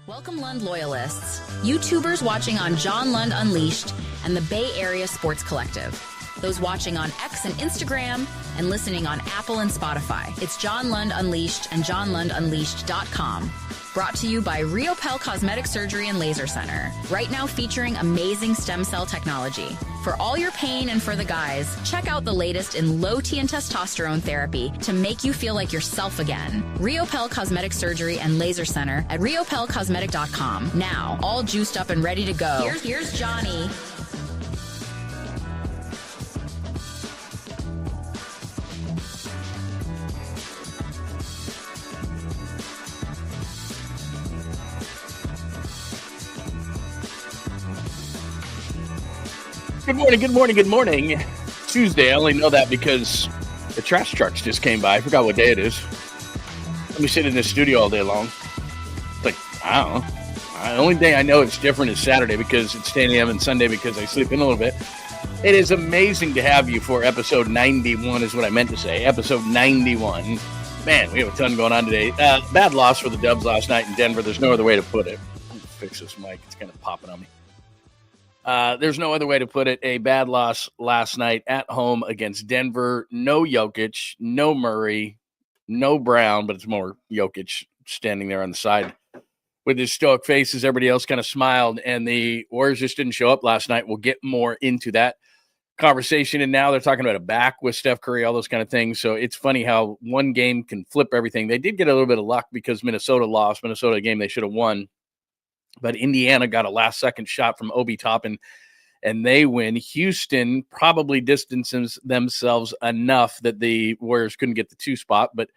Welcome, Lund loyalists, YouTubers watching on John Lund Unleashed and the Bay Area Sports Collective, those watching on X and Instagram and listening on Apple and Spotify. It's John Lund Unleashed and JohnLundUnleashed.com. Brought to you by Riopel Cosmetic Surgery and Laser Center. Right now featuring amazing stem cell technology. For all your pain and for the guys, check out the latest in low T and testosterone therapy to make you feel like yourself again. Riopel Cosmetic Surgery and Laser Center at riopelcosmetic.com. Now, all juiced up and ready to go. Here's Johnny. Good morning. Tuesday, I only know that because the trash trucks just came by. I forgot what day it is. Let me sit in this studio all day long. It's like, I don't know. The only day I know it's different is Saturday because it's 10 a.m. and Sunday because I sleep in a little bit. It is amazing to have you for episode 91 is what I meant to say. Episode 91. Man, we have a ton going on today. Bad loss for the Dubs last night in Denver. There's no other way to put it. Let me fix this mic. It's kind of popping on me. There's no other way to put it. A bad loss last night at home against Denver. No Jokic, no Murray, no Brown, but it's more Jokic standing there on the side with his stoic face as everybody else kind of smiled. And the Warriors just didn't show up last night. We'll get more into that conversation. And now they're talking about a back with Steph Curry, all those kind of things. So it's funny how one game can flip everything. They did get a little bit of luck because Minnesota lost. Minnesota, a game they should have won. But Indiana got a last-second shot from Obi Toppin, and they win. Houston probably distances themselves enough that the Warriors couldn't get the 2 spot, but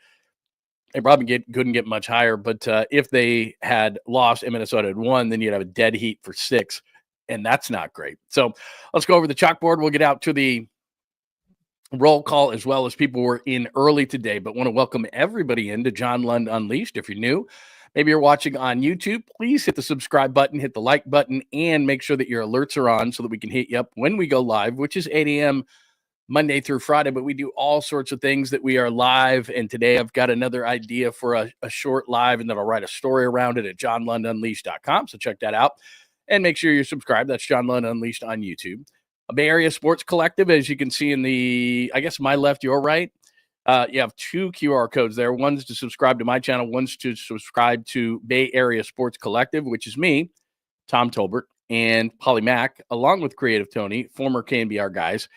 they probably couldn't get much higher. But if they had lost and Minnesota had won, then you'd have a dead heat for 6, and that's not great. So let's go over the chalkboard. We'll get out to the roll call as well as people were in early today, but want to welcome everybody into John Lund Unleashed. If you're new, maybe you're watching on YouTube, please hit the subscribe button, hit the like button, and make sure that your alerts are on so that we can hit you up when we go live, which is 8 a.m. Monday through Friday. But we do all sorts of things that we are live. And today I've got another idea for a short live, and then I'll write a story around it at johnlundunleashed.com. So check that out and make sure you're subscribed. That's John Lund Unleashed on YouTube. A Bay Area Sports Collective, as you can see in the, I guess, my left, your right. You have 2 QR codes there. One's to subscribe to my channel. One's to subscribe to Bay Area Sports Collective, which is me, Tom Tolbert, and Polly Mack, along with Creative Tony, former KNBR guys.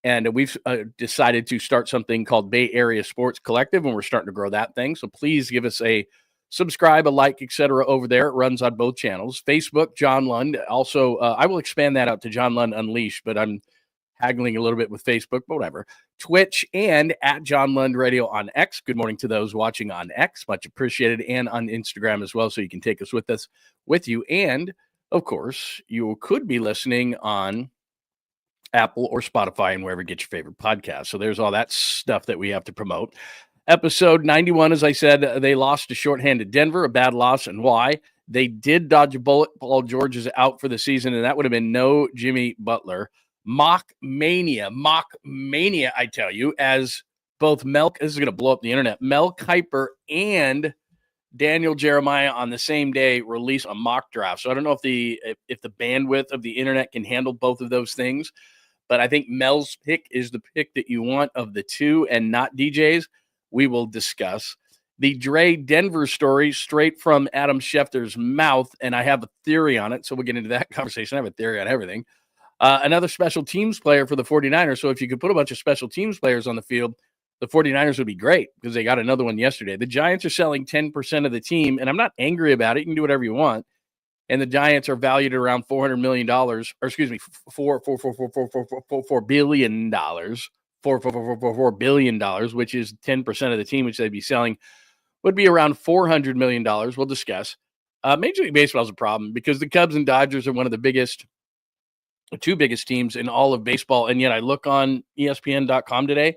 And we've decided to start something called Bay Area Sports Collective, and we're starting to grow that thing. So please give us a subscribe, a like, etc. over there. It runs on both channels. Facebook, John Lund. Also, I will expand that out to John Lund Unleashed, but I'm haggling a little bit with Facebook, but whatever. Twitch and at John Lund Radio on X. Good morning to those watching on X. Much appreciated. And on Instagram as well, so you can take us with you. And, of course, you could be listening on Apple or Spotify and wherever you get your favorite podcast. So there's all that stuff that we have to promote. Episode 91, as I said, they lost to shorthanded Denver, a bad loss, and why. They did dodge a bullet. Paul George is out for the season, and that would have been no Jimmy Butler. Mock Mania, I tell you, as both this is going to blow up the internet, Mel Kiper and Daniel Jeremiah on the same day release a mock draft. So I don't know if the bandwidth of the internet can handle both of those things, but I think Mel's pick is the pick that you want of the 2 and not DJ's. We will discuss the Dre Denver story straight from Adam Schefter's mouth, and I have a theory on it, so we'll get into that conversation. I have a theory on everything. Another special teams player for the 49ers. So if you could put a bunch of special teams players on the field, the 49ers would be great because they got another one yesterday. The Giants are selling 10% of the team, and I'm not angry about it. You can do whatever you want. And the Giants are valued at around $400 million, or excuse me, $4 billion, $4 billion, which is 10% of the team, which they'd be selling, would be around $400 million. We'll discuss. Major League Baseball is a problem because the Cubs and Dodgers are one of the 2 biggest teams in all of baseball. And yet I look on ESPN.com today,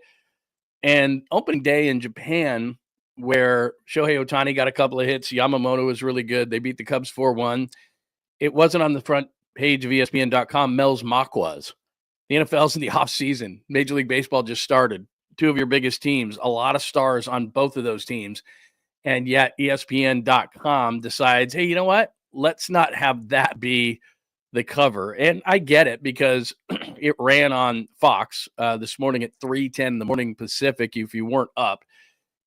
and opening day in Japan, where Shohei Ohtani got a couple of hits, Yamamoto was really good. They beat the Cubs 4-1. It wasn't on the front page of ESPN.com. Mel's mock was. The NFL's in the offseason. Major League Baseball just started. 2 of your biggest teams, a lot of stars on both of those teams. And yet ESPN.com decides, hey, you know what? let's not have that be the cover. And I get it because it ran on Fox this morning at 3:10 in the morning Pacific. If you weren't up,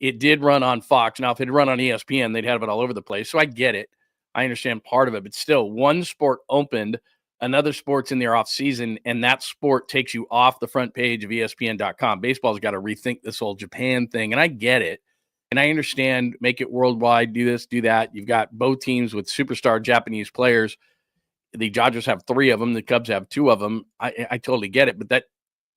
it did run on Fox. Now, if it had run on ESPN, they'd have it all over the place. So I get it. I understand part of it, but still, one sport opened, another sport's in their off season, and that sport takes you off the front page of ESPN.com. Baseball's got to rethink this whole Japan thing, and I get it. And I understand, make it worldwide, do this, do that. You've got both teams with superstar Japanese players. The Dodgers have 3 of them. The Cubs have 2 of them. I totally get it, but that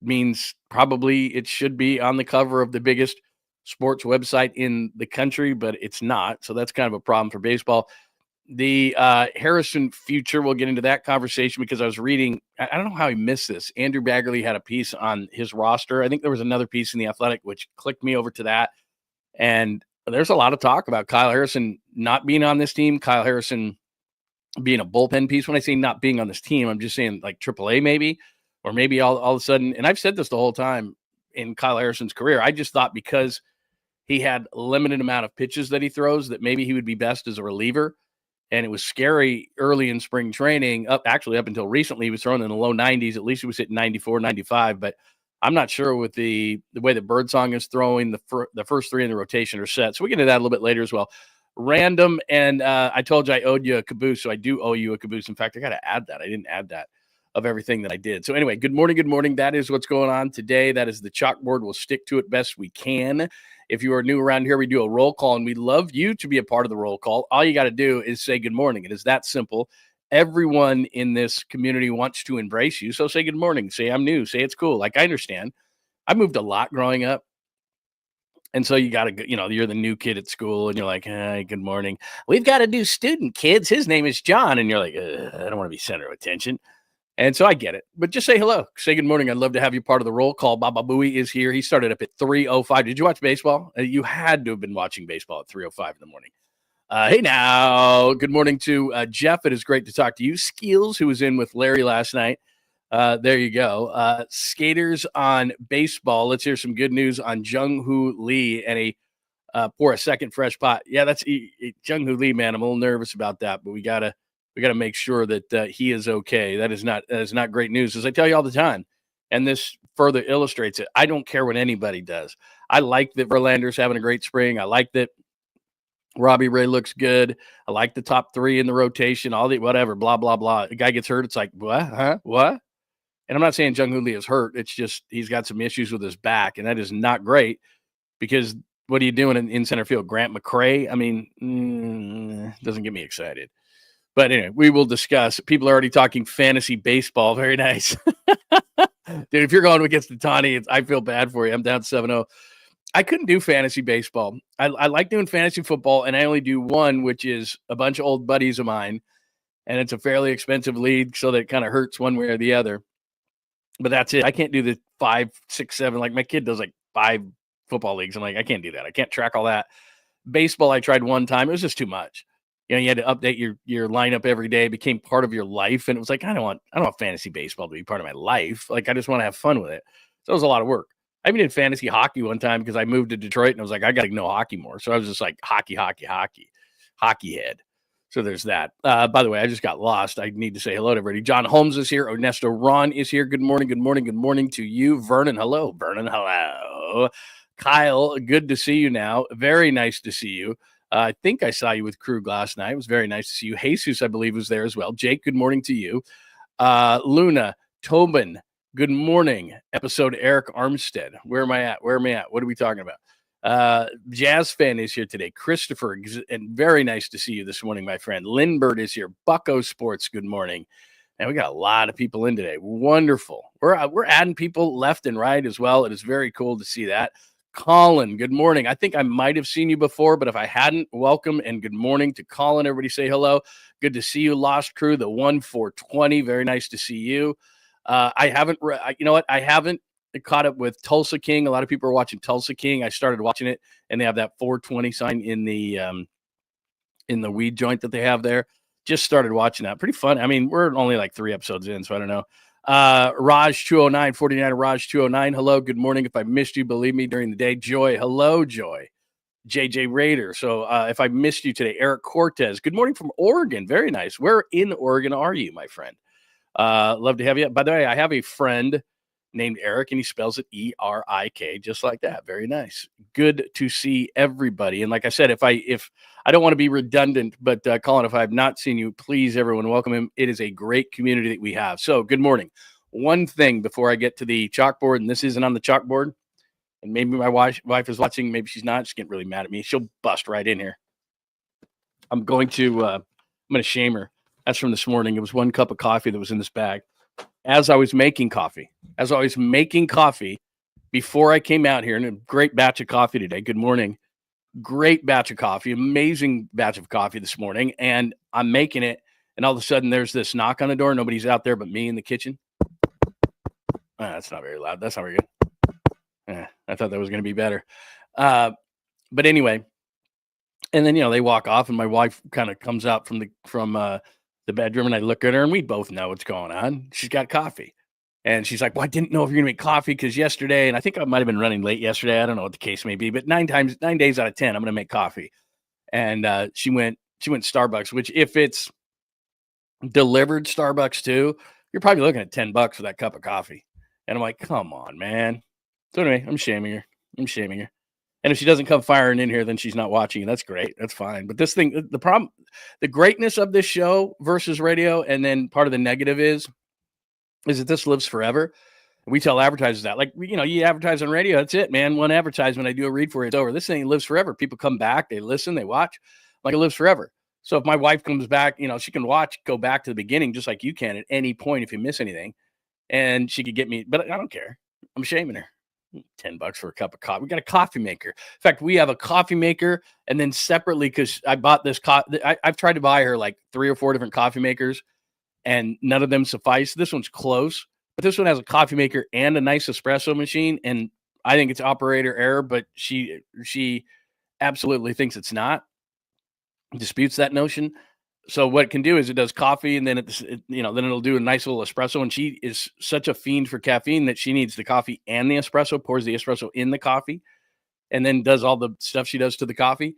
means probably it should be on the cover of the biggest sports website in the country, but it's not. So that's kind of a problem for baseball. The Harrison future, we'll get into that conversation because I was reading, I don't know how he missed this. Andrew Baggerly had a piece on his roster. I think there was another piece in The Athletic, which clicked me over to that. And there's a lot of talk about Kyle Harrison not being on this team, Kyle Harrison being a bullpen piece. When I say not being on this team, I'm just saying like AAA maybe, or maybe all of a sudden, and I've said this the whole time in Kyle Harrison's career, I just thought because he had a limited amount of pitches that he throws that maybe he would be best as a reliever. And it was scary early in spring training, up until recently, he was throwing in the low 90s. At least he was hitting 94, 95. But I'm not sure with the way that Birdsong is throwing, the first 3 in the rotation are set. So we get into that a little bit later as well. Random, and I told you I owed you a caboose, so I do owe you a caboose. In fact, I got to add that. I didn't add that of everything that I did. So anyway, good morning, good morning. That is what's going on today. That is the chalkboard. We'll stick to it best we can. If you are new around here, we do a roll call, and we love you to be a part of the roll call. All you got to do is say good morning. It is that simple. Everyone in this community wants to embrace you, so say good morning. Say I'm new. Say it's cool. Like, I understand. I moved a lot growing up, and so you got to, you're the new kid at school, and you're like, hey, good morning. We've got a new student, kids. His name is John, and you're like, I don't want to be center of attention. And so I get it, but just say hello. Say good morning. I'd love to have you part of the roll call. Baba Booey is here. He started up at 3:05. Did you watch baseball? You had to have been watching baseball at 3:05 in the morning. Hey now, good morning to Jeff. It is great to talk to you. Skeels, who was in with Larry last night. There you go. Skaters on baseball. Let's hear some good news on Jung-Hoo Lee and pour a second fresh pot. Yeah, that's Jung-Hoo Lee, man. I'm a little nervous about that, but we gotta make sure that he is okay. That is not great news, as I tell you all the time. And this further illustrates it. I don't care what anybody does. I like that Verlander's having a great spring. I like that Robbie Ray looks good. I like the top 3 in the rotation, all the whatever, blah, blah, blah. The guy gets hurt. It's like, what? Huh? What? And I'm not saying Jung-Hoo Lee is hurt. It's just he's got some issues with his back, and that is not great because what are you doing in center field? Grant McCray? I mean, doesn't get me excited. But anyway, we will discuss. People are already talking fantasy baseball. Very nice. Dude, if you're going against the Tawny, I feel bad for you. I'm down 7-0. I couldn't do fantasy baseball. I like doing fantasy football, and I only do one, which is a bunch of old buddies of mine. And it's a fairly expensive league, so that it kind of hurts one way or the other. But that's it. I can't do the 5, 6, 7. Like my kid does like 5 football leagues. I'm like, I can't do that. I can't track all that. Baseball, I tried one time. It was just too much. You had to update your lineup every day. It became part of your life. And it was like, I don't want fantasy baseball to be part of my life. Like, I just want to have fun with it. So it was a lot of work. I even did fantasy hockey one time because I moved to Detroit and I was like, I got to know hockey more. So I was just like hockey head. So there's that. By the way, I just got lost. I need to say hello to everybody. John Holmes is here. Ernesto Ron is here. Good morning. Good morning. Good morning to you. Vernon, hello. Vernon, hello. Kyle, good to see you now. Very nice to see you. I think I saw you with Krug last night. It was very nice to see you. Jesus, I believe, was there as well. Jake, good morning to you. Luna, Tobin, good morning. Episode Eric Armstead. Where am I at? What are we talking about? Jazz fan is here today. Christopher, and very nice to see you this morning, my friend. Lindbergh is here. Bucko Sports, good morning. And we got a lot of people in today. Wonderful. We're adding people left and right as well. It is very cool to see that. Colin, good morning. I think I might have seen you before, but if I hadn't, welcome and good morning to Colin. Everybody say hello. Good to see you, Lost Crew, the 1-4-20. Very nice to see you. I haven't caught up with Tulsa King. A lot of people are watching Tulsa King. I started watching it, and they have that 420 sign in the weed joint that they have there. Just started watching that. Pretty fun. I mean, we're only like 3 episodes in, so I don't know. Raj 209, 49 Raj 209. Hello, good morning. If I missed you, believe me, during the day. Joy, hello, Joy. JJ Raider. So if I missed you today, Eric Cortez, good morning from Oregon. Very nice. Where in Oregon are you, my friend? Love to have you. By the way, I have a friend named Eric, and he spells it E-R-I-K, just like that. Very nice. Good to see everybody. And like I said, if I don't want to be redundant, but Colin, if I have not seen you, please, everyone, welcome him. It is a great community that we have. So good morning. One thing before I get to the chalkboard, and this isn't on the chalkboard, and maybe my wife is watching, maybe she's not. She's getting really mad at me. She'll bust right in here. I'm going to shame her. That's from this morning. It was 1 cup of coffee that was in this bag. As I was making coffee, before I came out here, and a great batch of coffee today. Good morning. Great batch of coffee, amazing batch of coffee this morning. And I'm making it, and all of a sudden there's this knock on the door. Nobody's out there but me in the kitchen. That's not very loud. That's not very good. I thought that was going to be better. But anyway, and then, they walk off, and my wife kind of comes out from the bedroom, and I look at her, and we both know what's going on. She's got coffee. And she's like, well, I didn't know if you're going to make coffee because yesterday, and I think I might have been running late yesterday. I don't know what the case may be, but 9 days out of 10, I'm going to make coffee. And she went Starbucks, which if it's delivered Starbucks too, you're probably looking at $10 for that cup of coffee. And I'm like, come on, man. So anyway, I'm shaming her. And if she doesn't come firing in here, then she's not watching. That's great. That's fine. But this thing, the greatness of this show versus radio, and then part of the negative is that this lives forever. We tell advertisers that, like, you advertise on radio. That's it, man. One advertisement, I do a read for you, it's over. This thing lives forever. People come back, they listen, they watch. Like, it lives forever. So if my wife comes back, she can go back to the beginning just like you can at any point if you miss anything. And she could get me, but I don't care. I'm shaming her. $10 for a cup of coffee. We got a coffee maker. In fact, we have a coffee maker, and then separately, because I bought this I've tried to buy her like 3 or 4 different coffee makers, and none of them suffice. This one's close, but this one has a coffee maker and a nice espresso machine, and I think it's operator error, but she absolutely thinks it's not. Disputes that notion. So what it can do is it does coffee, and then then it'll do a nice little espresso. And she is such a fiend for caffeine that she needs the coffee and the espresso, pours the espresso in the coffee, and then does all the stuff she does to the coffee.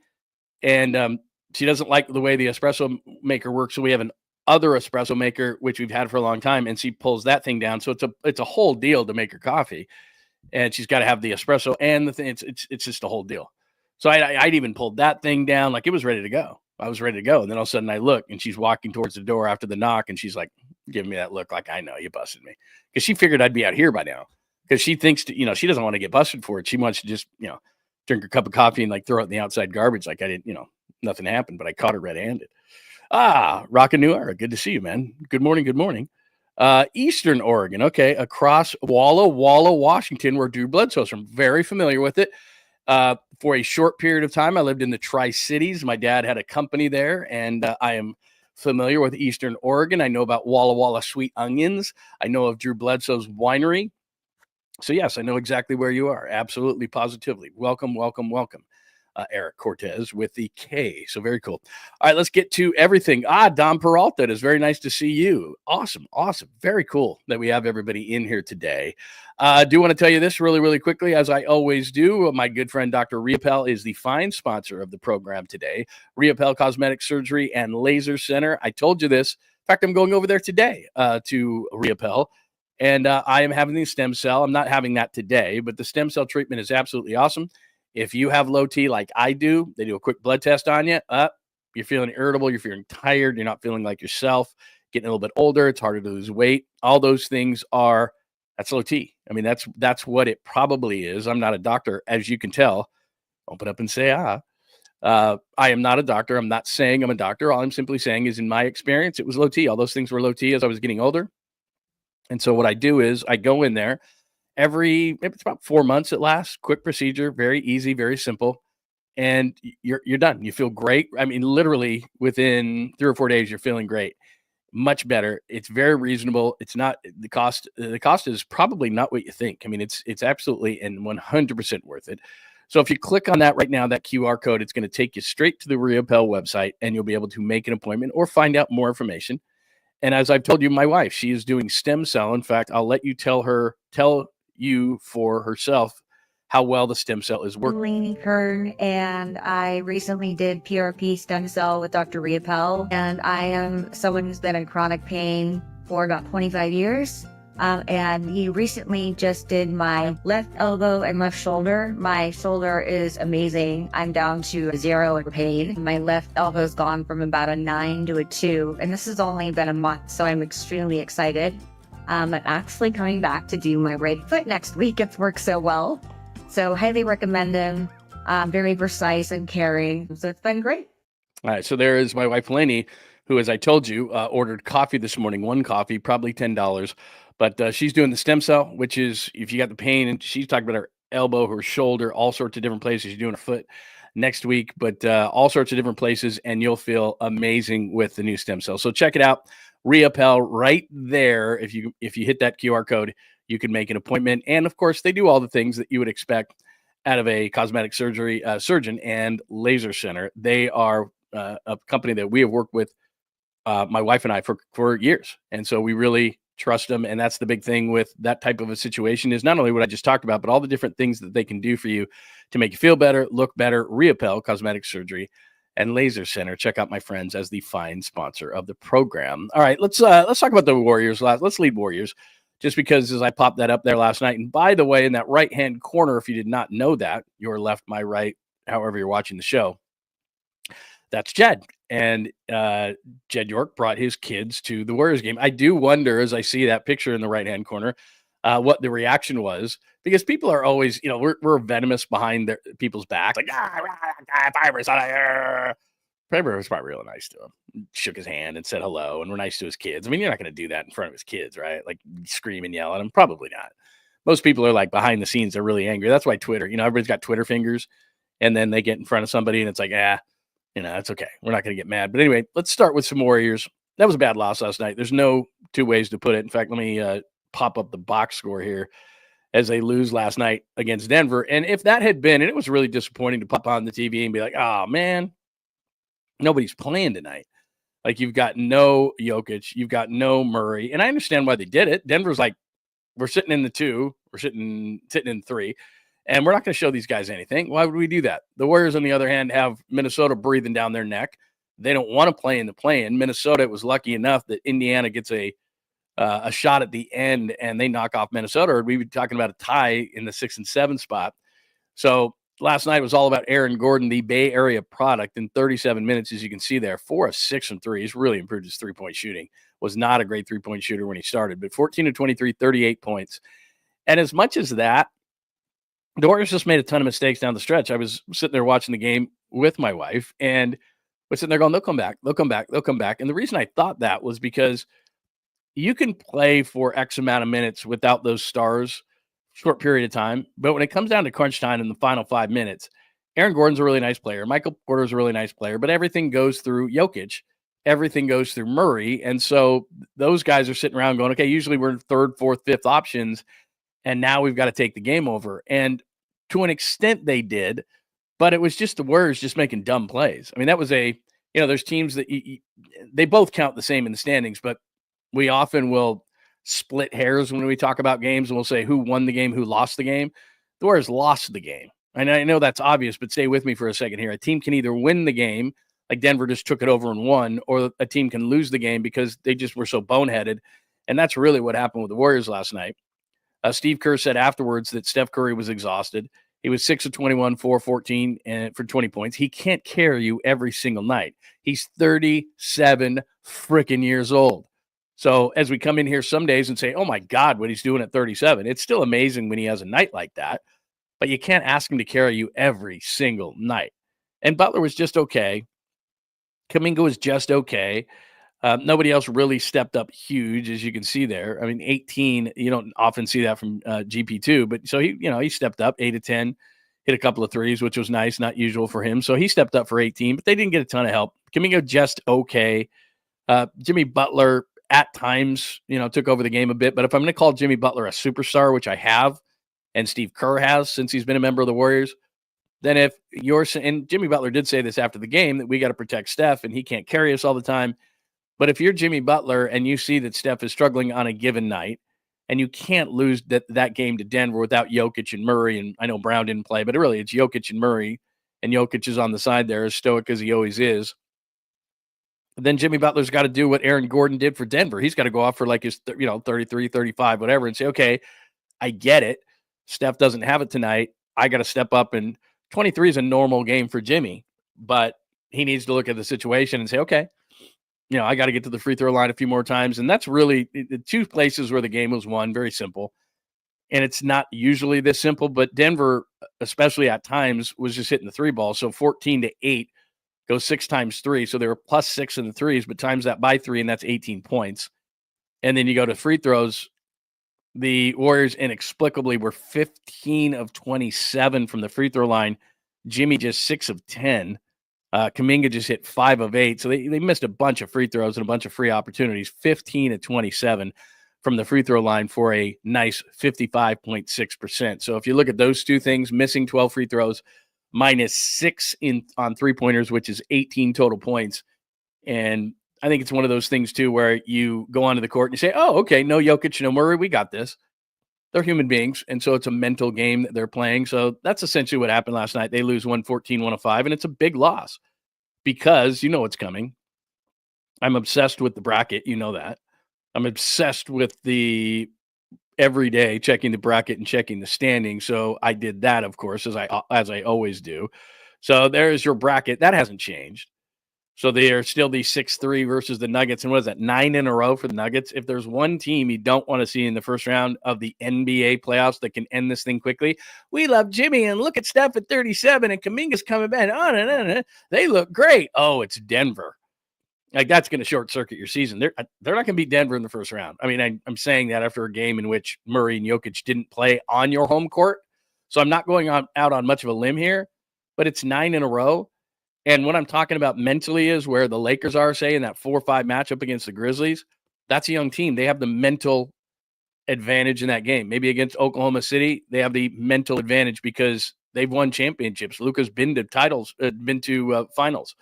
And she doesn't like the way the espresso maker works. So we have an other espresso maker, which we've had for a long time, and she pulls that thing down. So it's a whole deal to make her coffee, and she's got to have the espresso and the thing. It's just a whole deal. So I'd even pulled that thing down, like it was ready to go. I was ready to go. And then all of a sudden I look, and she's walking towards the door after the knock, and she's like giving me that look like, I know you busted me. Because she figured I'd be out here by now. Because she thinks, she doesn't want to get busted for it. She wants to just, drink her cup of coffee and like throw it in the outside garbage. Like I didn't, nothing happened, but I caught her red-handed. Rockin' New Era. Good to see you, man. Good morning. Good morning. Eastern Oregon. Okay. Across Walla, Washington, where Drew Bledsoe's from. Very familiar with it. For a short period of time, I lived in the Tri-Cities. My dad had a company there, and I am familiar with Eastern Oregon. I know about Walla Walla Sweet Onions. I know of Drew Bledsoe's winery. So, yes, I know exactly where you are. Absolutely, positively. Welcome. Eric Cortez with the K. So very cool. All right, let's get to everything. Dom Peralta, it is very nice to see you. Awesome. Very cool that we have everybody in here today. I do want to tell you this really, really quickly, as I always do. My good friend, Dr. Riopel, is the fine sponsor of the program today. Riopel Cosmetic Surgery and Laser Center. I told you this. In fact, I'm going over there today to Riopel. And I am having the stem cell. I'm not having that today, but the stem cell treatment is absolutely awesome. If you have low T like I do, they do a quick blood test on you. You're feeling irritable. You're feeling tired. You're not feeling like yourself. Getting a little bit older. It's harder to lose weight. All those things that's low T. I mean, that's what it probably is. I'm not a doctor, as you can tell. Open up and say, I am not a doctor. I'm not saying I'm a doctor. All I'm simply saying is, in my experience, it was low T. All those things were low T as I was getting older. And so what I do is I go in there maybe it's about 4 months it lasts. Quick procedure, very easy, very simple. And you're done. You feel great. I mean, literally within 3 or 4 days, you're feeling great. Much better. It's very reasonable. It's not the cost. The cost is probably not what you think. I mean, it's absolutely and 100% worth it. So if you click on that right now, that QR code, it's going to take you straight to the Riopel website, and you'll be able to make an appointment or find out more information. And as I've told you, my wife, she is doing stem cell. In fact, I'll let you tell you for herself how well the stem cell is working. Leaning Kern, and I recently did PRP stem cell with Dr. Riopel, and I am someone who's been in chronic pain for about 25 years. And he recently just did my left elbow and left shoulder. My shoulder is amazing. I'm down to 0 in pain. My left elbow's gone from about a 9 to a 2, and this has only been a month, so I'm extremely excited. I'm actually coming back to do my right foot next week. It's worked so well. So highly recommend him. Very precise and caring. So it's been great. All right. So there is my wife, Lainey, who, as I told you, ordered coffee this morning, one coffee, probably $10. But she's doing the stem cell, which is if you got the pain, and she's talking about her elbow, her shoulder, all sorts of different places. She's doing her foot next week, but all sorts of different places, and you'll feel amazing with the new stem cell. So check it out. Riopel right there. If you hit that QR code, you can make an appointment. And of course, they do all the things that you would expect out of a cosmetic surgery surgeon and laser center. They are a company that we have worked with, my wife and I, for years. And so we really trust them. And that's the big thing with that type of a situation, is not only what I just talked about, but all the different things that they can do for you to make you feel better, look better. Riopel Cosmetic Surgery and Laser Center. Check out my friends as the fine sponsor of the program. All right, let's talk about the Warriors. Let's lead Warriors, just because as I popped that up there last night. And by the way, in that right-hand corner, if you did not know that, your left, my right, however you're watching the show, that's Jed. And Jed York brought his kids to the Warriors game. I do wonder, as I see that picture in the right-hand corner, what the reaction was, because people are always, we're venomous behind people's backs. Like, Fiverr's out of here. Fiverr was probably real nice to him. Shook his hand and said hello and were nice to his kids. I mean, you're not going to do that in front of his kids, right? Like scream and yell at him. Probably not. Most people are like behind the scenes. They're really angry. That's why Twitter, everybody's got Twitter fingers, and then they get in front of somebody and it's like, it's okay. We're not going to get mad. But anyway, let's start with some Warriors. That was a bad loss last night. There's no two ways to put it. In fact, let me pop up the box score here as they lose last night against Denver. And if that had been, and it was really disappointing to pop on the TV and be like, oh man, nobody's playing tonight. Like, you've got no Jokic, you've got no Murray. And I understand why they did it. Denver's like, we're sitting in the 2, we're sitting in 3, and we're not going to show these guys anything. Why would we do that? The Warriors, on the other hand, have Minnesota breathing down their neck. They don't want to play in the play-in. Minnesota was lucky enough that Indiana gets a shot at the end and they knock off Minnesota, or we'd be talking about a tie in the 6 and 7 spot. So last night was all about Aaron Gordon, the Bay Area product, in 37 minutes, as you can see there, 4 of 6 from 3. He's really improved his three-point shooting. Was not a great three-point shooter when he started, but 14 of 23, 38 points. And as much as that, the Warriors just made a ton of mistakes down the stretch. I was sitting there watching the game with my wife, and we're sitting there going, they'll come back, they'll come back, they'll come back. And the reason I thought that was because you can play for X amount of minutes without those stars, short period of time. But when it comes down to crunch time in the final 5 minutes, Aaron Gordon's a really nice player. Michael Porter's a really nice player, but everything goes through Jokic. Everything goes through Murray. And so those guys are sitting around going, okay, usually we're third, fourth, fifth options, and now we've got to take the game over. And to an extent they did, but it was just the Warriors just making dumb plays. I mean, that was there's teams that they both count the same in the standings, but we often will split hairs when we talk about games, and we'll say who won the game, who lost the game. The Warriors lost the game. And I know that's obvious, but stay with me for a second here. A team can either win the game, like Denver just took it over and won, or a team can lose the game because they just were so boneheaded. And that's really what happened with the Warriors last night. Steve Kerr said afterwards that Steph Curry was exhausted. He was 6 of 21, 4-14, and for 20 points. He can't carry you every single night. He's 37 freaking years old. So as we come in here some days and say, oh my God, what he's doing at 37, it's still amazing when he has a night like that, but you can't ask him to carry you every single night. And Butler was just okay. Kuminga was just okay. Nobody else really stepped up huge, as you can see there. I mean, 18, you don't often see that from GP2, but so he stepped up 8 of 10, hit a couple of threes, which was nice, not usual for him. So he stepped up for 18, but they didn't get a ton of help. Kuminga just okay. Jimmy Butler at times, took over the game a bit. But if I'm going to call Jimmy Butler a superstar, which I have, and Steve Kerr has since he's been a member of the Warriors, then and Jimmy Butler did say this after the game, that we got to protect Steph and he can't carry us all the time. But if you're Jimmy Butler and you see that Steph is struggling on a given night, And you can't lose that game to Denver without Jokic and Murray. And I know Brown didn't play, but really it's Jokic and Murray. And Jokic is on the side there, as stoic as he always is. But then Jimmy Butler's got to do what Aaron Gordon did for Denver. He's got to go off for like his 33, 35, whatever, and say, okay, I get it. Steph doesn't have it tonight. I got to step up, and 23 is a normal game for Jimmy, but he needs to look at the situation and say, okay, I got to get to the free throw line a few more times. And that's really the two places where the game was won. Very simple. And it's not usually this simple, but Denver, especially at times, was just hitting the three ball. So 14-8 goes 6 times 3. So they were +6 in the threes, but times that by 3, and that's 18 points. And then you go to free throws. The Warriors inexplicably were 15 of 27 from the free throw line. Jimmy just 6 of 10. Kuminga just hit 5 of 8. So they missed a bunch of free throws and a bunch of free opportunities. 15 of 27 from the free throw line for a nice 55.6%. So if you look at those two things, missing 12 free throws, -6 on three-pointers, which is 18 total points. And I think it's one of those things, too, where you go onto the court and you say, oh, okay, no Jokic, no Murray, we got this. They're human beings, and so it's a mental game that they're playing. So that's essentially what happened last night. They lose 114-105, and it's a big loss because you know what's coming. I'm obsessed with the bracket. You know that. I'm obsessed with the every day checking the bracket and checking the standing. So I did that, of course, as I always do. So there's your bracket. That hasn't changed. So they are still the 6-3 versus the Nuggets. And what is that, 9 in a row for the Nuggets? If there's one team you don't want to see in the first round of the NBA playoffs that can end this thing quickly, we love Jimmy, and look at Steph at 37, and Kuminga's coming back. Oh, no. They look great. Oh, it's Denver. Like, that's going to short circuit your season. They're not going to beat Denver in the first round. I mean, I'm saying that after a game in which Murray and Jokic didn't play on your home court. So I'm not going out on much of a limb here, but it's 9 in a row. And what I'm talking about mentally is where the Lakers are, say, in that 4-5 matchup against the Grizzlies. That's a young team. They have the mental advantage in that game. Maybe against Oklahoma City, they have the mental advantage because they've won championships. Luka's been to finals.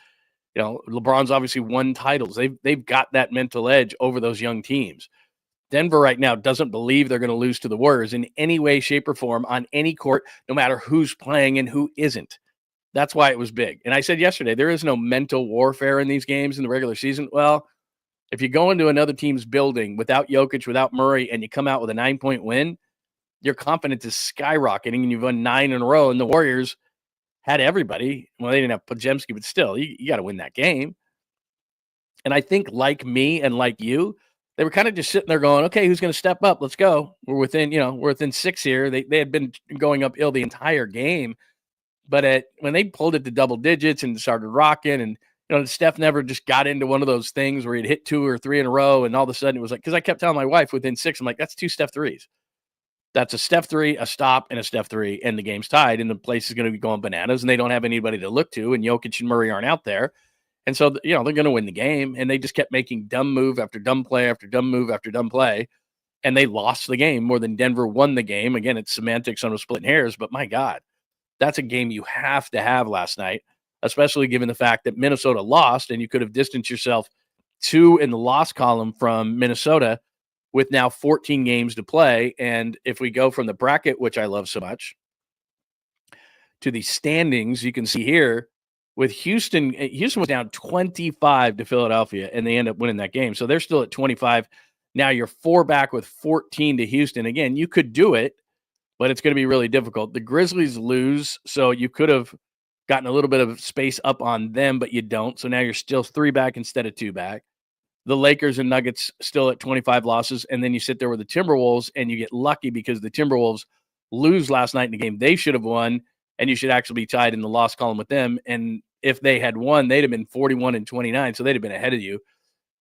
LeBron's obviously won titles. They've got that mental edge over those young teams. Denver right now doesn't believe they're going to lose to the Warriors in any way, shape, or form on any court, no matter who's playing and who isn't. That's why it was big. And I said yesterday, there is no mental warfare in these games in the regular season. Well, if you go into another team's building without Jokic, without Murray, and you come out with a 9-point win, your confidence is skyrocketing, and you've won 9 in a row. And the Warriors had everybody. Well, they didn't have Podziemski, but still, you got to win that game. And I think, like me and like you, they were kind of just sitting there going, okay, who's going to step up? Let's go. We're within 6 here. They had been going uphill the entire game. But when they pulled it to double digits and started rocking, and Steph never just got into one of those things where he'd hit 2 or 3 in a row, and all of a sudden it was like, because I kept telling my wife within 6, I'm like, that's 2 Steph threes. That's a Steph 3, a stop, and a Steph 3, and the game's tied, and the place is going to be going bananas, and they don't have anybody to look to, and Jokic and Murray aren't out there. And so, they're going to win the game, and they just kept making dumb move after dumb play after dumb move after dumb play, and they lost the game more than Denver won the game. Again, it's semantics on splitting hairs, but my God. That's a game you have to have last night, especially given the fact that Minnesota lost, and you could have distanced yourself 2 in the loss column from Minnesota with now 14 games to play. And if we go from the bracket, which I love so much, to the standings, you can see here with Houston was down 25 to Philadelphia, and they end up winning that game. So they're still at 25. Now you're 4 back with 14 to Houston. Again, you could do it, but it's going to be really difficult. The Grizzlies lose, so you could have gotten a little bit of space up on them, but you don't. So now you're still 3 back instead of 2 back. The Lakers and Nuggets still at 25 losses, and then you sit there with the Timberwolves, and you get lucky because the Timberwolves lose last night in the game they should have won, and you should actually be tied in the loss column with them. And if they had won, they'd have been 41-29, so they'd have been ahead of you.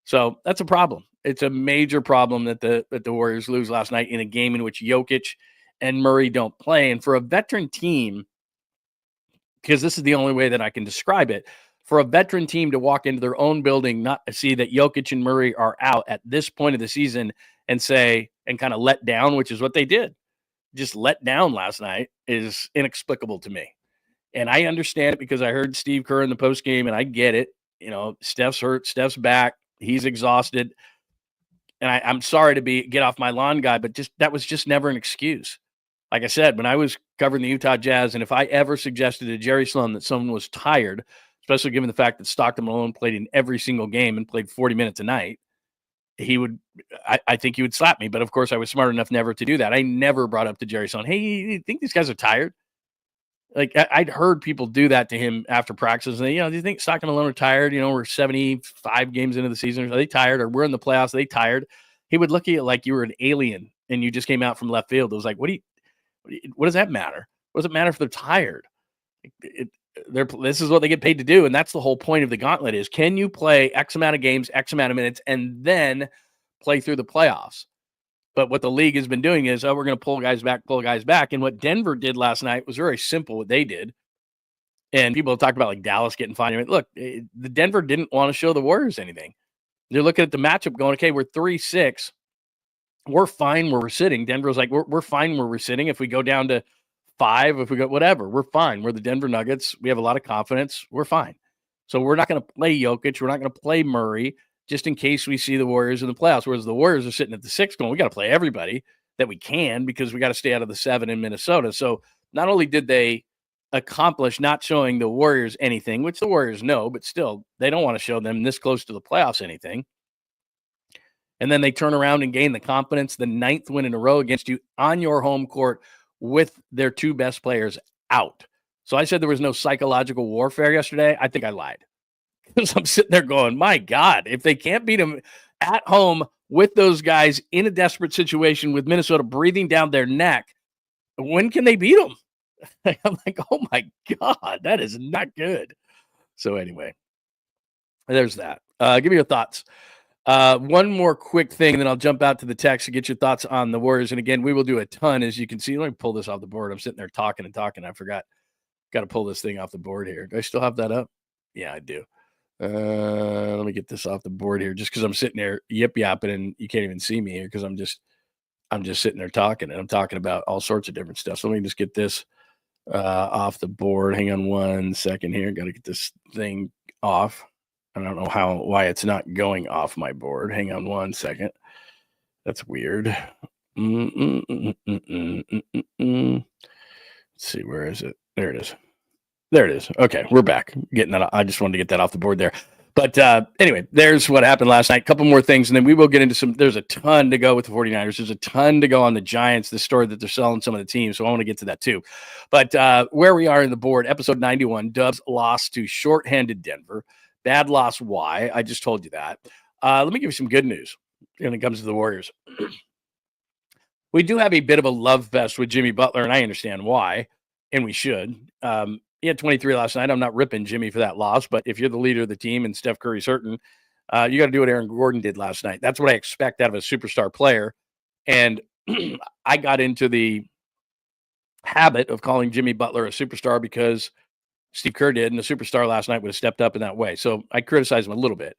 So that's a problem. It's a major problem that the Warriors lose last night in a game in which Jokic and Murray don't play. And for a veteran team, because this is the only way that I can describe it, for a veteran team to walk into their own building, not see that Jokic and Murray are out at this point of the season and say, and kind of let down, which is what they did, just let down last night, is inexplicable to me. And I understand it because I heard Steve Kerr in the postgame, and I get it. Steph's hurt, Steph's back, he's exhausted. and I'm sorry to get off my lawn guy, but that was just never an excuse. Like I said, when I was covering the Utah Jazz, and if I ever suggested to Jerry Sloan that someone was tired, especially given the fact that Stockton Malone played in every single game and played 40 minutes a night, I think he would slap me. But of course, I was smart enough never to do that. I never brought up to Jerry Sloan, hey, you think these guys are tired? Like, I'd heard people do that to him after practices. And do you think Stockton Malone are tired? We're 75 games into the season. Are they tired? Or we're in the playoffs. Are they tired? He would look at you like you were an alien and you just came out from left field. It was like, what does that matter? What does it matter if they're tired? This is what they get paid to do. And that's the whole point of the gauntlet is, can you play X amount of games, X amount of minutes, and then play through the playoffs? But what the league has been doing is, we're going to pull guys back. And what Denver did last night was very simple, what they did. And people have talked about like Dallas getting fined. Look, the Denver didn't want to show the Warriors anything. They're looking at the matchup going, okay, we're 3-6. We're fine where we're sitting. Denver's like, we're fine where we're sitting. If we go down to 5, if we go whatever, we're fine. We're the Denver Nuggets. We have a lot of confidence. We're fine. So we're not going to play Jokic. We're not going to play Murray just in case we see the Warriors in the playoffs. Whereas the Warriors are sitting at the 6 going, we got to play everybody that we can because we got to stay out of the 7 in Minnesota. So not only did they accomplish not showing the Warriors anything, which the Warriors know, but still they don't want to show them this close to the playoffs anything. And then they turn around and gain the confidence, the 9th win in a row against you on your home court with their 2 best players out. So I said there was no psychological warfare yesterday. I think I lied. Because I'm sitting there going, my God, if they can't beat them at home with those guys in a desperate situation with Minnesota breathing down their neck, when can they beat them? I'm like, oh my God, that is not good. So anyway, there's that. Give me your thoughts. One more quick thing, and then I'll jump out to the text to get your thoughts on the Warriors. And again, we will do a ton, as you can see. Let me pull this off the board. I'm sitting there talking. I forgot. Got to pull this thing off the board here. Do I still have that up? Yeah, I do. Let me get this off the board here, just because I'm sitting there yip-yapping and you can't even see me here because I'm just sitting there talking, and I'm talking about all sorts of different stuff. So let me just get this off the board. Hang on one second here. Got to get this thing off. I don't know why it's not going off my board. Hang on one second. That's weird. Let's see, where is it? There it is. There it is. Okay, we're back. Getting that. I just wanted to get that off the board there. But anyway, there's what happened last night. A couple more things, and then we will get into some. There's a ton to go with the 49ers. There's a ton to go on the Giants, the story that they're selling some of the teams. So I want to get to that too. But where we are in the board, episode 91, Dubs lost to shorthanded Denver. Bad loss. Why? I just told you that. Let me give you some good news when it comes to the Warriors. We do have a bit of a love fest with Jimmy Butler, and I understand why, and we should. He had 23 last night. I'm not ripping Jimmy for that loss, but if you're the leader of the team and Steph Curry's hurting, you got to do what Aaron Gordon did last night. That's what I expect out of a superstar player. And I got into the habit of calling Jimmy Butler a superstar because Steve Kerr did, and the superstar last night would have stepped up in that way. So I criticize him a little bit.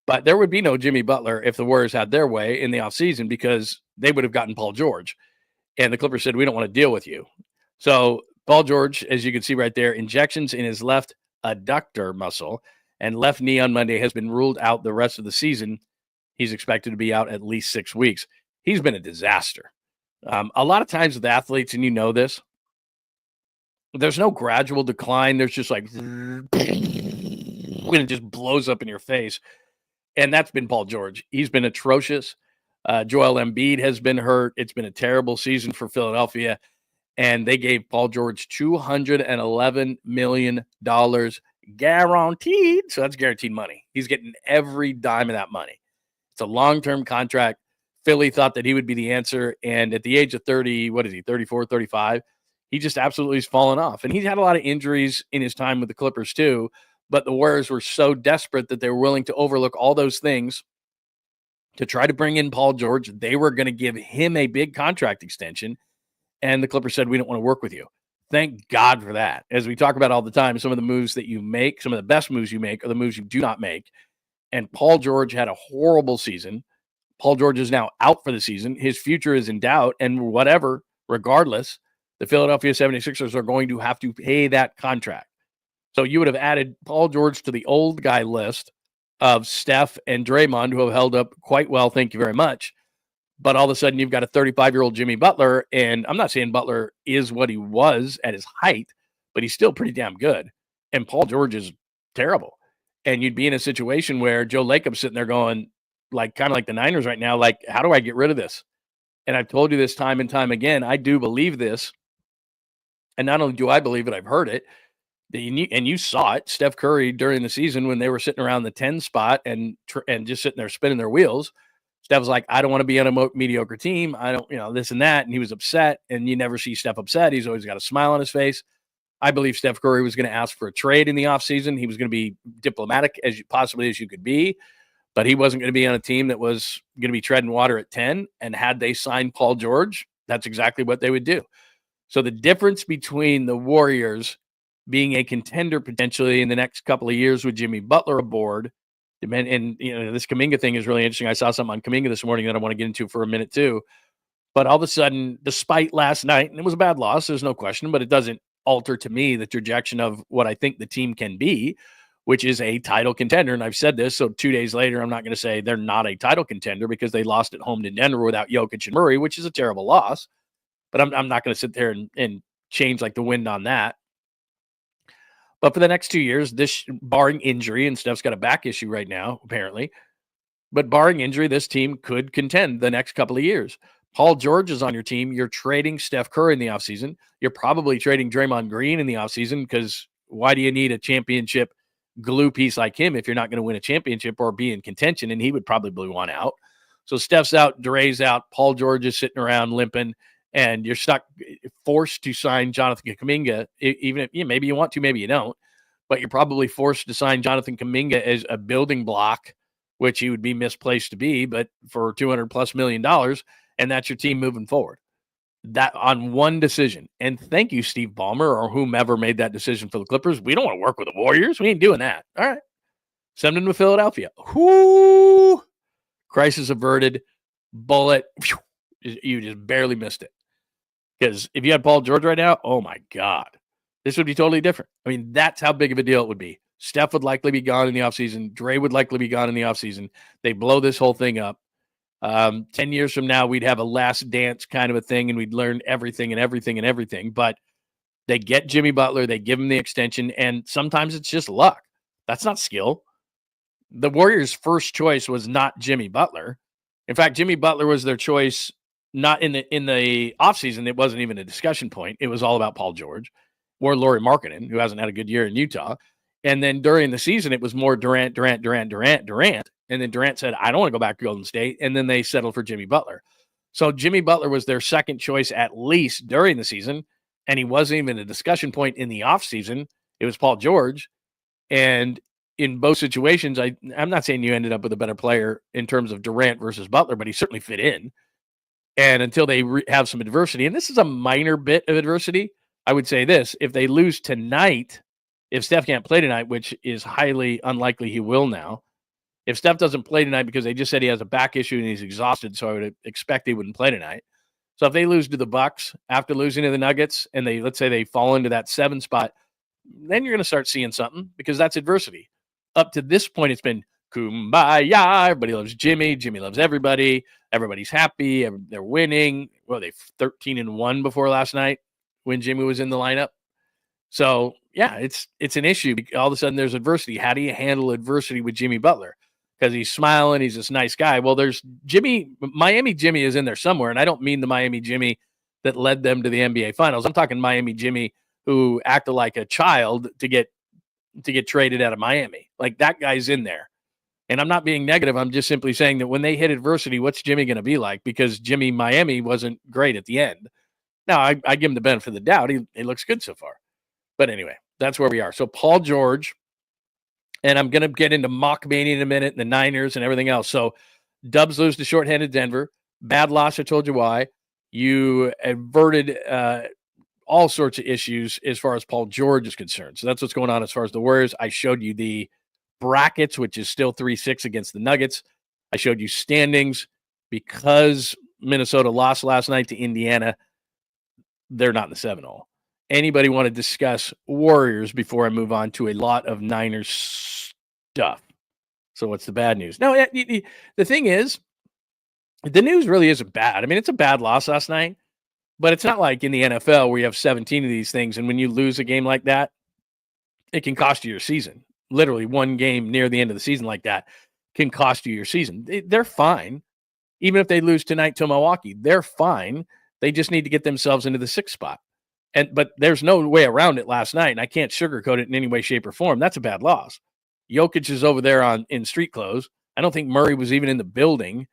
But there would be no Jimmy Butler if the Warriors had their way in the offseason because they would have gotten Paul George. And the Clippers said, we don't want to deal with you. So Paul George, as you can see right there, injections in his left adductor muscle and left knee on Monday has been ruled out the rest of the season. He's expected to be out at least 6 weeks. He's been a disaster. A lot of times with athletes, and you know this, there's no gradual decline. There's just like, when it just blows up in your face. And that's been Paul George. He's been atrocious. Joel Embiid has been hurt. It's been a terrible season for Philadelphia. And they gave Paul George $211 million guaranteed. So that's guaranteed money. He's getting every dime of that money. It's a long-term contract. Philly thought that he would be the answer. And at the age of 30, what is he, 34, 35? He just absolutely has fallen off. And he's had a lot of injuries in his time with the Clippers too. But the Warriors were so desperate that they were willing to overlook all those things to try to bring in Paul George. They were going to give him a big contract extension. And the Clippers said, we don't want to work with you. Thank God for that. As we talk about all the time, some of the moves that you make, some of the best moves you make are the moves you do not make. And Paul George had a horrible season. Paul George is now out for the season. His future is in doubt. And whatever, regardless, the Philadelphia 76ers are going to have to pay that contract. So you would have added Paul George to the old guy list of Steph and Draymond, who have held up quite well, thank you very much. But all of a sudden, you've got a 35-year-old Jimmy Butler, and I'm not saying Butler is what he was at his height, but he's still pretty damn good. And Paul George is terrible. And you'd be in a situation where Joe Lacob's sitting there going, like, kind of like the Niners right now, like, how do I get rid of this? And I've told you this time and time again, I do believe this. And not only do I believe it, I've heard it. And you saw it, Steph Curry during the season when they were sitting around the 10 spot and just sitting there spinning their wheels. Steph was like, I don't want to be on a mediocre team. I don't, this and that. And he was upset. And you never see Steph upset. He's always got a smile on his face. I believe Steph Curry was going to ask for a trade in the offseason. He was going to be diplomatic as you could be, but he wasn't going to be on a team that was going to be treading water at 10. And had they signed Paul George, that's exactly what they would do. So the difference between the Warriors being a contender potentially in the next couple of years with Jimmy Butler aboard, and this Kuminga thing is really interesting. I saw something on Kuminga this morning that I want to get into for a minute too. But all of a sudden, despite last night, and it was a bad loss, there's no question, but it doesn't alter to me the trajectory of what I think the team can be, which is a title contender. And I've said this, so 2 days later, I'm not going to say they're not a title contender because they lost at home to Denver without Jokic and Murray, which is a terrible loss. But I'm not going to sit there and change like the wind on that. But for the next 2 years, this barring injury, and Steph's got a back issue right now, apparently, but barring injury, this team could contend the next couple of years. Paul George is on your team. You're trading Steph Curry in the offseason. You're probably trading Draymond Green in the offseason because why do you need a championship glue piece like him if you're not going to win a championship or be in contention? And he would probably want out. So Steph's out, Dre's out, Paul George is sitting around limping, and you're forced to sign Jonathan Kuminga, even if maybe you want to, maybe you don't, but you're probably forced to sign Jonathan Kuminga as a building block, which he would be misplaced to be, but for $200+ million, and that's your team moving forward. That on one decision. And thank you, Steve Ballmer, or whomever made that decision for the Clippers. We don't want to work with the Warriors. We ain't doing that. All right. Send them to Philadelphia. Whoo! Crisis averted. Bullet. You just barely missed it. Because if you had Paul George right now, oh my God, this would be totally different. I mean, that's how big of a deal it would be. Steph would likely be gone in the offseason. Dre would likely be gone in the offseason. They blow this whole thing up. 10 years from now, we'd have a last dance kind of a thing, and we'd learn everything. But they get Jimmy Butler, they give him the extension, and sometimes it's just luck. That's not skill. The Warriors' first choice was not Jimmy Butler. In fact, Jimmy Butler was their choice. Not in the offseason, it wasn't even a discussion point. It was all about Paul George or Lauri Markkanen, who hasn't had a good year in Utah. And then during the season, it was more Durant. And then Durant said, I don't want to go back to Golden State. And then they settled for Jimmy Butler. So Jimmy Butler was their second choice at least during the season. And he wasn't even a discussion point in the offseason. It was Paul George. And in both situations, I'm not saying you ended up with a better player in terms of Durant versus Butler, but he certainly fit in. And until they have some adversity, and this is a minor bit of adversity, I would say this: if they lose tonight, if Steph can't play tonight, which is highly unlikely he will now, if Steph doesn't play tonight because they just said he has a back issue and he's exhausted, so I would expect he wouldn't play tonight. So if they lose to the Bucks after losing to the Nuggets, and let's say they fall into that 7 spot, then you're going to start seeing something because that's adversity. Up to this point, it's been kumbaya. Everybody loves Jimmy. Jimmy loves everybody. Everybody's happy. They're winning. Well, they 13-1 before last night when Jimmy was in the lineup. So yeah, it's an issue. All of a sudden, there's adversity. How do you handle adversity with Jimmy Butler? Because he's smiling. He's this nice guy. Well, there's Miami Jimmy is in there somewhere, and I don't mean the Miami Jimmy that led them to the NBA Finals. I'm talking Miami Jimmy who acted like a child to get traded out of Miami. Like, that guy's in there. And I'm not being negative. I'm just simply saying that when they hit adversity, what's Jimmy going to be like? Because Jimmy Miami wasn't great at the end. Now, I give him the benefit of the doubt. He looks good so far. But anyway, that's where we are. So Paul George, and I'm going to get into mock mania in a minute, and the Niners and everything else. So Dubs lose to shorthanded Denver. Bad loss, I told you why. You averted all sorts of issues as far as Paul George is concerned. So that's what's going on as far as the Warriors. I showed you the brackets, which is still 3-6 against the Nuggets. I showed you standings. Because Minnesota lost last night to Indiana, they're not in the 7-0. Anybody want to discuss Warriors before I move on to a lot of Niners stuff? So what's the bad news? No, the thing is, the news really isn't bad. I mean, it's a bad loss last night, but it's not like in the NFL where you have 17 of these things, and when you lose a game like that, it can cost you your season. Literally, one game near the end of the season like that can cost you your season. They're fine. Even if they lose tonight to Milwaukee, they're fine. They just need to get themselves into the 6th spot. But there's no way around it last night, and I can't sugarcoat it in any way, shape, or form. That's a bad loss. Jokic is over there in street clothes. I don't think Murray was even in the building.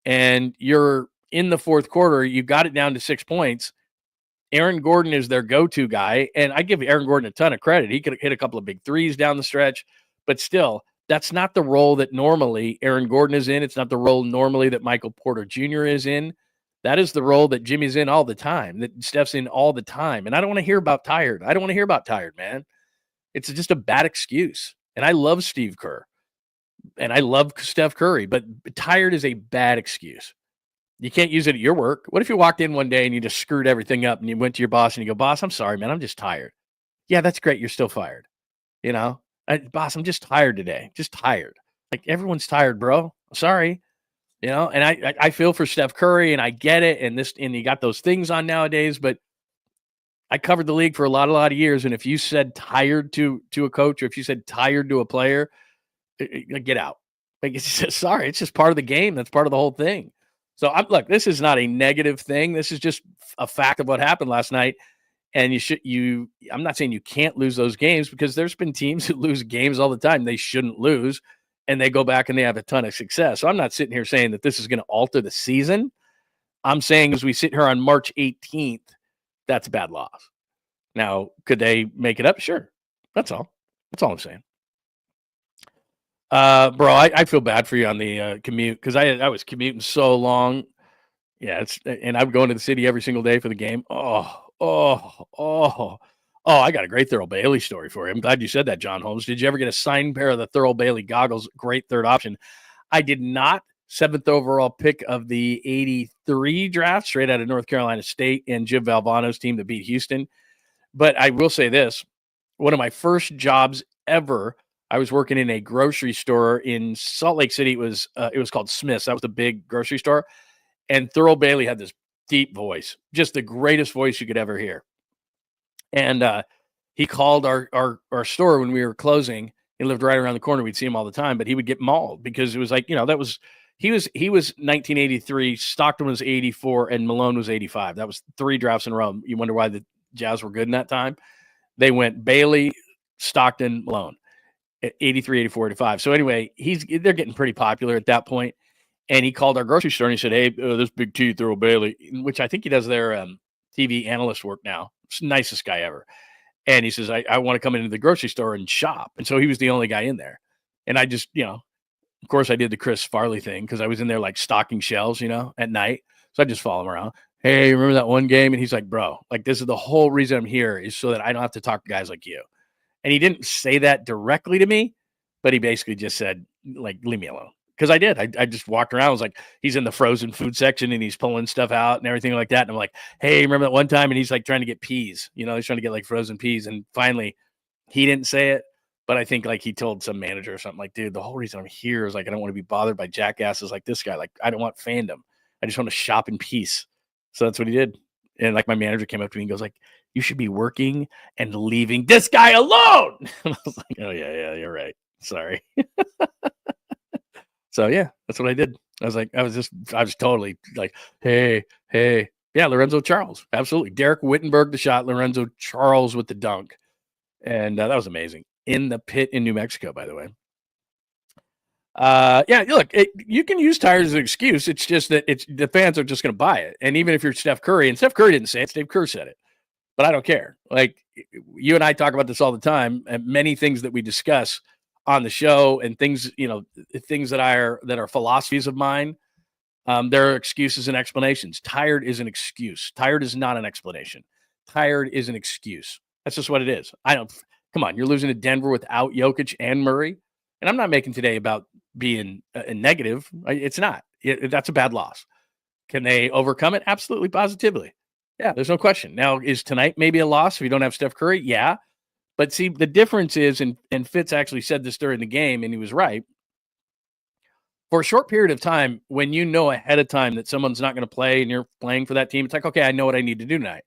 And you're in the 4th quarter. You got it down to 6 points. Aaron Gordon is their go-to guy, and I give Aaron Gordon a ton of credit. He could hit a couple of big threes down the stretch, but still, that's not the role that normally Aaron Gordon is in. It's not the role normally that Michael Porter Jr. is in. That is the role that Jimmy's in all the time, that Steph's in all the time. And I don't want to hear about tired. I don't want to hear about tired, man. It's just a bad excuse. And I love Steve Kerr, and I love Steph Curry, but tired is a bad excuse. You can't use it at your work. What if you walked in one day and you just screwed everything up and you went to your boss and you go, boss, I'm sorry, man. I'm just tired. Yeah, that's great. You're still fired. Boss, I'm just tired today. Just tired. Like, everyone's tired, bro. Sorry. And I feel for Steph Curry, and I get it. And you got those things on nowadays, but I covered the league for a lot of years. And if you said tired to a coach, or if you said tired to a player, get out. Like, it's just, sorry. It's just part of the game. That's part of the whole thing. So look, this is not a negative thing. This is just a fact of what happened last night. And I'm not saying you can't lose those games, because there's been teams that lose games all the time they shouldn't lose, and they go back and they have a ton of success. So I'm not sitting here saying that this is going to alter the season. I'm saying, as we sit here on March 18th, that's a bad loss. Now, could they make it up? Sure. That's all. That's all I'm saying. Bro, I feel bad for you on the commute, because I was commuting so long. Yeah, and I would go into the city every single day for the game. I got a great Thurl Bailey story for you. I'm glad you said that, John Holmes. Did you ever get a signed pair of the Thurl Bailey goggles? Great third option. I did not. 7th overall pick of the 83 draft, straight out of North Carolina State, and Jim Valvano's team that beat Houston. But I will say this. One of my first jobs ever, I was working in a grocery store in Salt Lake City. It was called Smith's. That was the big grocery store. And Thurl Bailey had this deep voice, just the greatest voice you could ever hear. And he called our store when we were closing. He lived right around the corner. We'd see him all the time, but he would get mauled, because it was like, he was 1983, Stockton was 84, and Malone was 85. That was 3 drafts in a row. You wonder why the Jazz were good in that time. They went Bailey, Stockton, Malone, 83, 84, 85. So anyway, they're getting pretty popular at that point. And he called our grocery store and he said, hey, this Big T, Thurl Bailey, which I think he does their TV analyst work now. Nicest guy ever. And he says, I want to come into the grocery store and shop. And so he was the only guy in there. And I just, of course I did the Chris Farley thing, because I was in there like stocking shelves, at night. So I just follow him around. Hey, remember that one game? And he's like, bro, like, this is the whole reason I'm here, is so that I don't have to talk to guys like you. And he didn't say that directly to me, but he basically just said, like, leave me alone. Because I did. I just walked around. I was like, he's in the frozen food section and he's pulling stuff out and everything like that. And I'm like, hey, remember that one time? And he's like trying to get peas. He's trying to get like frozen peas. And finally, he didn't say it, but I think like he told some manager or something, like, dude, the whole reason I'm here is like, I don't want to be bothered by jackasses like this guy. Like, I don't want fandom. I just want to shop in peace. So that's what he did. And like, my manager came up to me and goes like, you should be working and leaving this guy alone. And I was like, oh yeah, you're right. Sorry. So yeah, that's what I did. I was totally like, hey. Yeah, Lorenzo Charles. Absolutely. Derek Wittenberg, the shot, Lorenzo Charles with the dunk. And that was amazing. In the pit in New Mexico, by the way. Yeah, look, you can use tires as an excuse. It's just that the fans are just going to buy it. And even if you're Steph Curry, and Steph Curry didn't say it, Steve Kerr said it. But I don't care. Like, you and I talk about this all the time, and many things that we discuss on the show, and things, things that are philosophies of mine. There are excuses and explanations. Tired is an excuse. Tired is not an explanation. Tired is an excuse. That's just what it is. Come on, you're losing to Denver without Jokic and Murray. And I'm not making today about being a negative. It's not. That's a bad loss. Can they overcome it? Absolutely, positively. Yeah, there's no question. Now, is tonight maybe a loss if you don't have Steph Curry? Yeah. But see, the difference is, and Fitz actually said this during the game, and he was right. for a short period of time, when you know ahead of time that someone's not going to play and you're playing for that team, it's like, okay, I know what I need to do tonight.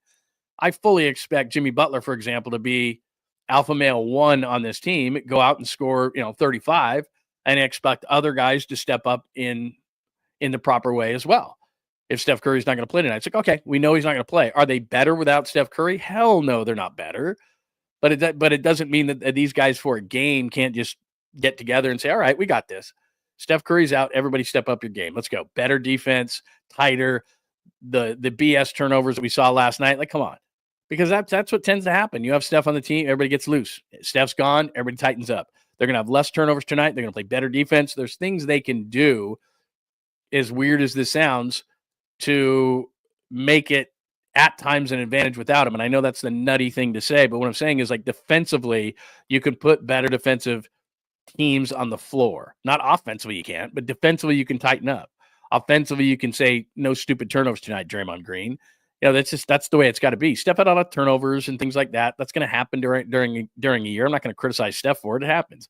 I fully expect Jimmy Butler, for example, to be alpha male 1 on this team, go out and score, 35, and expect other guys to step up in the proper way as well. If Steph Curry's not going to play tonight, it's like, okay, we know he's not going to play. Are they better without Steph Curry? Hell no, they're not better. But it doesn't mean that these guys for a game can't just get together and say, all right, we got this. Steph Curry's out. Everybody step up your game. Let's go. Better defense, tighter, the BS turnovers that we saw last night. Like, come on. Because that's what tends to happen. You have Steph on the team, everybody gets loose. Steph's gone, everybody tightens up. They're going to have less turnovers tonight. They're going to play better defense. There's things they can do, as weird as this sounds, to make it at times an advantage without him. And I know that's the nutty thing to say, but what I'm saying is, like, defensively, you can put better defensive teams on the floor. Not offensively you can't, but defensively you can tighten up. Offensively you can say no stupid turnovers tonight, Draymond Green. That's the way it's got to be. Step out of turnovers and things like that. That's going to happen during a year. I'm not going to criticize Steph for it. It happens.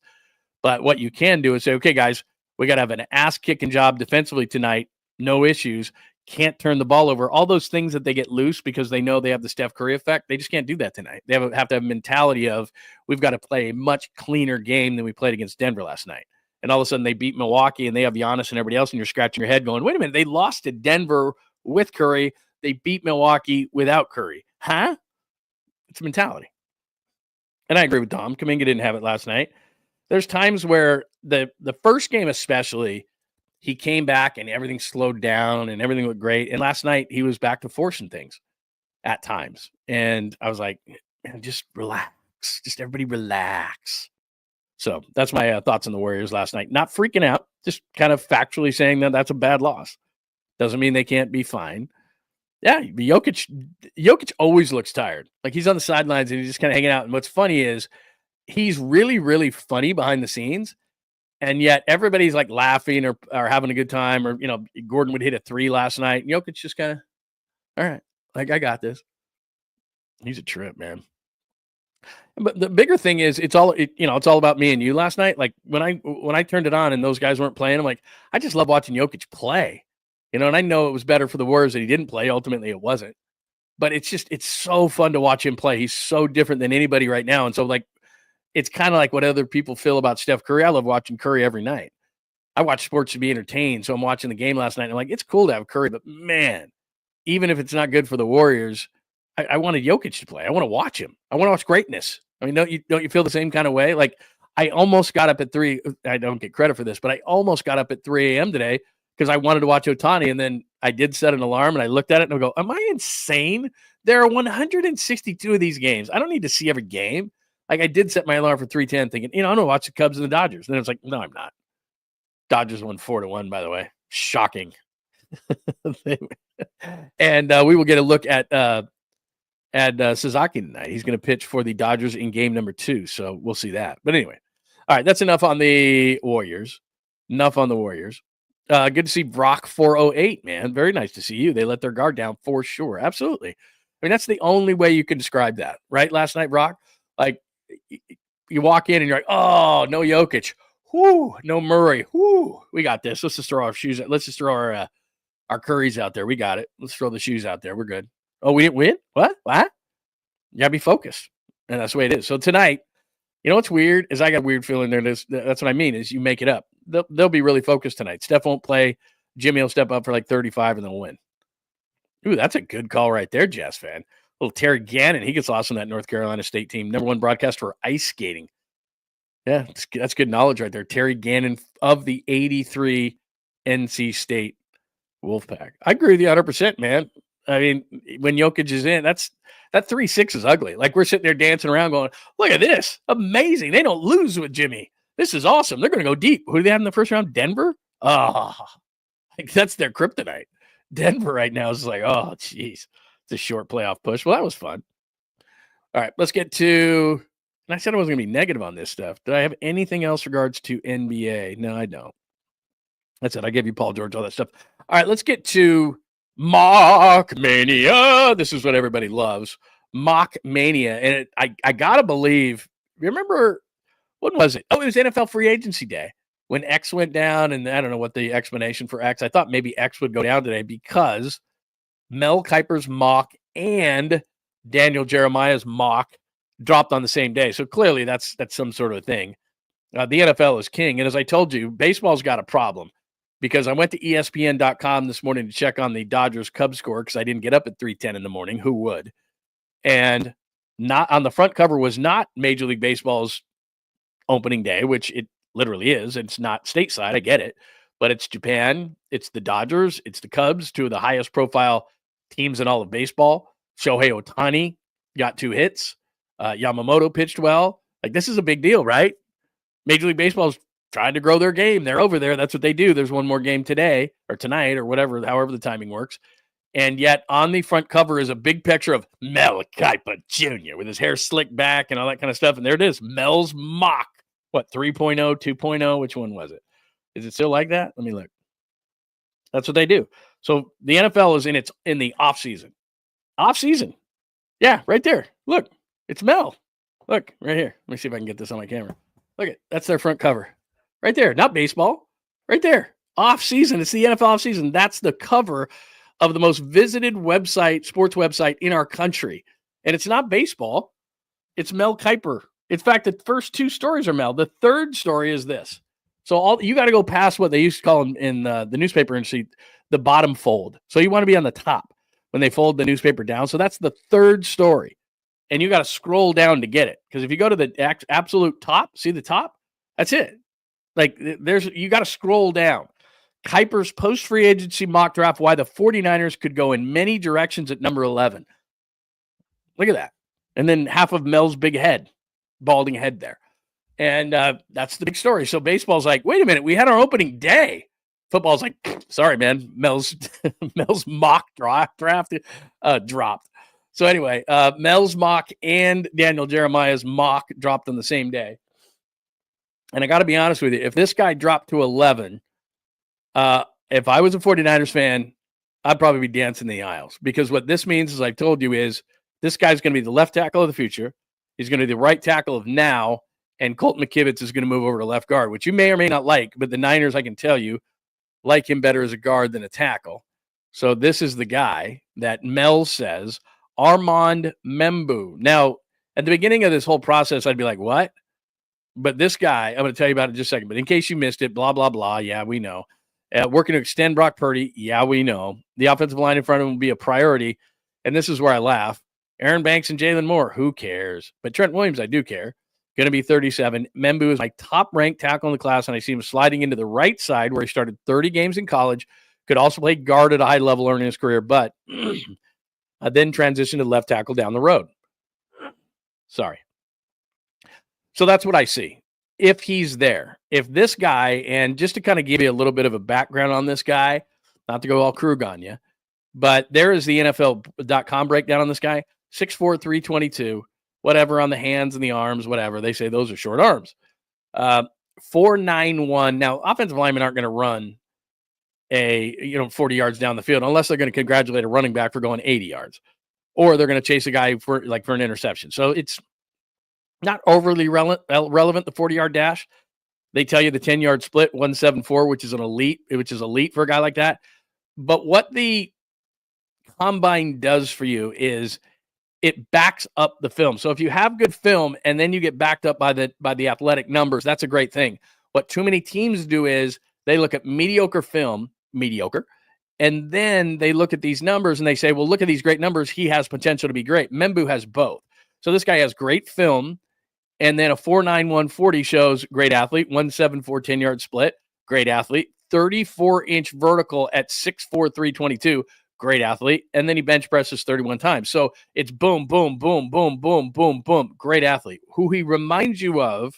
But what you can do is say, okay, guys, we got to have an ass-kicking job defensively tonight. No issues. Can't turn the ball over. All those things that they get loose because they know they have the Steph Curry effect, they just can't do that tonight. They have to have a mentality of, we've got to play a much cleaner game than we played against Denver last night. And all of a sudden they beat Milwaukee and they have Giannis and everybody else, and you're scratching your head going, wait a minute, they lost to Denver with Curry. They beat Milwaukee without Curry. Huh? It's a mentality. And I agree with Dom. Kuminga didn't have it last night. There's times where the first game especially, he came back and everything slowed down and everything looked great. And last night he was back to forcing things at times. And I was like, man, just relax. Just everybody relax. So that's my thoughts on the Warriors last night. Not freaking out, just kind of factually saying that that's a bad loss. Doesn't mean they can't be fine. Yeah, Jokic always looks tired. Like, he's on the sidelines and he's just kind of hanging out. And what's funny is he's really, really funny behind the scenes. And yet everybody's like laughing or having a good time. Or, Gordon would hit a 3 last night. And Jokic just kind of, all right, like, I got this. He's a trip, man. But the bigger thing is it's all about me and you last night. Like, when I turned it on and those guys weren't playing, I'm like, I just love watching Jokic play. And I know it was better for the Warriors that he didn't play. Ultimately, it wasn't. But it's so fun to watch him play. He's so different than anybody right now. And so, like, it's kind of like what other people feel about Steph Curry. I love watching Curry every night. I watch sports to be entertained. So I'm watching the game last night. And I'm like, it's cool to have Curry. But, man, even if it's not good for the Warriors, I wanted Jokic to play. I want to watch him. I want to watch greatness. I mean, don't you feel the same kind of way? Like, I almost got up at 3. I don't get credit for this, but I almost got up at 3 a.m. today because I wanted to watch Ohtani, and then I did set an alarm, and I looked at it, and I go, am I insane? There are 162 of these games. I don't need to see every game. Like, I did set my alarm for 3:10 thinking, I'm going to watch the Cubs and the Dodgers. And then it's like, no, I'm not. Dodgers won 4-1, by the way. Shocking. And we will get a look at Sasaki tonight. He's going to pitch for the Dodgers in game number 2, so we'll see that. But anyway, all right, that's enough on the Warriors. Good to see Brock 408, man. Very nice to see you. They let their guard down for sure. Absolutely. I mean, that's the only way you can describe that, right? Last night, Brock, like, you walk in and you're like, oh, no Jokic. Whoo, no Murray. Whoo, we got this. Let's just throw our shoes. Let's just throw our Currys out there. We got it. Let's throw the shoes out there. We're good. Oh, we didn't win? What? You got to be focused. And that's the way it is. So tonight, what's weird is I got a weird feeling there. That's what I mean is you make it up. They'll be really focused tonight. Steph won't play. Jimmy will step up for like 35 and they'll win. Ooh, that's a good call right there, Jazz fan. Little Terry Gannon. He gets lost on that North Carolina State team. Number 1 broadcast for ice skating. Yeah, that's good knowledge right there. Terry Gannon of the 83 NC State Wolfpack. I agree with you 100%, man. I mean, when Jokic is in, that 3-6 is ugly. Like, we're sitting there dancing around going, look at this. Amazing. They don't lose with Jimmy. This is awesome. They're going to go deep. Who do they have in the first round? Denver? Oh, like, that's their kryptonite. Denver right now is like, oh, geez. It's a short playoff push. Well, that was fun. All right, let's get to, and I said I wasn't going to be negative on this stuff. Did I have anything else regards to NBA? No, I don't. That's it. I gave you Paul George, all that stuff. All right, let's get to Mock Mania. This is what everybody loves. Mock Mania. And I got to believe, remember, when was it? Oh, it was NFL free agency day. when X went down, and I don't know what the explanation for X. I thought maybe X would go down today because Mel Kiper's mock and Daniel Jeremiah's mock dropped on the same day. So clearly that's some sort of thing. The NFL is king. And as I told you, baseball's got a problem because I went to ESPN.com this morning to check on the Dodgers Cubs score because I didn't get up at 3:10 in the morning. Who would? And not on the front cover was not Major League Baseball's opening day, which it literally is. It's not stateside. I get it. But it's Japan. It's the Dodgers. It's the Cubs, two of the highest profile teams in all of baseball. Shohei Ohtani got 2 hits. Yamamoto pitched well. Like, this is a big deal, right? Major League Baseball's trying to grow their game. They're over there. That's what they do. There's one more game today or tonight or whatever, however the timing works. And yet on the front cover is a big picture of Mel Kiper Jr. with his hair slicked back and all that kind of stuff. And there it is, Mel's mock. What, 3.0, 2.0? Which one was it? Is it still like that? Let me look. That's what they do. So the NFL is in the off season. Off season. Yeah, right there. Look, it's Mel. Look, right here. Let me see if I can get this on my camera. Look at that's their front cover. Right there. Not baseball. Right there. Off season. It's the NFL off season. That's the cover of the most visited website, sports website in our country. And it's not baseball. It's Mel Kiper. In fact, the first 2 stories are Mel. The third story is this. So you got to go past what they used to call in the newspaper industry, the bottom fold. So you want to be on the top when they fold the newspaper down. So that's the third story. And you got to scroll down to get it. Because if you go to the absolute top, see the top? That's it. Like you got to scroll down. Kiper's post-free agency mock draft, why the 49ers could go in many directions at number 11. Look at that. And then half of Mel's big head, balding head there. And that's the big story. So baseball's like, wait a minute, we had our opening day. Football's like, sorry, man, Mel's mock draft dropped. So anyway, Mel's mock and Daniel Jeremiah's mock dropped on the same day. And I got to be honest with you, if this guy dropped to 11, if I was a 49ers fan, I'd probably be dancing the aisles. Because what this means, as I've told you, is this guy's going to be the left tackle of the future. He's going to be the right tackle of now. And Colt McKivitz is going to move over to left guard, which you may or may not like. But the Niners, I can tell you, like him better as a guard than a tackle. So this is the guy that Mel says, Armand Membu. Now, at the beginning of this whole process, I'd be like, what? But this guy, I'm going to tell you about it in just a second. But in case you missed it, blah, blah, blah. Yeah, we know. Working to extend Brock Purdy. Yeah, we know. The offensive line in front of him will be a priority. And this is where I laugh. Aaron Banks and Jalen Moore, who cares? But Trent Williams, I do care. Going to be 37. Membu is my top-ranked tackle in the class, and I see him sliding into the right side where he started 30 games in college. Could also play guard at a high level early in his career, but then transitioned to left tackle down the road. Sorry. So that's what I see. If he's there. If this guy, and just to kind of give you a little bit of a background on this guy, not to go all Krug on you, but there is the NFL.com breakdown on this guy. 6'4", 322. Whatever on the hands and the arms, whatever. They say those are short arms. 4.91. Now, offensive linemen aren't going to run 40 yards down the field unless they're going to congratulate a running back for going 80 yards. Or they're going to chase a guy for an interception. So it's not overly relevant, the 40-yard dash. They tell you the 10-yard split, 1.74, which is elite for a guy like that. But what the combine does for you is it backs up the film. So if you have good film and then you get backed up by the athletic numbers, that's a great thing. What too many teams do is they look at mediocre film, and then they look at these numbers and they say, well, look at these great numbers. He has potential to be great. Membu has both. So this guy has great film, and then a 4.91 40 shows great athlete, 1.74 10-yard split, great athlete, 34-inch vertical at 6'4", 322, great athlete. And then he bench presses 31 times. So it's boom, boom, boom, boom, boom, boom, boom. Great athlete. Who he reminds you of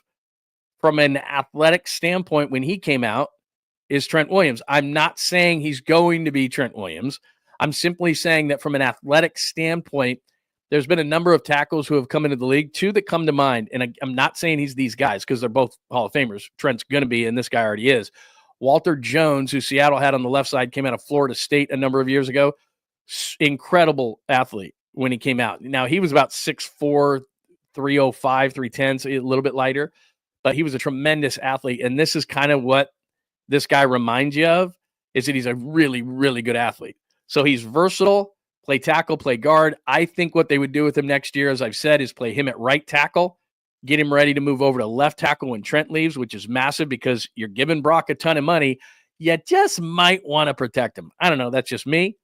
from an athletic standpoint when he came out is Trent Williams. I'm not saying he's going to be Trent Williams. I'm simply saying that from an athletic standpoint, there's been a number of tackles who have come into the league, 2 that come to mind. And I'm not saying he's these guys because they're both Hall of Famers. Trent's going to be, and this guy already is. Walter Jones, who Seattle had on the left side, came out of Florida State a number of years ago. Incredible athlete when he came out. Now, he was about 6'4", 305, 310, so a little bit lighter. but he was a tremendous athlete. And this is kind of what this guy reminds you of, is that he's a really, really good athlete. So he's versatile, play tackle, play guard. I think what they would do with him next year, as I've said, is play him at right tackle, get him ready to move over to left tackle when Trent leaves, which is massive because you're giving Brock a ton of money. You just might want to protect him. I don't know. That's just me.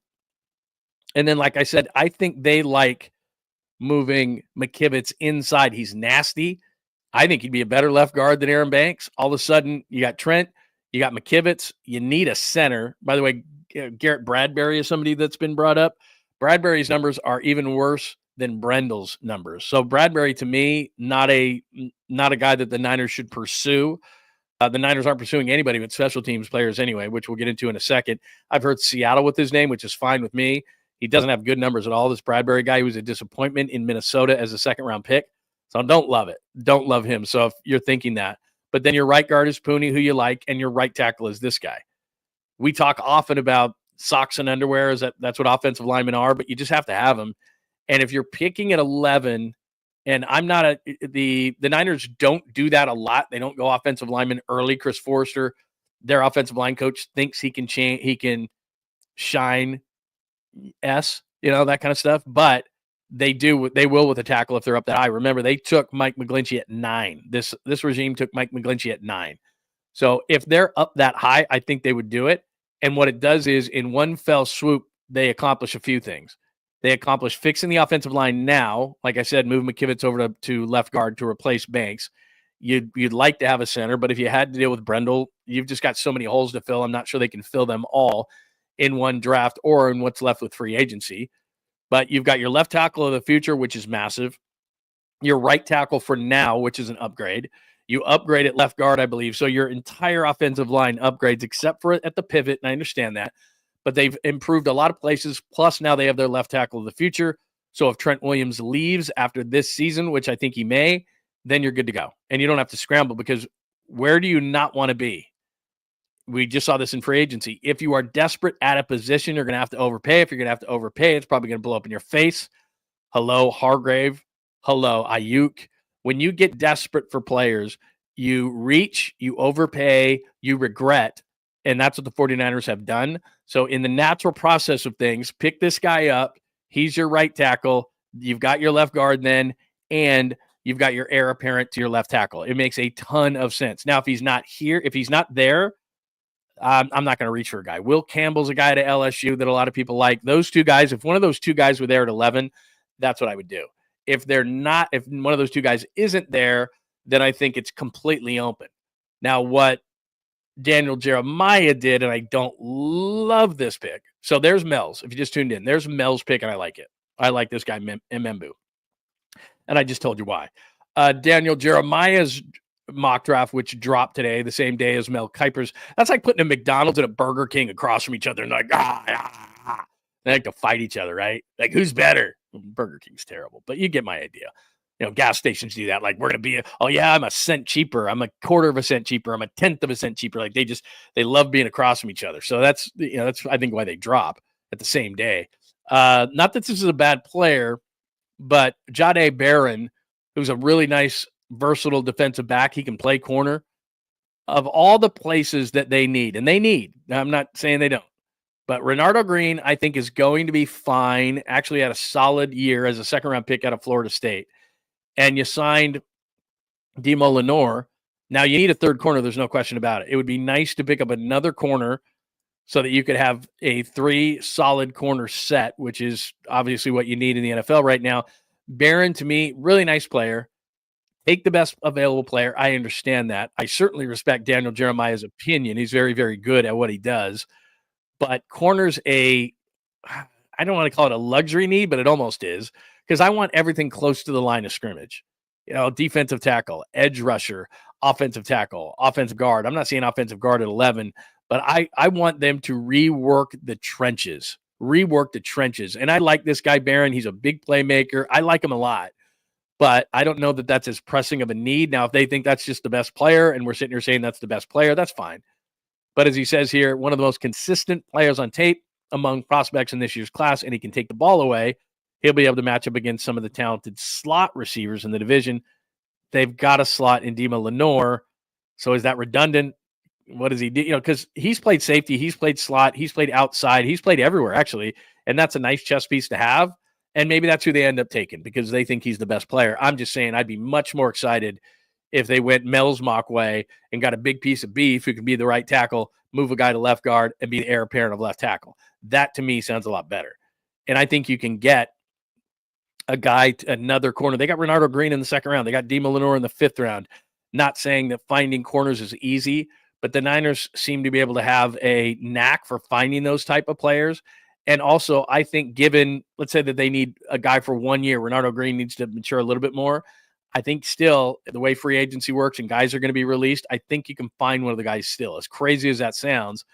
And then, like I said, I think they like moving McKivitz inside. He's nasty. I think he'd be a better left guard than Aaron Banks. All of a sudden, you got Trent, you got McKivitz. You need a center. By the way, Garrett Bradbury is somebody that's been brought up. Bradbury's numbers are even worse than Brendel's numbers. So Bradbury, to me, not a guy that the Niners should pursue. The Niners aren't pursuing anybody but special teams players anyway, which we'll get into in a second. I've heard Seattle with his name, which is fine with me. He doesn't have good numbers at all. This Bradbury guy, he was a disappointment in Minnesota as a second-round pick. So don't love it. Don't love him. So if you're thinking that. But then your right guard is Pooney, who you like, and your right tackle is this guy. We talk often about socks and underwear. That's what offensive linemen are, but you just have to have them. And if you're picking at 11, and I'm not the Niners don't do that a lot. They don't go offensive lineman early. Chris Forrester, their offensive line coach, thinks he can shine that kind of stuff. But they will with a tackle if they're up that high. Remember, they took Mike McGlinchey at 9. This regime took Mike McGlinchey at 9. So if they're up that high, I think they would do it. And what it does is, in one fell swoop, they accomplish a few things. They accomplish fixing the offensive line now. Like I said, move McKivitz over to left guard to replace Banks. You'd like to have a center, but if you had to deal with Brendel, you've just got so many holes to fill. I'm not sure they can fill them all in one draft or in what's left with free agency. But you've got your left tackle of the future, which is massive. Your right tackle for now, which is an upgrade. You upgrade at left guard, I believe. So your entire offensive line upgrades, except for at the pivot, and I understand that. But they've improved a lot of places. Plus, now they have their left tackle of the future. So if Trent Williams leaves after this season, which I think he may, then you're good to go. And you don't have to scramble, because where do you not want to be? We just saw this in free agency. If you are desperate at a position, you're going to have to overpay. If you're going to have to overpay, it's probably going to blow up in your face. Hello, Hargrave. Hello, Ayuk. When you get desperate for players, you reach, you overpay, you regret. And that's what the 49ers have done. So in the natural process of things, pick this guy up. He's your right tackle. You've got your left guard then, and you've got your heir apparent to your left tackle. It makes a ton of sense. Now, if he's not here, if he's not there, I'm not going to reach for a guy. Will Campbell's a guy to LSU that a lot of people like. Those two guys, if one of those two guys were there at 11, that's what I would do. If they're not, if one of those two guys isn't there, then I think it's completely open. Now, what Daniel Jeremiah did, and I don't love this pick. So there's Mel's. If you just tuned in, there's Mel's pick, and I like it. I like this guy, Mbembu. And I just told you why. Daniel Jeremiah's mock draft, which dropped today, the same day as Mel Kiper's. That's like putting a McDonald's and a Burger King across from each other, and like, they like to fight each other, right? Like, who's better? Burger King's terrible, but you get my idea. Gas stations do that. Like, we're going to be, I'm a cent cheaper. I'm a quarter of a cent cheaper. I'm a tenth of a cent cheaper. Like, they love being across from each other. So that's I think why they drop at the same day. Not that this is a bad player, but Jahdae Barron, who's a really nice, versatile defensive back. He can play corner. Of all the places that they need, I'm not saying they don't, but Renardo Green, I think, is going to be fine. Actually had a solid year as a second-round pick out of Florida State. And you signed Demo Lenore. Now you need a third corner. There's no question about it. It would be nice to pick up another corner so that you could have a 3 solid corner set, which is obviously what you need in the NFL right now. Barron, to me, really nice player. Take the best available player. I understand that. I certainly respect Daniel Jeremiah's opinion. He's very, very good at what he does. But corner's I don't want to call it a luxury need, but it almost is, because I want everything close to the line of scrimmage. Defensive tackle, edge rusher, offensive tackle, offensive guard. I'm not saying offensive guard at 11, but I want them to rework the trenches. And I like this guy, Barron. He's a big playmaker. I like him a lot, but I don't know that that's as pressing of a need. Now, if they think that's just the best player and we're sitting here saying that's the best player, that's fine. But as he says here, one of the most consistent players on tape among prospects in this year's class, and he can take the ball away. He'll be able to match up against some of the talented slot receivers in the division. they've got a slot in Dima Lenore. So is that redundant? What does he do? Because he's played safety, he's played slot, he's played outside, he's played everywhere, actually. And that's a nice chess piece to have. And maybe that's who they end up taking because they think he's the best player. I'm just saying I'd be much more excited if they went Mel's mock way and got a big piece of beef who can be the right tackle, move a guy to left guard, and be the heir apparent of left tackle. That, to me, sounds a lot better. And I think you can get a guy, another corner. They got Renardo Green in the second round. They got Dima Lenore in the fifth round. Not saying that finding corners is easy, but the Niners seem to be able to have a knack for finding those type of players. And also, I think given, let's say that they need a guy for 1 year, Renardo Green needs to mature a little bit more. I think still, the way free agency works and guys are going to be released, I think you can find one of the guys still. As crazy as that sounds,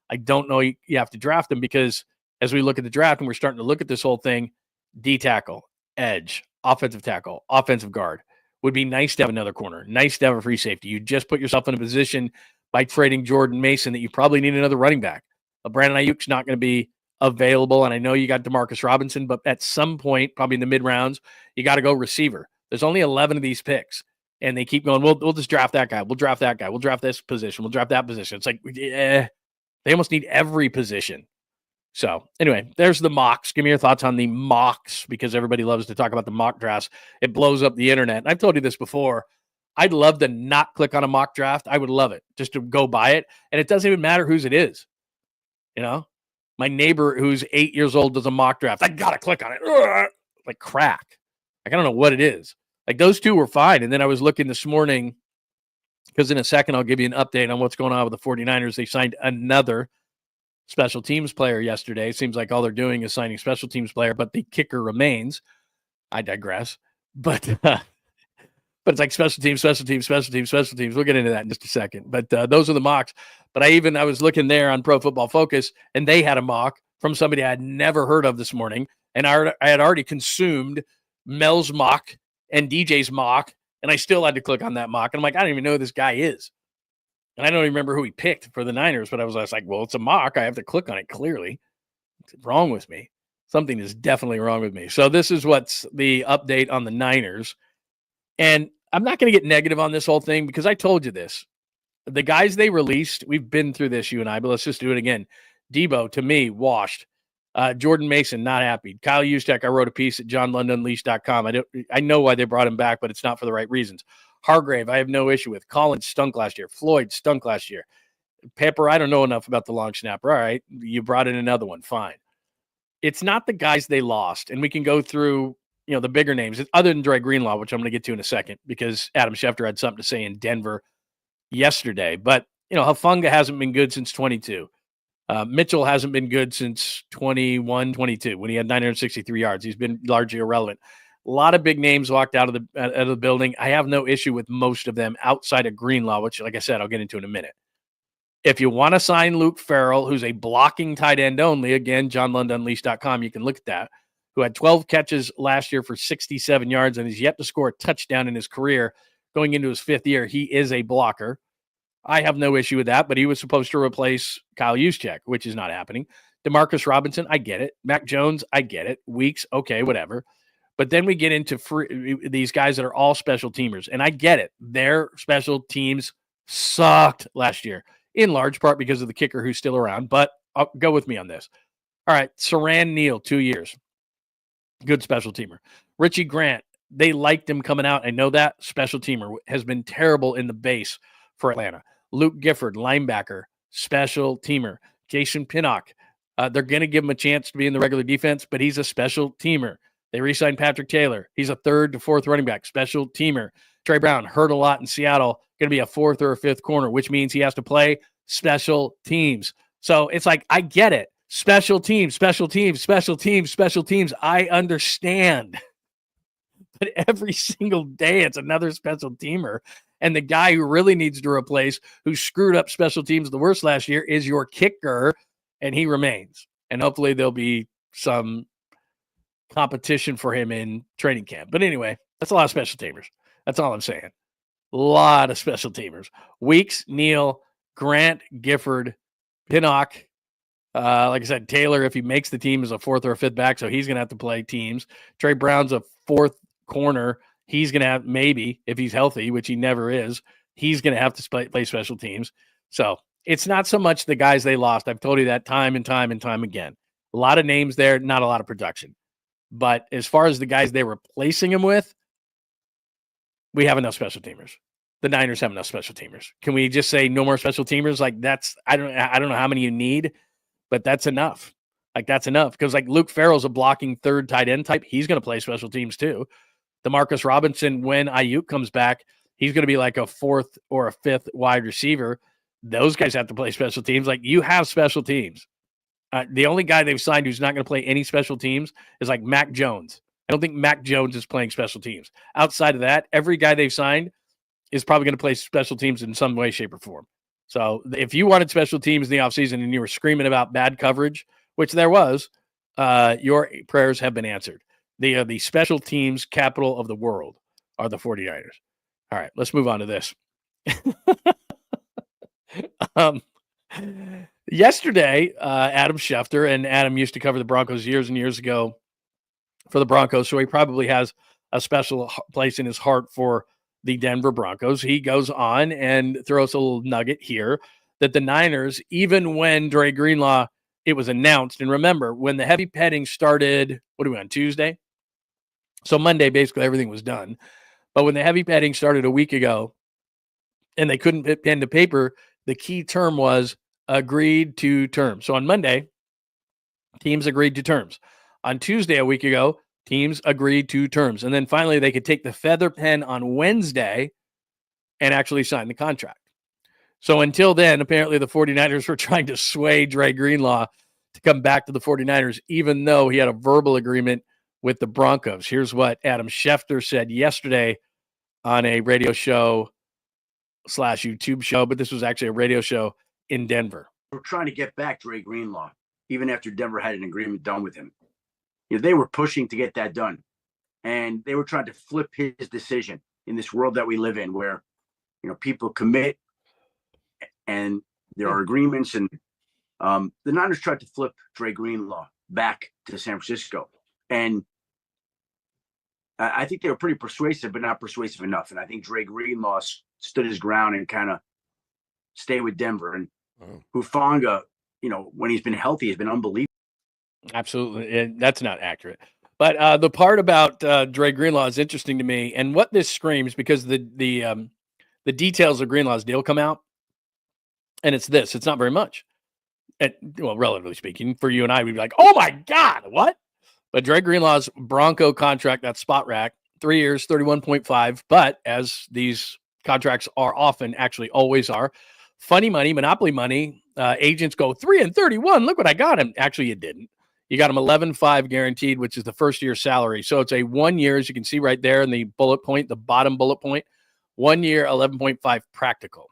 I don't know you have to draft them because as we look at the draft and we're starting to look at this whole thing, D tackle, edge, offensive tackle, offensive guard, would be nice to have another corner, nice to have a free safety. You just put yourself in a position by trading Jordan Mason that you probably need another running back. Brandon Ayuk's not going to be available, and I know you got Demarcus Robinson, but at some point, probably in the mid-rounds, you got to go receiver. There's only 11 of these picks, and they keep going, we'll just draft that guy. We'll draft that guy. We'll draft this position. We'll draft that position. It's like, they almost need every position. So anyway, there's the mocks. Give me your thoughts on the mocks because everybody loves to talk about the mock drafts. It blows up the internet. And I've told you this before. I'd love to not click on a mock draft. I would love it just to go buy it. And it doesn't even matter whose it is. My neighbor who's 8 years old does a mock draft. I got to click on it. Ugh, like crack. Like, I don't know what it is. Like those two were fine. And then I was looking this morning because in a second, I'll give you an update on what's going on with the 49ers. They signed another special teams player yesterday. It seems like all they're doing is signing special teams player, but the kicker remains. I digress. But it's like special teams. We'll get into that in just a second. But those are the mocks. But I was looking there on Pro Football Focus, and they had a mock from somebody I had never heard of this morning. And I had already consumed Mel's mock and DJ's mock, and I still had to click on that mock. And I'm like, I don't even know who this guy is. And I don't even remember who he picked for the Niners, but I was like, well, it's a mock. I have to click on it clearly. What's wrong with me? Something is definitely wrong with me. So this is what's the update on the Niners. And I'm not going to get negative on this whole thing because I told you this. The guys they released, we've been through this, you and I, but let's just do it again. Debo, to me, washed. Jordan Mason, not happy. Kyle Juszczyk, I wrote a piece at johnlundunleashed.com. I know why they brought him back, but it's not for the right reasons. Hargrave, I have no issue with. Collins stunk last year. Floyd stunk last year. Pepper, I don't know enough about the long snapper. All right, you brought in another one. Fine. It's not the guys they lost, and we can go through the bigger names, other than Dre Greenlaw, which I'm going to get to in a second because Adam Schefter had something to say in Denver yesterday. But, Hufanga hasn't been good since 22. Mitchell hasn't been good since 21, 22 when he had 963 yards. He's been largely irrelevant. A lot of big names walked out of the building. I have no issue with most of them outside of Greenlaw, which, like I said, I'll get into in a minute. If you want to sign Luke Farrell, who's a blocking tight end only, again, johnlundunleashed.com, you can look at that, who had 12 catches last year for 67 yards and is yet to score a touchdown in his career going into his fifth year. He is a blocker. I have no issue with that, but he was supposed to replace Kyle Juszczyk, which is not happening. Demarcus Robinson, I get it. Mac Jones, I get it. Weeks, okay, whatever. But then we get into these guys that are all special teamers, and I get it. Their special teams sucked last year, in large part because of the kicker who's still around, but go with me on this. All right, Saran Neal, 2 years. Good special teamer. Richie Grant, they liked him coming out. I know that. Special teamer has been terrible in the base for Atlanta. Luke Gifford, linebacker, special teamer. Jason Pinnock, they're going to give him a chance to be in the regular defense, but he's a special teamer. They re-signed Patrick Taylor. He's a third to fourth running back, special teamer. Trey Brown, hurt a lot in Seattle, going to be a fourth or a fifth corner, which means he has to play special teams. So it's like, I get it. Special teams. I understand. But every single day, it's another special teamer. And the guy who really needs to replace, who screwed up special teams the worst last year, is your kicker, and he remains. And hopefully there'll be some competition for him in training camp. But anyway, that's a lot of special teamers. That's all I'm saying. A lot of special teamers. Weeks, Neal, Grant, Gifford, Pinnock. Like I said, Taylor, if he makes the team, is a fourth or a fifth back, so he's going to have to play teams. Trey Brown's a fourth corner. He's going to have, maybe, if he's healthy, which he never is, he's going to have to play special teams. So it's not so much the guys they lost. I've told you that time and time and time again. A lot of names there, not a lot of production. But as far as the guys they're replacing him with, we have enough special teamers. The Niners have enough special teamers. Can we just say no more special teamers? Like that's, I don't know how many you need, but that's enough. Like that's enough. Because like Luke Farrell's a blocking third tight end type. He's going to play special teams too. DeMarcus Robinson, when Ayuk comes back, he's going to be like a fourth or a fifth wide receiver. Those guys have to play special teams. Like you have special teams. The only guy they've signed who's not going to play any special teams is like Mac Jones. I don't think Mac Jones is playing special teams. Outside of that, every guy they've signed is probably going to play special teams in some way, shape, or form. So if you wanted special teams in the offseason and you were screaming about bad coverage, which there was, your prayers have been answered. The special teams capital of the world are the 49ers. All right, let's move on to this. Yesterday, Adam Schefter, and Adam used to cover the Broncos years and years ago for the Broncos, so he probably has a special place in his heart for the Denver Broncos. He goes on and throws a little nugget here that the Niners, even when Dre Greenlaw, it was announced, and remember, when the heavy petting started, what are we on, Tuesday? So Monday, basically, everything was done. But when the heavy petting started a week ago and they couldn't put pen to paper, the key term was agreed to terms. So on Monday, teams agreed to terms. On Tuesday, a week ago, teams agreed to terms. And then finally, they could take the feather pen on Wednesday and actually sign the contract. So until then, apparently the 49ers were trying to sway Dre Greenlaw to come back to the 49ers, even though he had a verbal agreement with the Broncos. Here's what Adam Schefter said yesterday on a radio show / YouTube show, but this was actually a radio show in Denver. We're trying to get back Dre Greenlaw, even after Denver had an agreement done with him. They were pushing to get that done, and they were trying to flip his decision in this world that we live in, where people commit and there are agreements, and the Niners tried to flip Dre Greenlaw back to San Francisco. And I think they were pretty persuasive, but not persuasive enough. And I think Dre Greenlaw stood his ground and kind of stayed with Denver. And Hufanga, when he's been healthy, has been unbelievable. Absolutely. And that's not accurate. But the part about Dre Greenlaw is interesting to me. And what this screams, because the details of Greenlaw's deal come out, and it's this. It's not very much. Well, relatively speaking, for you and I, we'd be like, oh, my God, what? But Dre Greenlaw's Bronco contract, that spot rack, 3 years, 31.5. But as these contracts are often, actually always are, funny money, monopoly money, agents go 3 and 31. Look what I got him. Actually, you didn't. You got him 11.5 guaranteed, which is the first year salary. So it's a 1 year, as you can see right there in the bullet point, the bottom bullet point, 1 year, 11.5 practical.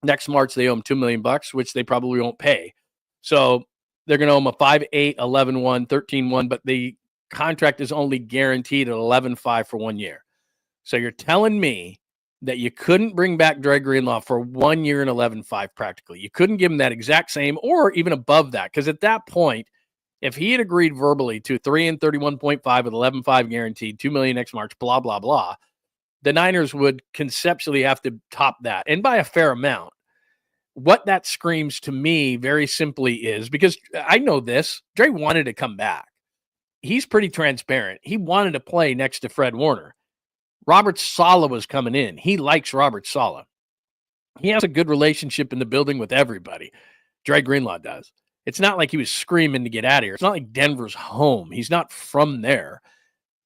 Next March, they owe him $2 million, which they probably won't pay. So they're going to owe him a 5.8, 11.1, 13.1, but the contract is only guaranteed at 11.5 for 1 year. So you're telling me that you couldn't bring back Dre Greenlaw for 1 year and 11.5 practically. You couldn't give him that exact same or even above that, because at that point, if he had agreed verbally to 3 and 31.5 with 11.5 guaranteed, $2 million next March, blah, blah, blah, the Niners would conceptually have to top that, and by a fair amount. What that screams to me very simply is, because I know this, Dre wanted to come back. He's pretty transparent. He wanted to play next to Fred Warner. Robert Saleh was coming in. He likes Robert Saleh. He has a good relationship in the building with everybody. Dre Greenlaw does. It's not like he was screaming to get out of here. It's not like Denver's home. He's not from there.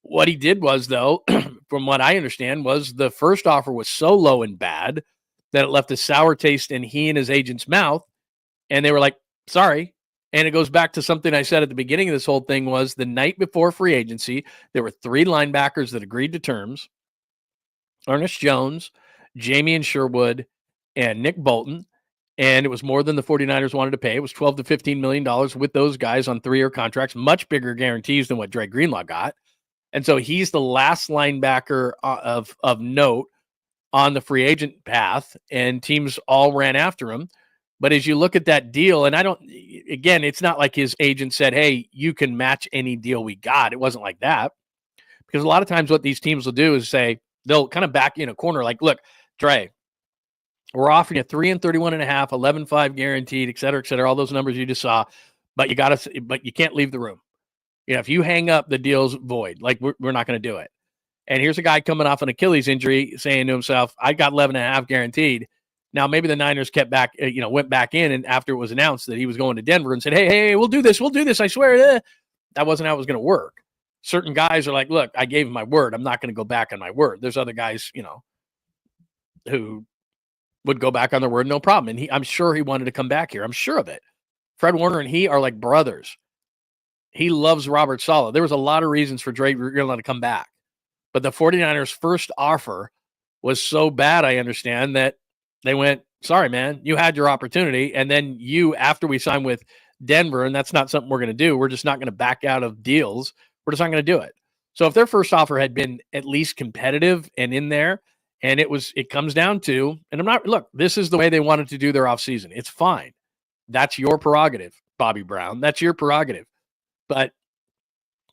What he did was, though, from what I understand, was the first offer was so low and bad that it left a sour taste in he and his agent's mouth. And they were like, sorry. And it goes back to something I said at the beginning of this whole thing was the night before free agency, there were 3 linebackers that agreed to terms. Ernest Jones, Jamie Sherwood, and Nick Bolton. And it was more than the 49ers wanted to pay. It was $12 to $15 million with those guys on 3-year contracts, much bigger guarantees than what Dre Greenlaw got. And so he's the last linebacker of note on the free agent path, and teams all ran after him. But as you look at that deal, and it's not like his agent said, hey, you can match any deal we got. It wasn't like that. Because a lot of times what these teams will do is say, they'll kind of back you in a corner like, look, Dre, we're offering you 3 and 31.5, 11.5 guaranteed, et cetera, all those numbers you just saw, but you can't leave the room. If you hang up, the deal's void. Like, we're not going to do it. And here's a guy coming off an Achilles injury saying to himself, I got 11.5 guaranteed. Now, maybe the Niners went back in, and after it was announced that he was going to Denver and said, hey, we'll do this, I swear. That wasn't how it was going to work. Certain guys are like, look, I gave him my word. I'm not going to go back on my word. There's other guys, who would go back on their word, no problem. And I'm sure he wanted to come back here. I'm sure of it. Fred Warner and he are like brothers. He loves Robert Saleh. There was a lot of reasons for Dre Greenlaw to come back. But the 49ers' first offer was so bad, I understand, that they went, sorry, man, you had your opportunity. And then after we signed with Denver, and that's not something we're going to do, we're just not going to back out of deals. We're just not going to do it. So if their first offer had been at least competitive and in there, and it comes down to, and this is the way they wanted to do their offseason. It's fine. That's your prerogative, Bobby Brown. That's your prerogative. But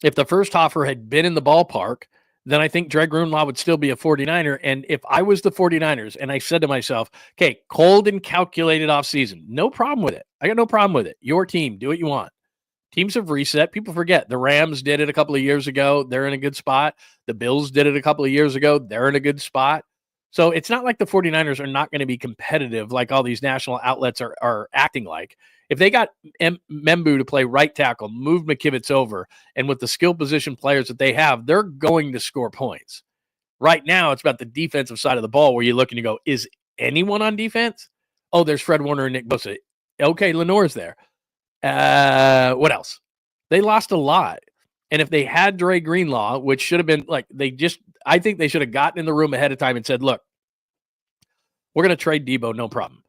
if the first offer had been in the ballpark, then I think Dre Greenlaw would still be a 49er. And if I was the 49ers and I said to myself, okay, cold and calculated offseason, no problem with it. I got no problem with it. Your team, do what you want. Teams have reset. People forget. The Rams did it a couple of years ago. They're in a good spot. The Bills did it a couple of years ago. They're in a good spot. So it's not like the 49ers are not going to be competitive like all these national outlets are acting like. If they got Membu to play right tackle, move McKivitz over, and with the skill position players that they have, they're going to score points. Right now, it's about the defensive side of the ball where you look and you go, is anyone on defense? Oh, there's Fred Warner and Nick Bosa. Okay, Lenore's there. What else? They lost a lot. And if they had Dre Greenlaw, which should have been I think they should have gotten in the room ahead of time and said, look, we're going to trade Debo, no problem.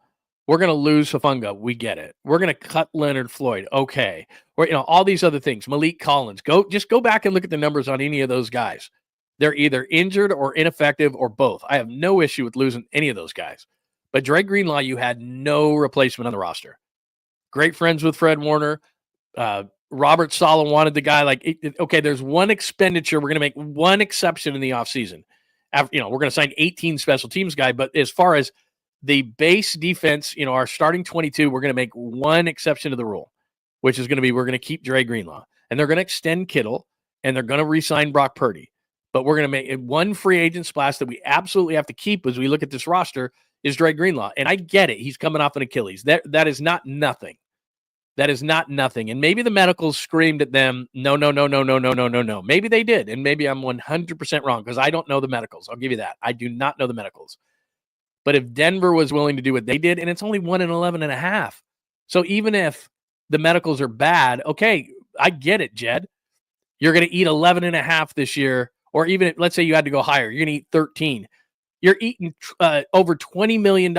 We're going to lose Hufanga. We get it. We're going to cut Leonard Floyd. Okay. Or, all these other things. Malik Collins. Just go back and look at the numbers on any of those guys. They're either injured or ineffective or both. I have no issue with losing any of those guys. But Dre Greenlaw, you had no replacement on the roster. Great friends with Fred Warner. Robert Saleh wanted the guy okay, there's one expenditure. We're going to make one exception in the offseason. We're going to sign 18 special teams guy. But as far as the base defense, our starting 22, we're going to make one exception to the rule, which is going to be we're going to keep Dre Greenlaw. And they're going to extend Kittle, and they're going to re-sign Brock Purdy. But we're going to make one free agent splash that we absolutely have to keep as we look at this roster is Dre Greenlaw. And I get it. He's coming off an Achilles. That is not nothing. That is not nothing. And maybe the medicals screamed at them, no. Maybe they did. And maybe I'm 100% wrong because I don't know the medicals. I'll give you that. I do not know the medicals. But if Denver was willing to do what they did, and it's only 1 and 11.5. So even if the medicals are bad, okay, I get it, Jed. You're going to eat 11.5 this year, or even let's say you had to go higher, you're going to eat 13. You're eating over $20 million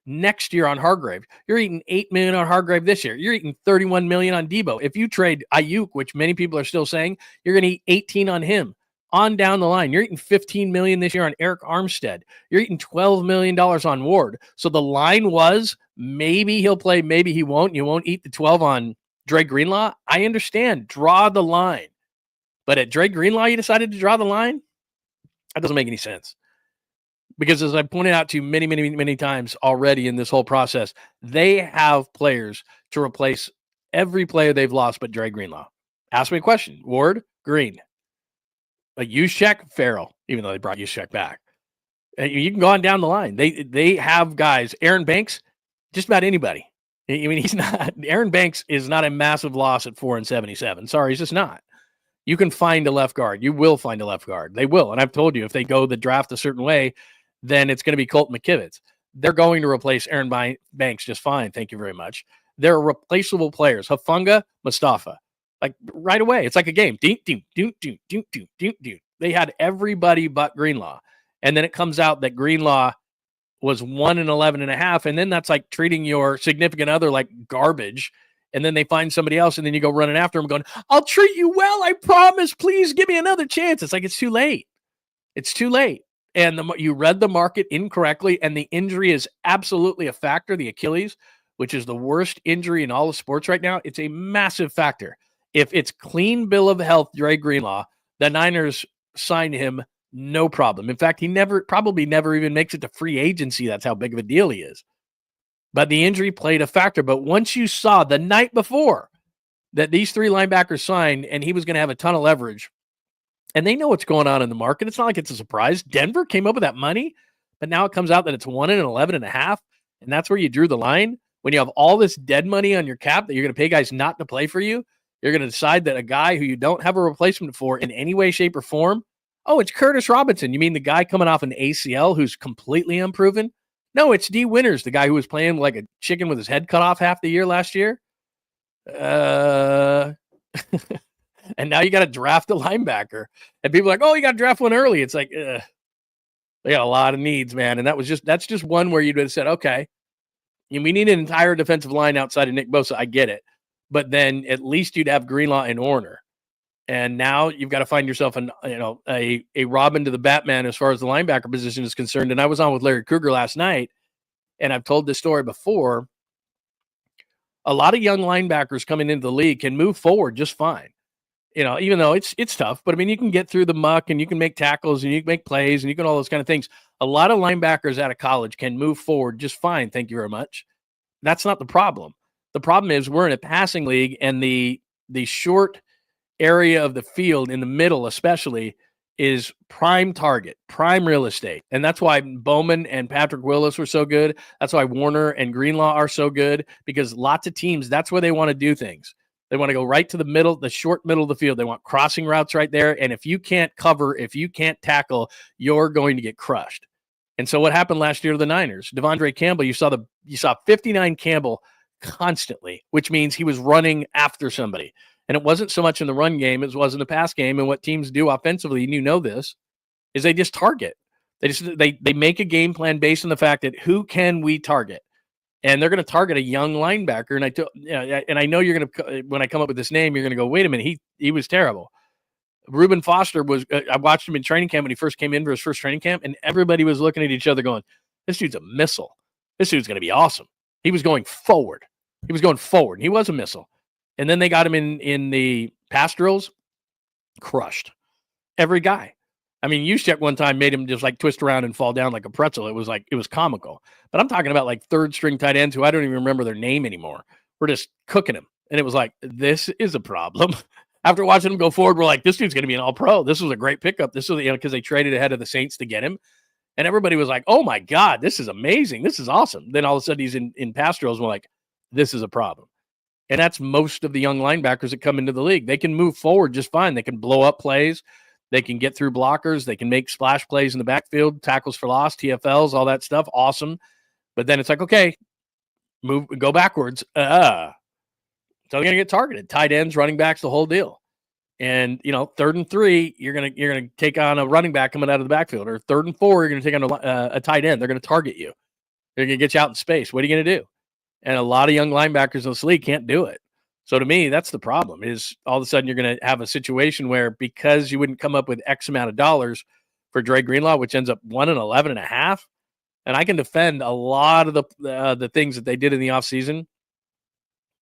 next year on Hargrave. You're eating $8 million on Hargrave this year. You're eating $31 million on Debo. If you trade Ayuk, which many people are still saying, you're going to eat 18 on him. On down the line, you're eating $15 million this year on Eric Armstead. You're eating $12 million on Ward. So the line was maybe he'll play, maybe he won't. You won't eat the 12 on Dre Greenlaw. I understand. Draw the line. But at Dre Greenlaw, you decided to draw the line? That doesn't make any sense. Because as I pointed out to you many times already in this whole process, they have players to replace every player they've lost but Dre Greenlaw. Ask me a question. Ward, Green. Juszczyk, Farrell, even though they brought Juszczyk back. You can go on down the line. They have guys. Aaron Banks, just about anybody. I mean, Aaron Banks is not a massive loss at 4-77. Sorry, he's just not. You can find a left guard. You will find a left guard. They will. And I've told you, if they go the draft a certain way, then it's going to be Colton McKivitz. They're going to replace Aaron Banks just fine. Thank you very much. They're replaceable players. Hufanga, Mustafa. Right away. It's like a game. They had everybody but Greenlaw. And then it comes out that Greenlaw was 1 and 11.5. And then that's like treating your significant other like garbage. And then they find somebody else, and then you go running after them going, I'll treat you well. I promise. Please give me another chance. It's like, it's too late. It's too late. And you read the market incorrectly, and the injury is absolutely a factor. The Achilles, which is the worst injury in all of sports right now, it's a massive factor. If it's clean bill of health, Dre Greenlaw, the Niners sign him, no problem. In fact, he probably never even makes it to free agency. That's how big of a deal he is. But the injury played a factor. But once you saw the night before that these 3 linebackers signed and he was going to have a ton of leverage, and they know what's going on in the market. It's not like it's a surprise. Denver came up with that money, but now it comes out that it's 1 and 11.5, and that's where you drew the line. When you have all this dead money on your cap that you're going to pay guys not to play for you, you're going to decide that a guy who you don't have a replacement for in any way, shape, or form, oh, it's Curtis Robinson. You mean the guy coming off an ACL who's completely unproven? No, it's D. Winters, the guy who was playing like a chicken with his head cut off half the year last year. And now you got to draft a linebacker. And people are like, oh, you got to draft one early. It's like, they got a lot of needs, man. And that's just one where you'd have said, okay, we need an entire defensive line outside of Nick Bosa. I get it. But then at least you'd have Greenlaw and Orner. And now you've got to find yourself a Robin to the Batman as far as the linebacker position is concerned. And I was on with Larry Krueger last night, and I've told this story before. A lot of young linebackers coming into the league can move forward just fine. Even though it's tough, but I mean, you can get through the muck and you can make tackles and you can make plays and you can all those kind of things. A lot of linebackers out of college can move forward just fine. Thank you very much. That's not the problem. The problem is we're in a passing league, and the short area of the field in the middle, especially, is prime target, prime real estate. And that's why Bowman and Patrick Willis were so good. That's why Warner and Greenlaw are so good, because lots of teams, that's where they want to do things. They want to go right to the middle, the short middle of the field. They want crossing routes right there. And if you can't cover, if you can't tackle, you're going to get crushed. And so what happened last year to the Niners? Devondre Campbell, you saw 59 Campbell constantly, which means he was running after somebody. And it wasn't so much in the run game as it was in the pass game. And what teams do offensively, and you know this, is they just target. They make a game plan based on the fact that who can we target? And they're going to target a young linebacker. And I know you're going to, when I come up with this name, you're going to go, wait a minute, he was terrible. Reuben Foster was, I watched him in training camp when he first came in for his first training camp, and everybody was looking at each other going, this dude's a missile. This dude's going to be awesome. He was going forward. And he was a missile. And then they got him in the pass drills, crushed every guy. I mean, Juszczyk one time made him just like twist around and fall down like a pretzel. It was comical. But I'm talking about like third string tight ends who I don't even remember their name anymore. We're just cooking him. And it was like, this is a problem. After watching him go forward, we're like, this dude's going to be an all-pro. This was a great pickup. This was, because they traded ahead of the Saints to get him. And everybody was like, oh my God, this is amazing. This is awesome. Then all of a sudden he's in pass drills. We're like, this is a problem. And that's most of the young linebackers that come into the league. They can move forward just fine. They can blow up plays. They can get through blockers. They can make splash plays in the backfield, tackles for loss, TFLs, all that stuff. Awesome. But then it's like, okay, go backwards. So they're going to get targeted. Tight ends, running backs, the whole deal. And, 3rd and 3, you're going to take on a running back coming out of the backfield. Or 3rd and 4, you're going to take on a tight end. They're going to target you. They're going to get you out in space. What are you going to do? And a lot of young linebackers in this league can't do it. So to me, that's the problem, is all of a sudden you're going to have a situation where, because you wouldn't come up with X amount of dollars for Dre Greenlaw, which ends up 1 and 11.5. And I can defend a lot of the things that they did in the offseason.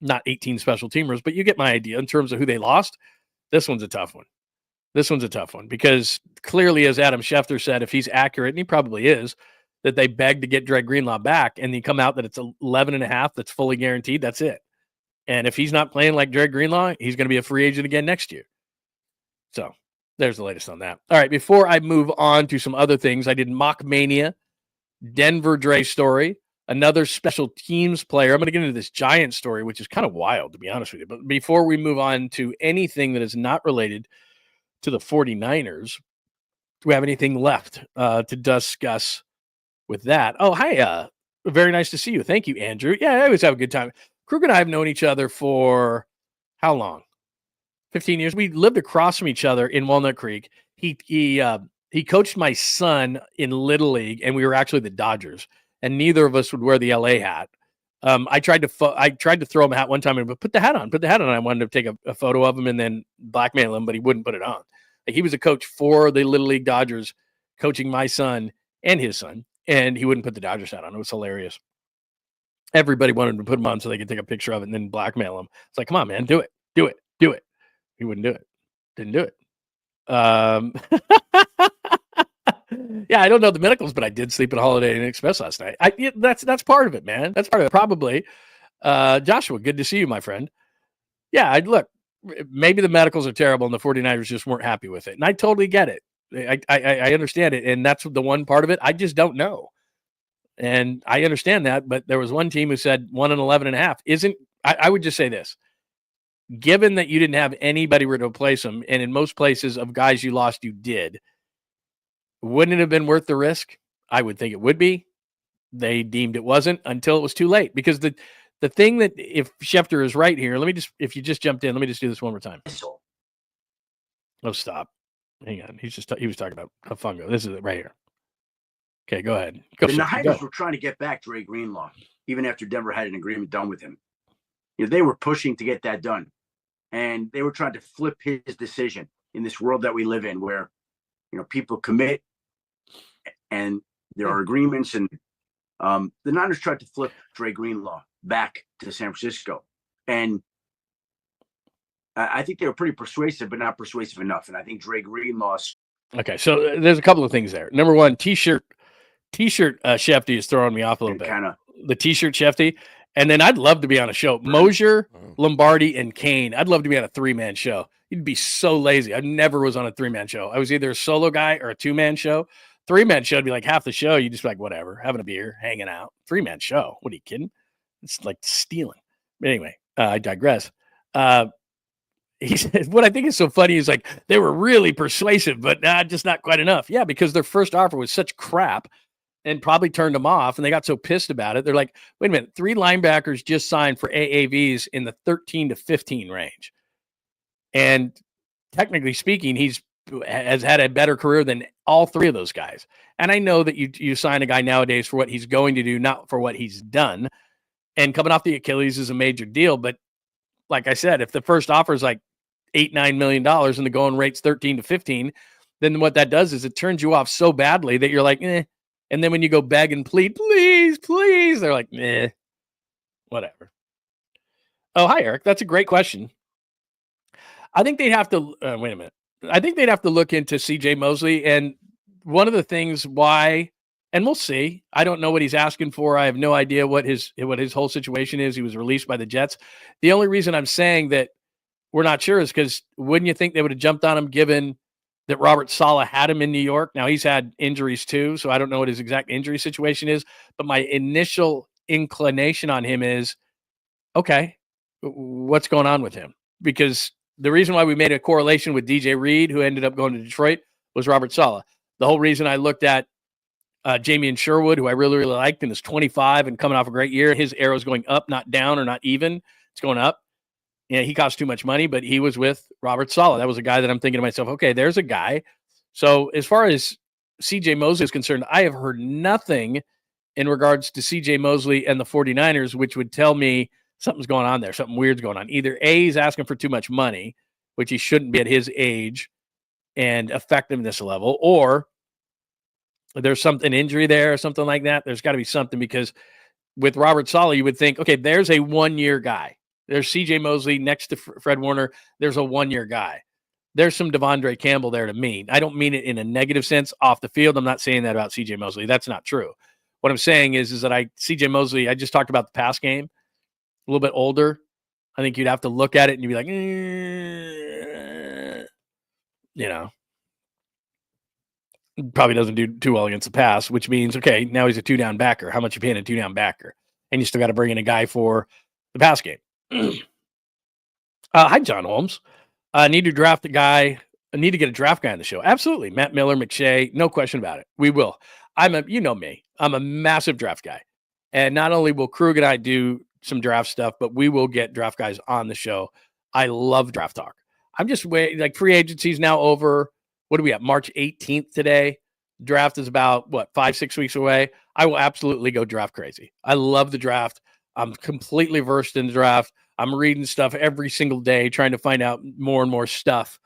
Not 18 special teamers, but you get my idea in terms of who they lost. This one's a tough one. Because clearly, as Adam Schefter said, if he's accurate, and he probably is, that they begged to get Dre Greenlaw back, and you come out that it's 11.5 that's fully guaranteed. That's it. And if he's not playing like Dre Greenlaw, he's going to be a free agent again next year. So there's the latest on that. All right, before I move on to some other things, I did mock Mania, Denver Dre story, another special teams player. I'm going to get into this Giant story, which is kind of wild, to be honest with you. But before we move on to anything that is not related to the 49ers, do we have anything left to discuss with that? Oh, hi. Very nice to see you. Thank you, Andrew. Yeah, I always have a good time. Krug and I have known each other for how long? 15 years. We lived across from each other in Walnut Creek. He coached my son in Little League, and we were actually the Dodgers, and neither of us would wear the LA hat. I tried to throw him a hat one time and put the hat on. I wanted to take a photo of him and then blackmail him, but he wouldn't put it on. Like, he was a coach for the Little League Dodgers, coaching my son and his son, and he wouldn't put the Dodgers hat on. It was hilarious. Everybody wanted to put him on so they could take a picture of it and then blackmail him. It's like, come on, man, do it. He wouldn't do it. Didn't do it. Yeah, I don't know the medicals, but I did sleep at Holiday Inn Express last night. That's part of it, man. That's part of it. Probably. Joshua, good to see you, my friend. Yeah, look, maybe the medicals are terrible and the 49ers just weren't happy with it. And I totally get it. I understand it. And that's the one part of it. I just don't know. And I understand that. But there was one team who said 1-11.5 isn't. I would just say this. Given that you didn't have anybody to replace them, and in most places of guys you lost, you did, wouldn't it have been worth the risk? I would think it would be. They deemed it wasn't until it was too late. Because the thing that, if Schefter is right here, if you just jumped in, let me just do this one more time. Oh, stop. Hang on. He was talking about Fungo. This is it right here. Okay, go ahead. The Niners were trying to get back Dre Greenlaw, even after Denver had an agreement done with him. They were pushing to get that done. And they were trying to flip his decision in this world that we live in, where, people commit and there are agreements. And the Niners tried to flip Dre Greenlaw back to San Francisco. And I think they were pretty persuasive, but not persuasive enough. And I think Dre Greenlaw. Okay, so there's a couple of things there. Number one, T-shirt Shefty is throwing me off a little bit. The T-shirt Shefty. And then I'd love to be on a show. Mosier, Lombardi, and Kane. I'd love to be on a 3-man show. You'd be so lazy. I never was on a 3-man show. I was either a solo guy or a 2-man show. 3-man show would be like half the show. You just be like, whatever, having a beer, hanging out. 3-man show. What are you kidding? It's like stealing. But anyway, I digress. He said, what I think is so funny is like, they were really persuasive, but just not quite enough. Yeah, because their first offer was such crap and probably turned them off. And they got so pissed about it. They're like, wait a minute, 3 linebackers just signed for AAVs in the 13 to 15 range. And technically speaking, has had a better career than all 3 of those guys. And I know that you sign a guy nowadays for what he's going to do, not for what he's done. And coming off the Achilles is a major deal. But like I said, if the first offer is like $8-9 million and the going rate's 13 to 15, then what that does is it turns you off so badly that you're like, eh. And then when you go beg and plead, please, please, they're like, eh, whatever. Oh, hi, Eric. That's a great question. I think they'd have to, wait a minute. I think they'd have to look into CJ Mosley. And one of the things why, and we'll see, I don't know what he's asking for. I have no idea what his whole situation is. He was released by the Jets. The only reason I'm saying that we're not sure is because wouldn't you think they would have jumped on him given that Robert Saleh had him in New York? Now, he's had injuries too, so I don't know what his exact injury situation is. But my initial inclination on him is, okay, what's going on with him? Because the reason why we made a correlation with DJ Reed, who ended up going to Detroit, was Robert Saleh. The whole reason I looked at Jamian Sherwood, who I really, really liked, and is 25 and coming off a great year. His arrow's going up, not down or not even. It's going up. Yeah, he cost too much money, but he was with Robert Saleh. That was a guy that I'm thinking to myself, okay, there's a guy. So as far as CJ Mosley is concerned, I have heard nothing in regards to CJ Mosley and the 49ers, which would tell me something's going on there. Something weird's going on. Either A, he's asking for too much money, which he shouldn't be at his age and effectiveness level, or there's something injury there or something like that. There's got to be something, because with Robert Saleh, you would think, okay, there's a 1-year guy. There's CJ Mosley next to Fred Warner. There's a 1-year guy. There's some Devondre Campbell there to me. I don't mean it in a negative sense off the field. I'm not saying that about CJ Mosley. That's not true. What I'm saying is that CJ Mosley, I just talked about the pass game, a little bit older. I think you'd have to look at it and you'd be like, probably doesn't do too well against the pass, which means, okay, now he's a 2-down backer. How much you paying a 2-down backer? And you still got to bring in a guy for the pass game. Hi, John Holmes. I need to draft a guy. I need to get a draft guy on the show. Absolutely. Matt Miller, McShay, no question about it. We will. You know me. I'm a massive draft guy. And not only will Krug and I do some draft stuff, but we will get draft guys on the show. I love draft talk. I'm just waiting. Like, free agency is now over. What are we at? March 18th today. Draft is about 5-6 weeks away. I will absolutely go draft crazy. I love the draft. I'm completely versed in the draft. I'm reading stuff every single day, trying to find out more and more stuff.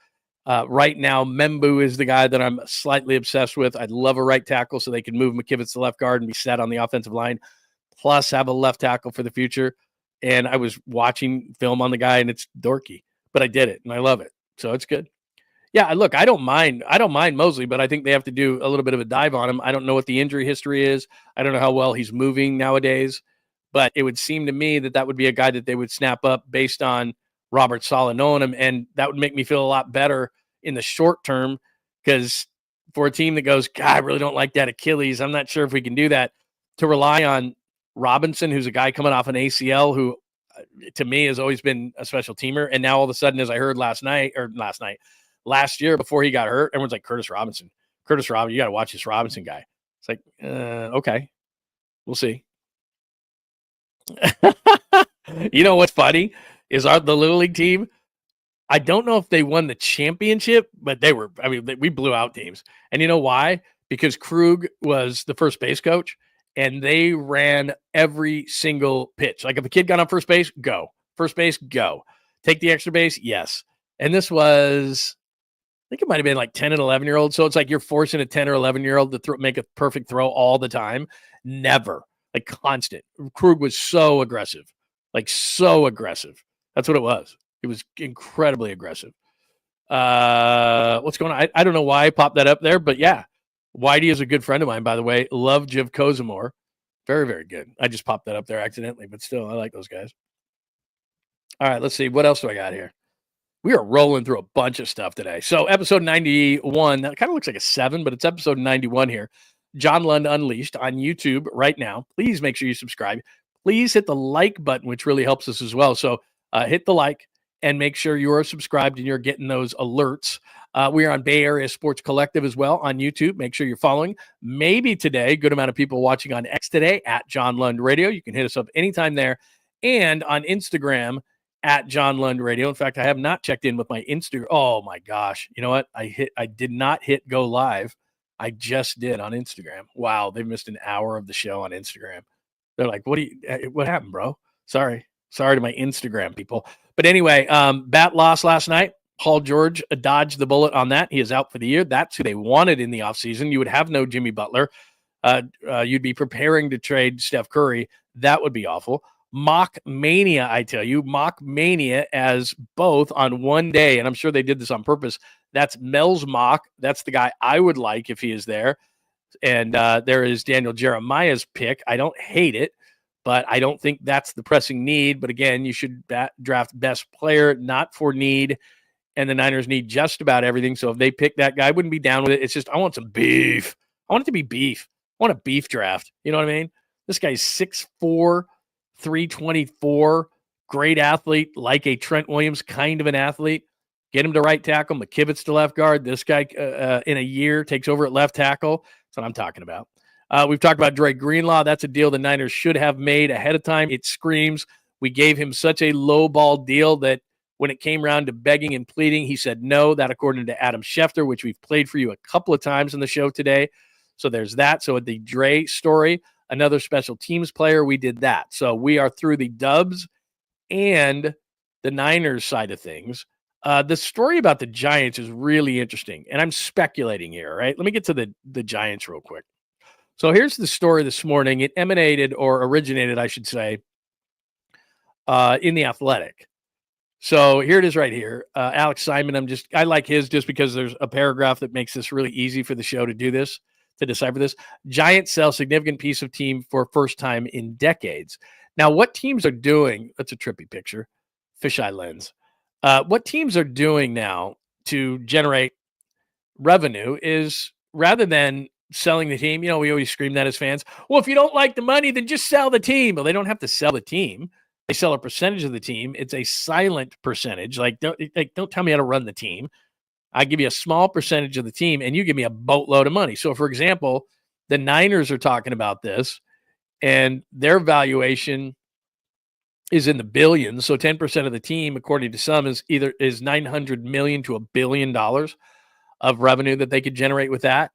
Right now, Membu is the guy that I'm slightly obsessed with. I'd love a right tackle so they can move McKivitz to left guard and be set on the offensive line, plus have a left tackle for the future. And I was watching film on the guy, and it's dorky, but I did it, and I love it. So it's good. Yeah, look, I don't mind Mosley, but I think they have to do a little bit of a dive on him. I don't know what the injury history is. I don't know how well he's moving nowadays, but it would seem to me that would be a guy that they would snap up based on Robert Saleh knowing him, and that would make me feel a lot better in the short term, because for a team that goes, God, I really don't like that Achilles, I'm not sure if we can do that, to rely on Robinson, who's a guy coming off an ACL who to me has always been a special teamer, and now all of a sudden, as I heard last year before he got hurt, everyone's like, Curtis Robinson, you got to watch this Robinson guy. It's like, okay, we'll see. You know what's funny is the Little League team, I don't know if they won the championship, but we blew out teams. And you know why? Because Krug was the first base coach, and they ran every single pitch. Like if a kid got on first base, go. First base, go. Take the extra base, yes. And this was, I think it might have been like 10 and 11-year-olds. So it's like you're forcing a 10 or 11-year-old to make a perfect throw all the time. Never. Like constant. Krug was so aggressive. Like so aggressive. That's what it was. It was incredibly aggressive. What's going on? I don't know why I popped that up there, but yeah. Whitey is a good friend of mine, by the way. Love Jiv Kozimor. Very, very good. I just popped that up there accidentally, but still, I like those guys. All right, let's see. What else do I got here? We are rolling through a bunch of stuff today. So episode 91, that kind of looks like a 7, but it's episode 91 here. John Lund Unleashed on YouTube right now. Please make sure you subscribe. Please hit the like button, which really helps us as well. So hit the like and make sure you are subscribed and you're getting those alerts. We are on Bay Area Sports Collective as well on YouTube. Make sure you're following. Maybe today, good amount of people watching on X today at John Lund Radio. You can hit us up anytime there. And on Instagram at John Lund Radio. In fact, I have not checked in with my Instagram. Oh my gosh. You know what? I did not hit go live. I just did on Instagram. Wow. They've missed an hour of the show on Instagram. They're like, what happened, bro? Sorry to my Instagram people. But anyway, Bat lost last night. Paul George dodged the bullet on that. He is out for the year. That's who they wanted in the offseason. You would have no Jimmy Butler. You'd be preparing to trade Steph Curry. That would be awful. Mock Mania, I tell you. Mock Mania as both on one day, and I'm sure they did this on purpose. That's Mel's mock. That's the guy I would like if he is there. And there is Daniel Jeremiah's pick. I don't hate it, but I don't think that's the pressing need. But again, you should draft best player, not for need. And the Niners need just about everything. So if they pick that guy, I wouldn't be down with it. It's just, I want some beef. I want it to be beef. I want a beef draft. You know what I mean? This guy's 6'4", 324, great athlete, like a Trent Williams kind of an athlete. Get him to right tackle, McKivitz to left guard. This guy in a year takes over at left tackle. That's what I'm talking about. We've talked about Dre Greenlaw. That's a deal the Niners should have made ahead of time. It screams. We gave him such a low ball deal that when it came around to begging and pleading, he said no. That according to Adam Schefter, which we've played for you a couple of times in the show today. So there's that. So the Dre story, another special teams player, we did that. So we are through the Dubs and the Niners side of things. The story about the Giants is really interesting, and I'm speculating here, right? Let me get to the Giants real quick. So here's the story this morning. It originated, I should say, in The Athletic. So here it is right here. Alex Simon, I like his just because there's a paragraph that makes this really easy for the show to do this, to decipher this. Giants sell significant piece of team for first time in decades. Now, what teams are doing, that's a trippy picture, fisheye lens. What teams are doing now to generate revenue is rather than selling the team, we always scream that as fans. Well, if you don't like the money, then just sell the team. Well, they don't have to sell the team. They sell a percentage of the team. It's a silent percentage. Don't tell me how to run the team. I give you a small percentage of the team, and you give me a boatload of money. So, for example, the Niners are talking about this, and their valuation is in the billions. So 10% of the team, according to some, is $900 million to $1 billion of revenue that they could generate with that.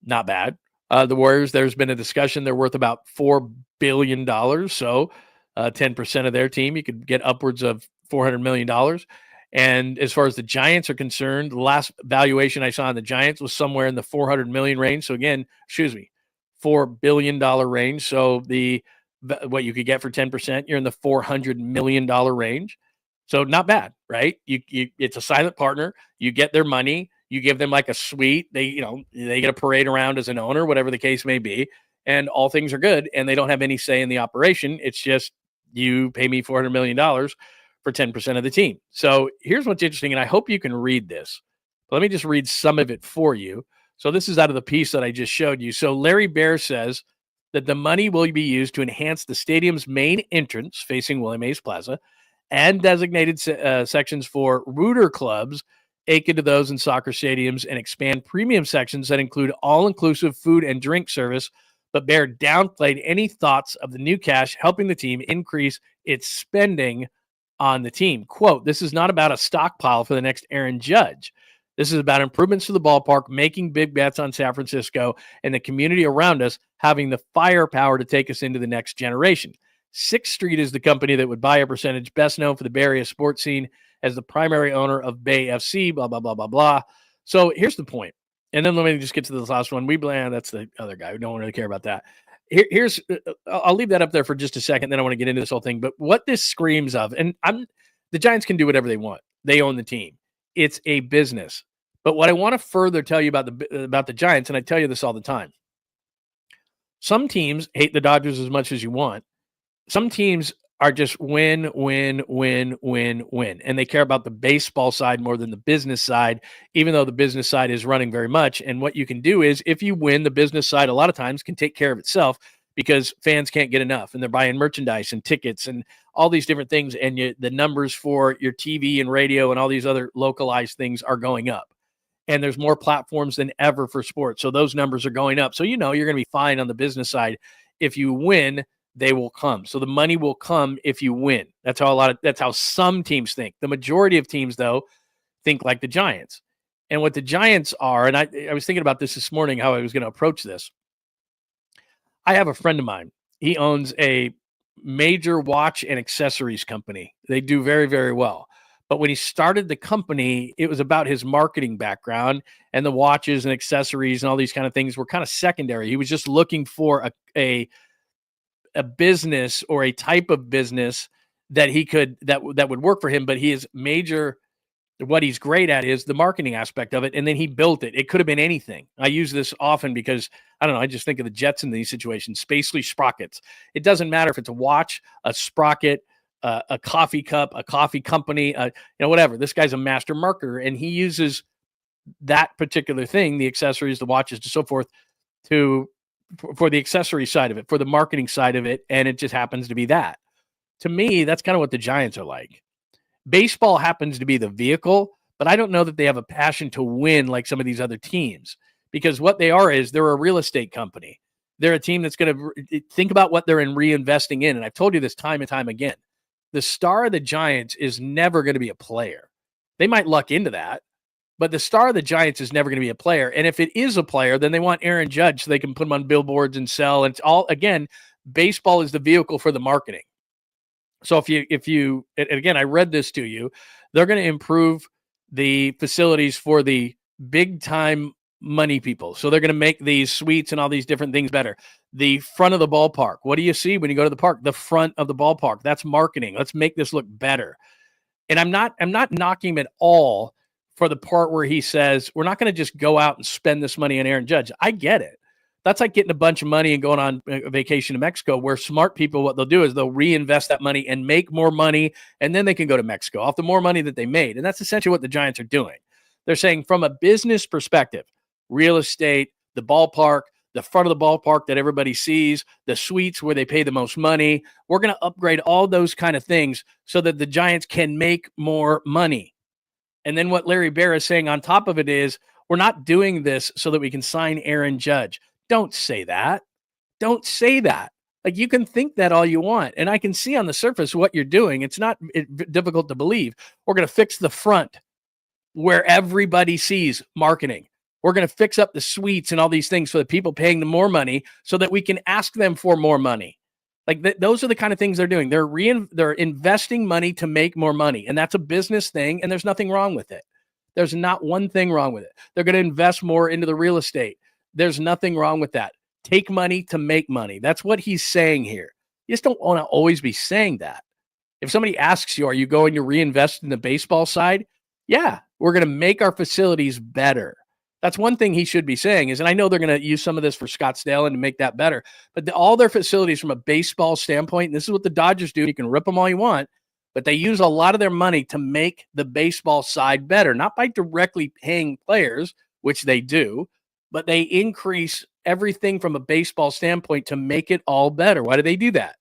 Not bad. The Warriors, there's been a discussion. They're worth about $4 billion. So 10% of their team, you could get upwards of $400 million. And as far as the Giants are concerned, the last valuation I saw on the Giants was somewhere in the $400 million range. So again, $4 billion range. So what you could get for 10%, you're in the $400 million range. So not bad, right? It's a silent partner. You get their money. You give them like a suite. They get a parade around as an owner, whatever the case may be, and all things are good. And they don't have any say in the operation. It's just, you pay me $400 million for 10% of the team. So here's what's interesting, and I hope you can read this. Let me just read some of it for you. So this is out of the piece that I just showed you. So Larry Baer says that the money will be used to enhance the stadium's main entrance facing William Mays Plaza and designated sections for rooter clubs akin to those in soccer stadiums, and expand premium sections that include all-inclusive food and drink service. But Baer downplayed any thoughts of the new cash helping the team increase its spending on the team. Quote, "This is not about a stockpile for the next Aaron Judge. This is about improvements to the ballpark, making big bets on San Francisco, and the community around us having the firepower to take us into the next generation. Sixth Street is the company that would buy a percentage, best known for the Bay Area sports scene as the primary owner of Bay FC, blah, blah, blah, blah, blah." So here's the point. And then let me just get to this last one. That's the other guy. We don't really care about that. I'll leave that up there for just a second. Then I want to get into this whole thing. But what this screams of, and the Giants can do whatever they want. They own the team. It's a business. But what I want to further tell you about the Giants, and I tell you this all the time, some teams hate the Dodgers as much as you want. Some teams are just win, win, win, win, win. And they care about the baseball side more than the business side, even though the business side is running very much. And what you can do is, if you win, the business side a lot of times can take care of itself because fans can't get enough, and they're buying merchandise and tickets and all these different things. And the numbers for your TV and radio and all these other localized things are going up. And there's more platforms than ever for sports. So those numbers are going up. So you're going to be fine on the business side. If you win, they will come. So the money will come if you win. That's how some teams think. The majority of teams, though, think like the Giants. And what the Giants are, and I was thinking about this morning, how I was going to approach this. I have a friend of mine. He owns a major watch and accessories company. They do very, very well. But when he started the company, it was about his marketing background, and the watches and accessories and all these kind of things were kind of secondary. He was just looking for a business or a type of business that he could, that would work for him. But what he's great at is the marketing aspect of it. And then he built it. It could have been anything. I use this often because, I don't know, I just think of the Jets in these situations, Spacely sprockets. It doesn't matter if it's a watch, a sprocket, a coffee cup, a coffee company, whatever. This guy's a master marketer, and he uses that particular thing, the accessories, the watches, and so forth, for the accessory side of it, for the marketing side of it. And it just happens to be that. To me, that's kind of what the Giants are like. Baseball happens to be the vehicle, but I don't know that they have a passion to win like some of these other teams, because what they are is they're a real estate company. They're a team that's going to think about what they're reinvesting in. And I've told you this time and time again. The star of the Giants is never going to be a player. They might luck into that, but the star of the Giants is never going to be a player. And if it is a player, then they want Aaron Judge so they can put him on billboards and sell. And it's all, again, baseball is the vehicle for the marketing. So if you, and again, I read this to you, they're going to improve the facilities for the big time money people. So they're going to make these suites and all these different things better. The front of the ballpark. What do you see when you go to the park? The front of the ballpark. That's marketing. Let's make this look better. And I'm not knocking him at all for the part where he says, we're not going to just go out and spend this money on Aaron Judge. I get it. That's like getting a bunch of money and going on a vacation to Mexico, where smart people, what they'll do is they'll reinvest that money and make more money, and then they can go to Mexico off the more money that they made. And that's essentially what the Giants are doing. They're saying, from a business perspective, real estate, the ballpark, the front of the ballpark that everybody sees, the suites where they pay the most money, we're going to upgrade all those kind of things so that the Giants can make more money. And then what Larry Baer is saying on top of it is, we're not doing this so that we can sign Aaron Judge. Don't say that. Don't say that. Like, you can think that all you want. And I can see on the surface what you're doing. It's not difficult to believe. We're going to fix the front where everybody sees marketing. We're going to fix up the suites and all these things for the people paying them more money so that we can ask them for more money. Like, those are the kind of things they're doing. They're investing money to make more money. And that's a business thing. And there's nothing wrong with it. There's not one thing wrong with it. They're going to invest more into the real estate. There's nothing wrong with that. Take money to make money. That's what he's saying here. You just don't want to always be saying that. If somebody asks you, are you going to reinvest in the baseball side? Yeah, we're going to make our facilities better. That's one thing he should be saying is, and I know they're going to use some of this for Scottsdale and to make that better, but all their facilities from a baseball standpoint, and this is what the Dodgers do, you can rip them all you want, but they use a lot of their money to make the baseball side better, not by directly paying players, which they do, but they increase everything from a baseball standpoint to make it all better. Why do they do that?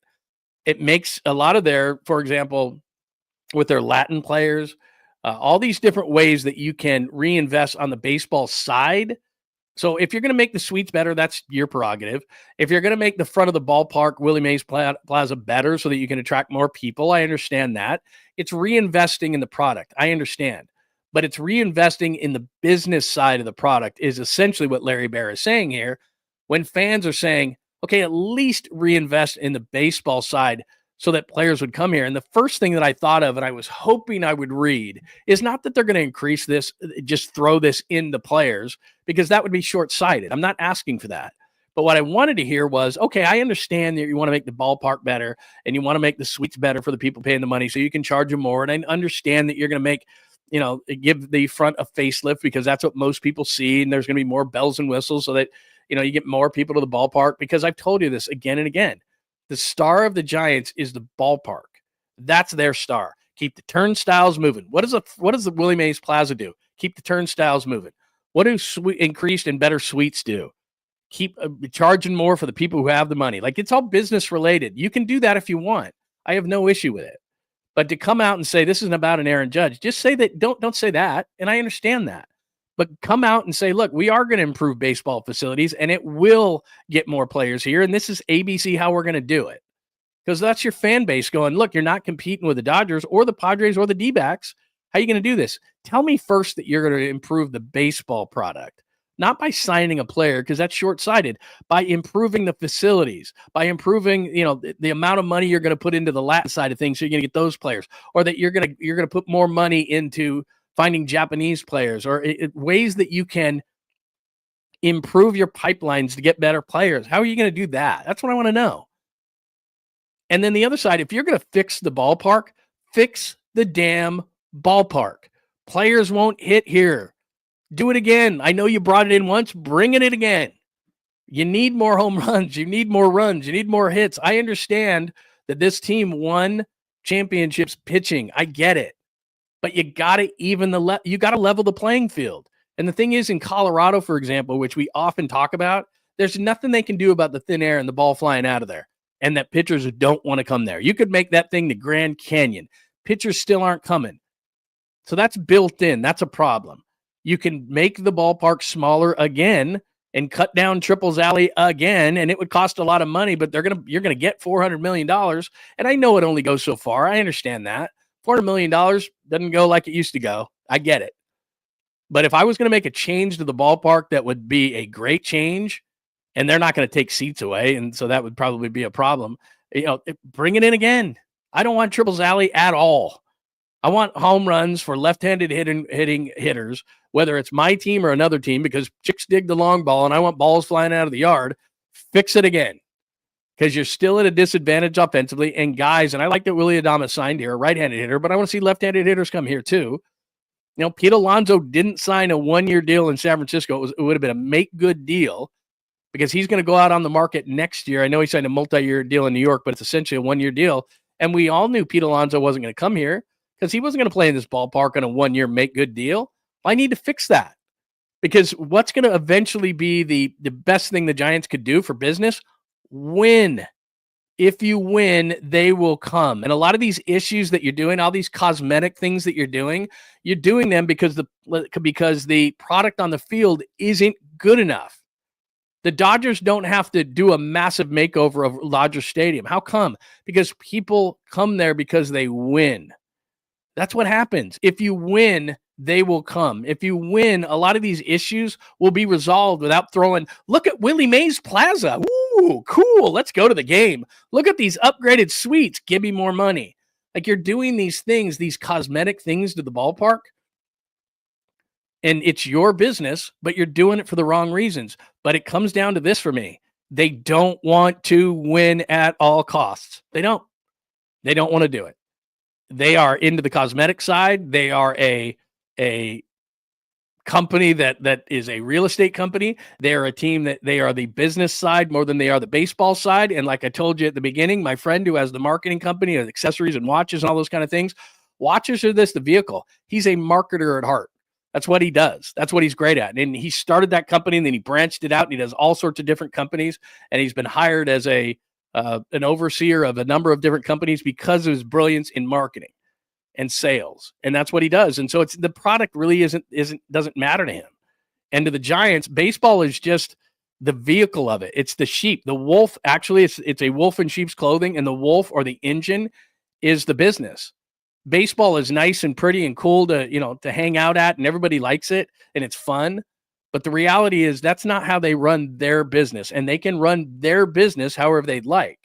It makes a lot of their, for example, with their Latin players, all these different ways that you can reinvest on the baseball side. So if you're going to make the suites better, that's your prerogative. If you're going to make the front of the ballpark, Willie Mays Plaza better so that you can attract more people, I understand that. It's reinvesting in the product. I understand. But it's reinvesting in the business side of the product is essentially what Larry Bear is saying here. When fans are saying, okay, at least reinvest in the baseball side so that players would come here. And the first thing that I thought of, and I was hoping I would read, is not that they're going to increase this, just throw this in the players, because that would be short-sighted. I'm not asking for that. But what I wanted to hear was, okay, I understand that you want to make the ballpark better and you want to make the suites better for the people paying the money so you can charge them more. And I understand that you're going to make, give the front a facelift because that's what most people see. And there's going to be more bells and whistles so that, you get more people to the ballpark, because I've told you this again and again. The star of the Giants is the ballpark. That's their star. Keep the turnstiles moving. What does the Willie Mays Plaza do? Keep the turnstiles moving. What do increased and better suites do? Keep charging more for the people who have the money. Like, it's all business related. You can do that if you want. I have no issue with it. But to come out and say this isn't about an Aaron Judge, just say that. Don't say that. And I understand that. But come out and say, look, we are going to improve baseball facilities and it will get more players here. And this is ABC how we're going to do it. Because that's your fan base going, look, you're not competing with the Dodgers or the Padres or the D-backs. How are you going to do this? Tell me first that you're going to improve the baseball product, not by signing a player, because that's short-sighted, by improving the facilities, by improving, the amount of money you're going to put into the Latin side of things so you're going to get those players, or that you're going to put more money into finding Japanese players, or ways that you can improve your pipelines to get better players. How are you going to do that? That's what I want to know. And then the other side, if you're going to fix the ballpark, fix the damn ballpark. Players won't hit here. Do it again. I know you brought it in once. Bring it in again. You need more home runs. You need more runs. You need more hits. I understand that this team won championships pitching. I get it. But you got to you got to level the playing field. And the thing is, in Colorado, for example, which we often talk about, there's nothing they can do about the thin air and the ball flying out of there, and that pitchers don't want to come there. You could make that thing the Grand Canyon. Pitchers still aren't coming. So that's built in. That's a problem. You can make the ballpark smaller again and cut down Triples Alley again, and it would cost a lot of money, but you're going to get $400 million. And I know it only goes so far. I understand that. $400 million doesn't go like it used to go. I get it. But if I was going to make a change to the ballpark that would be a great change, and they're not going to take seats away, and so that would probably be a problem, bring it in again. I don't want Triples Alley at all. I want home runs for left-handed hitting hitters, whether it's my team or another team, because chicks dig the long ball, and I want balls flying out of the yard. Fix it again. Because you're still at a disadvantage offensively. And guys, and I like that Willie Adames signed here, a right-handed hitter, but I want to see left-handed hitters come here too. Pete Alonso didn't sign a one-year deal in San Francisco. It would have been a make-good deal because he's going to go out on the market next year. I know he signed a multi-year deal in New York, but it's essentially a one-year deal. And we all knew Pete Alonso wasn't going to come here because he wasn't going to play in this ballpark on a one-year make-good deal. I need to fix that because what's going to eventually be the best thing the Giants could do for business? Win. If you win, they will come. And a lot of these issues that you're doing, all these cosmetic things that you're doing them because the product on the field isn't good enough. The Dodgers don't have to do a massive makeover of Dodger Stadium. How come? Because people come there because they win. That's what happens. If you win, they will come. If you win, a lot of these issues will be resolved without throwing, look at Willie Mays Plaza. Ooh, cool. Let's go to the game. Look at these upgraded suites. Give me more money. Like you're doing these things, these cosmetic things to the ballpark. And it's your business, but you're doing it for the wrong reasons. But it comes down to this for me. They don't want to win at all costs. They don't want to do it. They are into the cosmetic side. They are a company that is a real estate company. They are a team that they are the business side more than they are the baseball side. And like I told you at the beginning, my friend who has the marketing company of accessories and watches and all those kind of things, watches are the vehicle. He's a marketer at heart. That's what he does. That's what he's great at. And he started that company and then he branched it out and he does all sorts of different companies. And he's been hired as an overseer of a number of different companies because of his brilliance in marketing and sales. And that's what he does. And so the product really doesn't matter to him. And to the Giants, baseball is just the vehicle of it. It's the sheep. The wolf, actually, it's a wolf in sheep's clothing, and the wolf or the engine is the business. Baseball is nice and pretty and cool to hang out at, and everybody likes it and it's fun. But the reality is that's not how they run their business, and they can run their business however they'd like.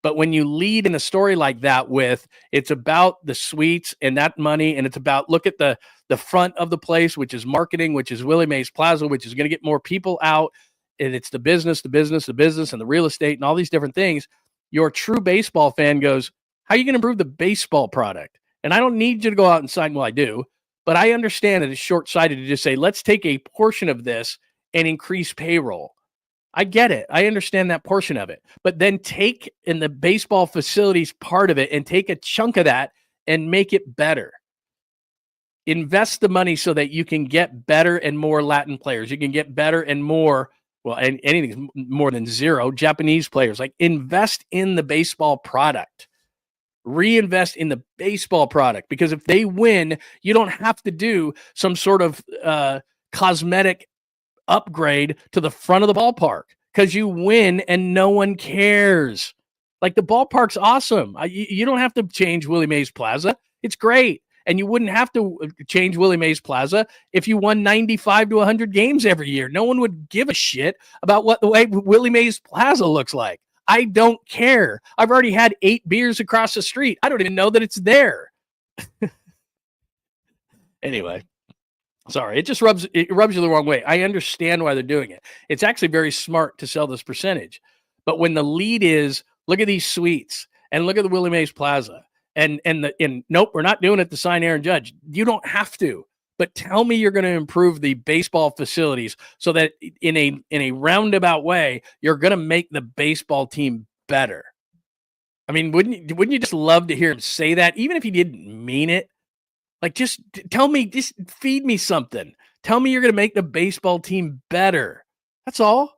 But when you lead in a story like that with, it's about the suites and that money, and it's about, look at the front of the place, which is marketing, which is Willie Mays Plaza, which is going to get more people out, and it's the business, and the real estate and all these different things. Your true baseball fan goes, how are you going to improve the baseball product? And I don't need you to go out and sign, well, I do, but I understand that it's short-sighted to just say, let's take a portion of this and increase payroll. I get it. I understand that portion of it. But then take in the baseball facilities part of it and take a chunk of that and make it better. Invest the money so that you can get better and more Latin players. You can get better and more, well, and anything more than zero Japanese players. Like, invest in the baseball product. Reinvest in the baseball product, because if they win, you don't have to do some sort of cosmetic upgrade to the front of the ballpark, because you win and no one cares. Like, the ballpark's awesome. You don't have to change Willie Mays Plaza. It's great. And you wouldn't have to change Willie Mays Plaza if you won 95 to 100 games every year. No one would give a shit about what the way Willie Mays Plaza looks like. I don't care. I've already had 8 beers across the street. I don't even know that it's there. Anyway. Sorry, it rubs you the wrong way. I understand why they're doing it. It's actually very smart to sell this percentage. But when the lead is, look at these suites and look at the Willie Mays Plaza and nope, we're not doing it to sign Aaron Judge. You don't have to. But tell me you're going to improve the baseball facilities so that in a roundabout way, you're going to make the baseball team better. I mean, wouldn't you just love to hear him say that, even if he didn't mean it? Like, just tell me, just feed me something. Tell me you're going to make the baseball team better. That's all.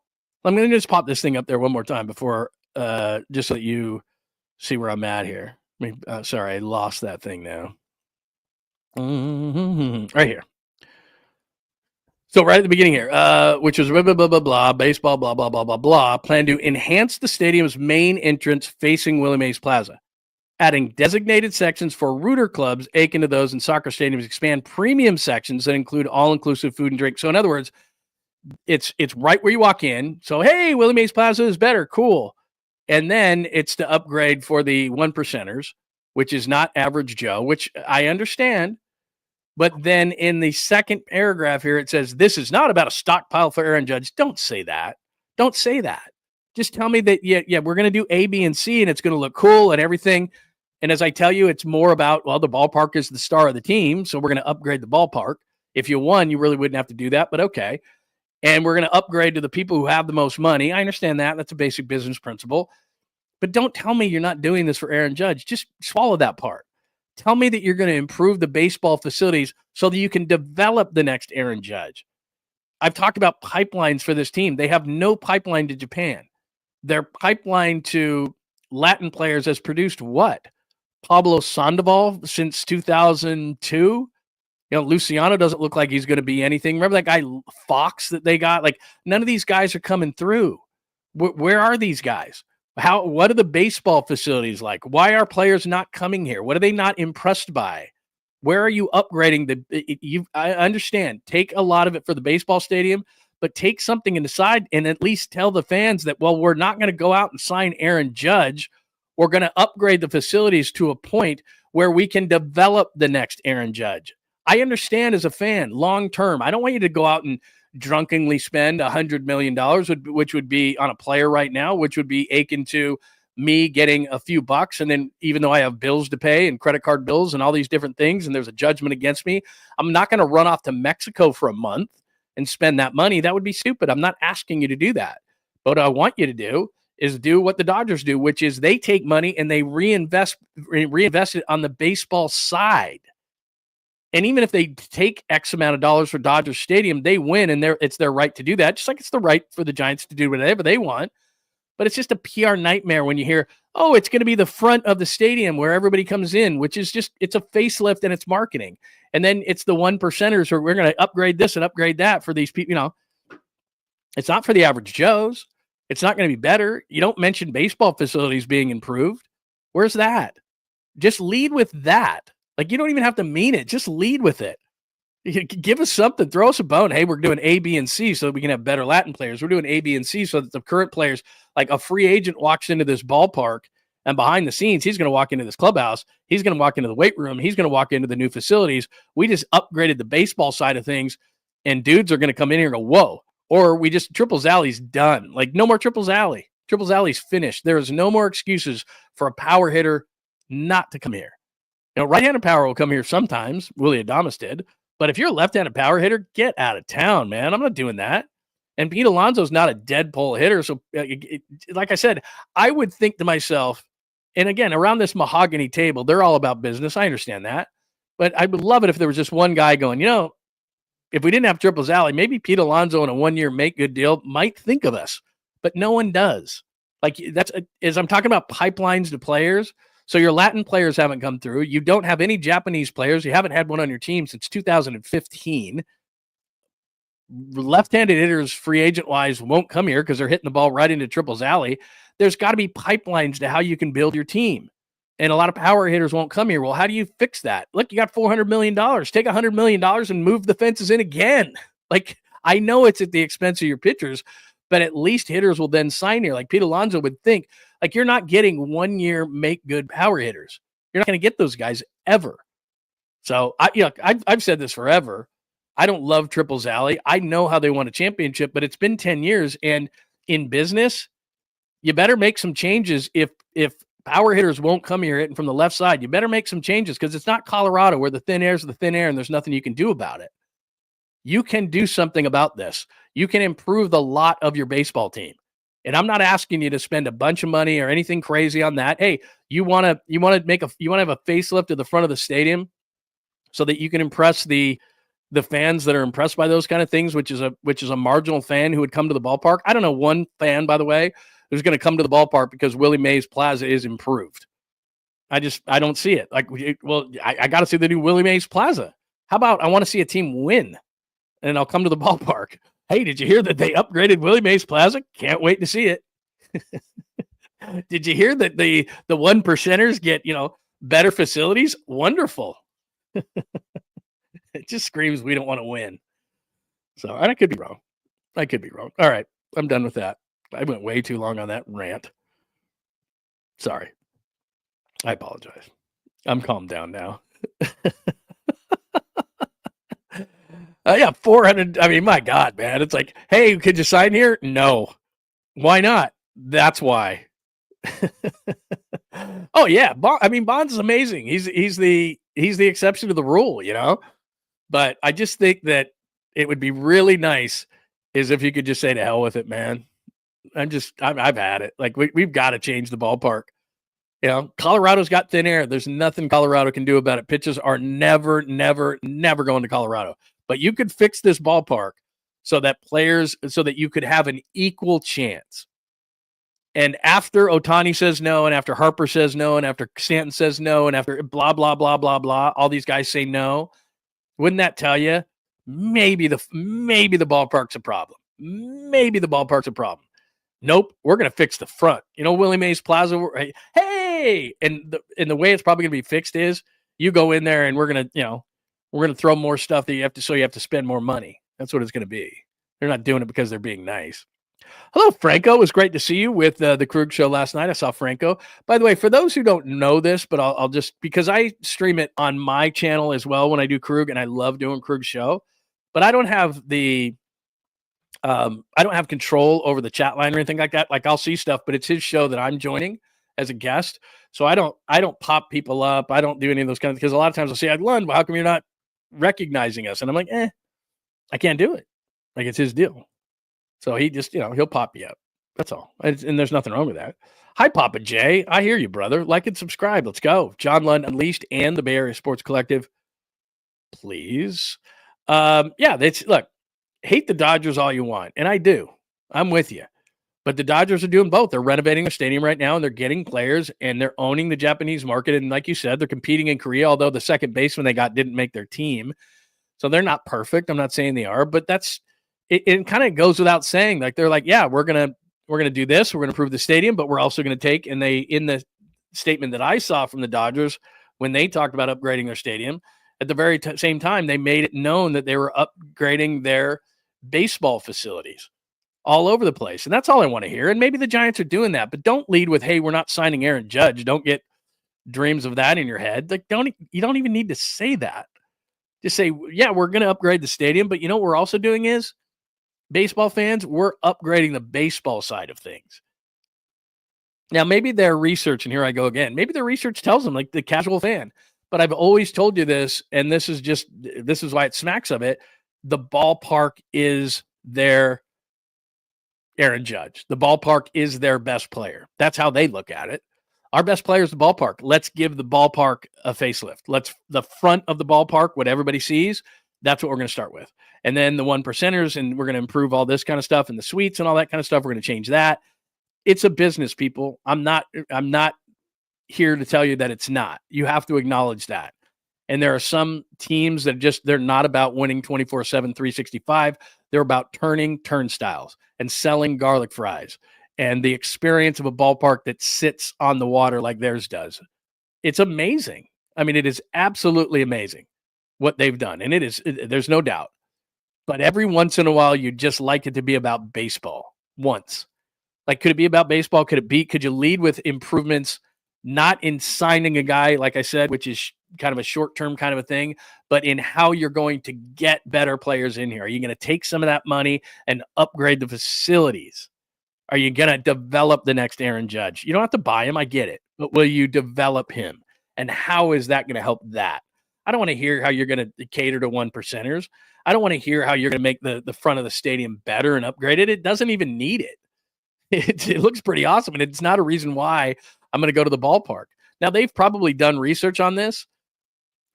I'm going to just pop this thing up there one more time before, just so that you see where I'm at here. Sorry, I lost that thing now. Right here. So right at the beginning here, which was blah, blah, blah, blah, blah, baseball, blah, blah, blah, blah, blah, plan to enhance the stadium's main entrance facing Willie Mays Plaza, adding designated sections for rooter clubs akin to those in soccer stadiums, expand premium sections that include all-inclusive food and drink. So in other words, it's right where you walk in. So, hey, Willie Mays Plaza is better. Cool. And then it's to upgrade for the 1%ers, which is not average Joe, which I understand. But then in the second paragraph here, it says, this is not about a stockpile for Aaron Judge. Don't say that. Don't say that. Just tell me that, yeah, we're going to do A, B, and C, and it's going to look cool and everything. And as I tell you, it's more about, well, the ballpark is the star of the team, so we're going to upgrade the ballpark. If you won, you really wouldn't have to do that, but okay. And we're going to upgrade to the people who have the most money. I understand that. That's a basic business principle. But don't tell me you're not doing this for Aaron Judge. Just swallow that part. Tell me that you're going to improve the baseball facilities so that you can develop the next Aaron Judge. I've talked about pipelines for this team. They have no pipeline to Japan. Their pipeline to Latin players has produced what? Pablo Sandoval since 2002? Luciano doesn't look like he's going to be anything. Remember that guy Fox that they got? Like, none of these guys are coming through. Where are these guys? What are the baseball facilities like? Why are players not coming here? What are they not impressed by? Where are you upgrading I understand. Take a lot of it for the baseball stadium, but take something and decide and at least tell the fans that, well, we're not going to go out and sign Aaron Judge. We're going to upgrade the facilities to a point where we can develop the next Aaron Judge. I understand as a fan, long term. I don't want you to go out and drunkenly spend $100 million, which would be on a player right now, which would be akin to me getting a few bucks. And then even though I have bills to pay and credit card bills and all these different things, and there's a judgment against me, I'm not going to run off to Mexico for a month and spend that money. That would be stupid. I'm not asking you to do that. But what I want you to do is do what the Dodgers do, which is they take money and they reinvest it on the baseball side. And even if they take X amount of dollars for Dodger Stadium, they win, and it's their right to do that, just like it's the right for the Giants to do whatever they want. But it's just a PR nightmare when you hear, oh, it's going to be the front of the stadium where everybody comes in, which is just, it's a facelift and it's marketing. And then it's the 1%ers who we're going to upgrade this and upgrade that for these people. It's not for the average Joes. It's not going to be better. You don't mention baseball facilities being improved. Where's that? Just lead with that. Like, you don't even have to mean it. Just lead with it. Give us something. Throw us a bone. Hey, we're doing A, B, and C so that we can have better Latin players. We're doing A, B, and C so that the current players, like a free agent walks into this ballpark, and behind the scenes, he's going to walk into this clubhouse. He's going to walk into the weight room. He's going to walk into the new facilities. We just upgraded the baseball side of things, and dudes are going to come in here and go, whoa. Or we just, Triples Alley's done. Like, no more Triples Alley. Triples Alley's finished. There is no more excuses for a power hitter not to come here. Right-handed power will come here sometimes. Willie Adames did. But if you're a left-handed power hitter, get out of town, man. I'm not doing that. And Pete Alonso's not a dead pole hitter. So, like I said, I would think to myself, and again, around this mahogany table, they're all about business. I understand that. But I would love it if there was just one guy going, if we didn't have Triples Alley, maybe Pete Alonso in a one-year make-good deal might think of us. But no one does. Like, as I'm talking about pipelines to players. So your Latin players haven't come through. You don't have any Japanese players. You haven't had one on your team since 2015. Left-handed hitters, free agent-wise, won't come here because they're hitting the ball right into Triples Alley. There's got to be pipelines to how you can build your team. And a lot of power hitters won't come here. Well, how do you fix that? Look, you got $400 million. Take $100 million and move the fences in again. Like, I know it's at the expense of your pitchers, but at least hitters will then sign here. Like Pete Alonso would think, like, you're not getting 1 year make good power hitters. You're not going to get those guys ever. So I've said this forever. I don't love Triples Alley. I know how they won a championship, but it's been 10 years. And in business, you better make some changes. If power hitters won't come here hitting from the left side, you better make some changes, because it's not Colorado where the thin air is the thin air and there's nothing you can do about it. You can do something about this. You can improve the lot of your baseball team. And I'm not asking you to spend a bunch of money or anything crazy on that. Hey, you want to have a facelift at the front of the stadium so that you can impress the fans that are impressed by those kind of things, which is a marginal fan who would come to the ballpark. I don't know one fan, by the way, who's going to come to the ballpark because Willie Mays Plaza is improved. I don't see it. Like, well, I got to see the new Willie Mays Plaza. How about I want to see a team win, and I'll come to the ballpark. Hey, did you hear that they upgraded Willie Mays Plaza? Can't wait to see it. Did you hear that the 1%ers get, better facilities? Wonderful. It just screams we don't want to win. So, and I could be wrong. All right, I'm done with that. I went way too long on that rant. Sorry. I apologize. I'm calmed down now. 400. I mean, my God, man. It's like, hey, could you sign here? No. Why not? That's why. Oh, yeah. Bonds is amazing. He's the exception to the rule, But I just think that it would be really nice is if you could just say to hell with it, man. I've had it. Like, we've got to change the ballpark. Colorado's got thin air. There's nothing Colorado can do about it. Pitches are never going to Colorado. But you could fix this ballpark so that you could have an equal chance. And after Ohtani says no, and after Harper says no, and after Stanton says no, and after blah, blah, blah, blah, blah, all these guys say no, wouldn't that tell you maybe the ballpark's a problem? Maybe the ballpark's a problem. Nope, we're going to fix the front. Willie Mays Plaza, hey! And the way it's probably going to be fixed is you go in there and we're going to throw more stuff that you have to spend more money. That's what it's going to be. They're not doing it because they're being nice. Hello, Franco. It was great to see you with the Krug show last night. I saw Franco. By the way, for those who don't know this, but I'll just, because I stream it on my channel as well when I do Krug, and I love doing Krug's show, but I don't have control over the chat line or anything like that. Like, I'll see stuff, but it's his show that I'm joining. as a guest. So I don't pop people up. I don't do any of those kinds, because a lot of times I'll say, Lund, how come you're not recognizing us? And I'm like, I can't do it. Like, it's his deal. So he just, he'll pop you up. That's all. And there's nothing wrong with that. Hi, Papa Jay. I hear you, brother. Like and subscribe. Let's go. John Lund Unleashed and the Bay Area Sports Collective. Please. Look, hate the Dodgers all you want. And I do. I'm with you. But the Dodgers are doing both. They're renovating their stadium right now, and they're getting players, and they're owning the Japanese market. And like you said, they're competing in Korea, although the second baseman they got didn't make their team. So they're not perfect. I'm not saying they are, but that's it. It kind of goes without saying. Like, they're like, yeah, we're gonna do this. We're gonna improve the stadium, but we're also gonna take. And they, in the statement that I saw from the Dodgers when they talked about upgrading their stadium, at the very same time, they made it known that they were upgrading their baseball facilities all over the place. And that's all I want to hear. And maybe the Giants are doing that, but don't lead with, hey, we're not signing Aaron Judge. Don't get dreams of that in your head. Like, you don't even need to say that. Just say, yeah, we're going to upgrade the stadium, but what we're also doing is, baseball fans, we're upgrading the baseball side of things. Now, maybe their research, and here I go again, maybe their research tells them, like the casual fan, but I've always told you this, and this is why it smacks of it. The ballpark is their Aaron Judge. The ballpark is their best player. That's how they look at it. Our best player is the ballpark. Let's give the ballpark a facelift. The front of the ballpark, what everybody sees, that's what we're going to start with. And then the 1%ers, and we're going to improve all this kind of stuff, and the suites and all that kind of stuff. We're going to change that. It's a business, people. I'm not here to tell you that it's not. You have to acknowledge that. And there are some teams that they're not about winning 24/7, 365. They're about turning turnstiles and selling garlic fries and the experience of a ballpark that sits on the water like theirs does. It's amazing. I mean, it is absolutely amazing what they've done. And there's no doubt. But every once in a while, you'd just like it to be about baseball once. Like, could it be about baseball? Could you lead with improvements, not in signing a guy, like I said, which is kind of a short-term kind of a thing, but in how you're going to get better players in here? Are you going to take some of that money and upgrade the facilities? Are you going to develop the next Aaron Judge? You don't have to buy him. I get it. But will you develop him? And how is that going to help that? I don't want to hear how you're going to cater to 1%ers. I don't want to hear how you're going to make the front of the stadium better and upgrade it. It doesn't even need it. It looks pretty awesome. And it's not a reason why I'm going to go to the ballpark. Now, they've probably done research on this,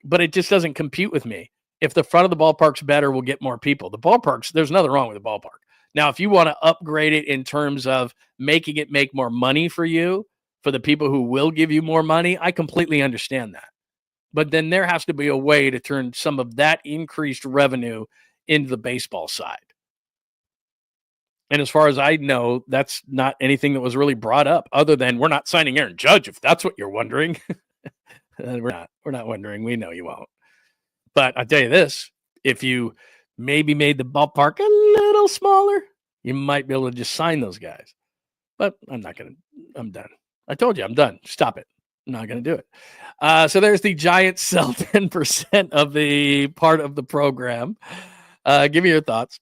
but it just doesn't compute with me. If the front of the ballpark's better, we'll get more people. The ballparks, there's nothing wrong with the ballpark. Now, if you want to upgrade it in terms of making it make more money for you, for the people who will give you more money, I completely understand that. But then there has to be a way to turn some of that increased revenue into the baseball side. And as far as I know, that's not anything that was really brought up, other than we're not signing Aaron Judge, if that's what you're wondering. We're not wondering. We know you won't. But I'll tell you this, if you maybe made the ballpark a little smaller, you might be able to just sign those guys. But I'm done. I told you, I'm done. Stop it. I'm not going to do it. So there's the Giants sell 10% of the part of the program. Give me your thoughts.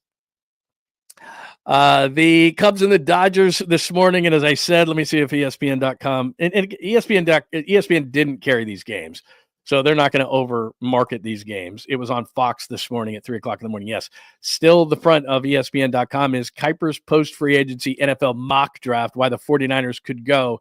The Cubs and the Dodgers this morning, and as I said, let me see if ESPN.com and ESPN didn't carry these games, so they're not going to over market these games. It was on Fox this morning at 3:00 in the morning. Yes, still the front of ESPN.com is Kuiper's post free agency NFL mock draft. Why the 49ers could go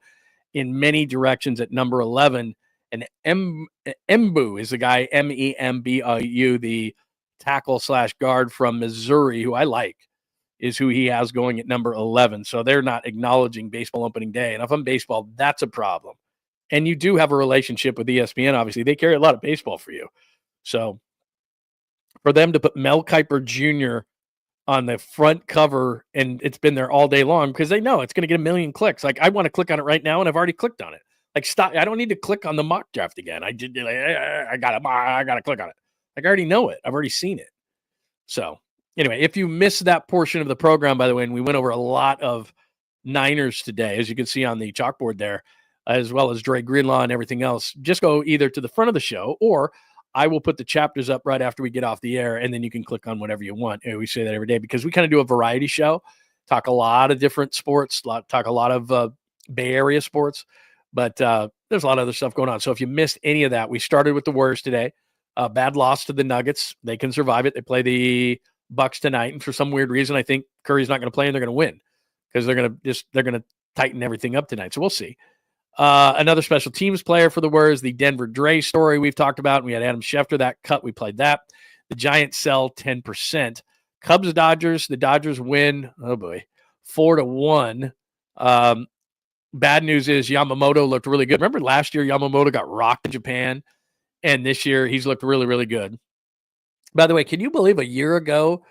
in many directions at number 11, and Mbu is the guy, Membu, the tackle / guard from Missouri, who I like, is who he has going at number 11. So they're not acknowledging baseball opening day. And if I'm baseball, that's a problem. And you do have a relationship with ESPN. Obviously, they carry a lot of baseball for you. So for them to put Mel Kiper Jr. on the front cover, and it's been there all day long because they know it's going to get a million clicks. Like, I want to click on it right now, and I've already clicked on it. Like, stop. I don't need to click on the mock draft again. I got to click on it. Like, I already know it. I've already seen it. So anyway, if you missed that portion of the program, by the way, and we went over a lot of Niners today, as you can see on the chalkboard there, as well as Dre Greenlaw and everything else, just go either to the front of the show, or I will put the chapters up right after we get off the air, and then you can click on whatever you want. And we say that every day because we kind of do a variety show, talk a lot of different sports, talk a lot of Bay Area sports. But there's a lot of other stuff going on. So if you missed any of that, we started with the Warriors today. Bad loss to the Nuggets. They can survive it. They play the Bucks tonight, and for some weird reason, I think Curry's not going to play, and they're going to win because they're going to tighten everything up tonight. So we'll see. Another special teams player for the Warriors, the Denver Dre story we've talked about. And we had Adam Schefter, that cut. We played that. The Giants sell 10%. Cubs, Dodgers. The Dodgers win, 4-1. Bad news is Yamamoto looked really good. Remember last year, Yamamoto got rocked in Japan, and this year he's looked really, really good. By the way, can you believe a year ago,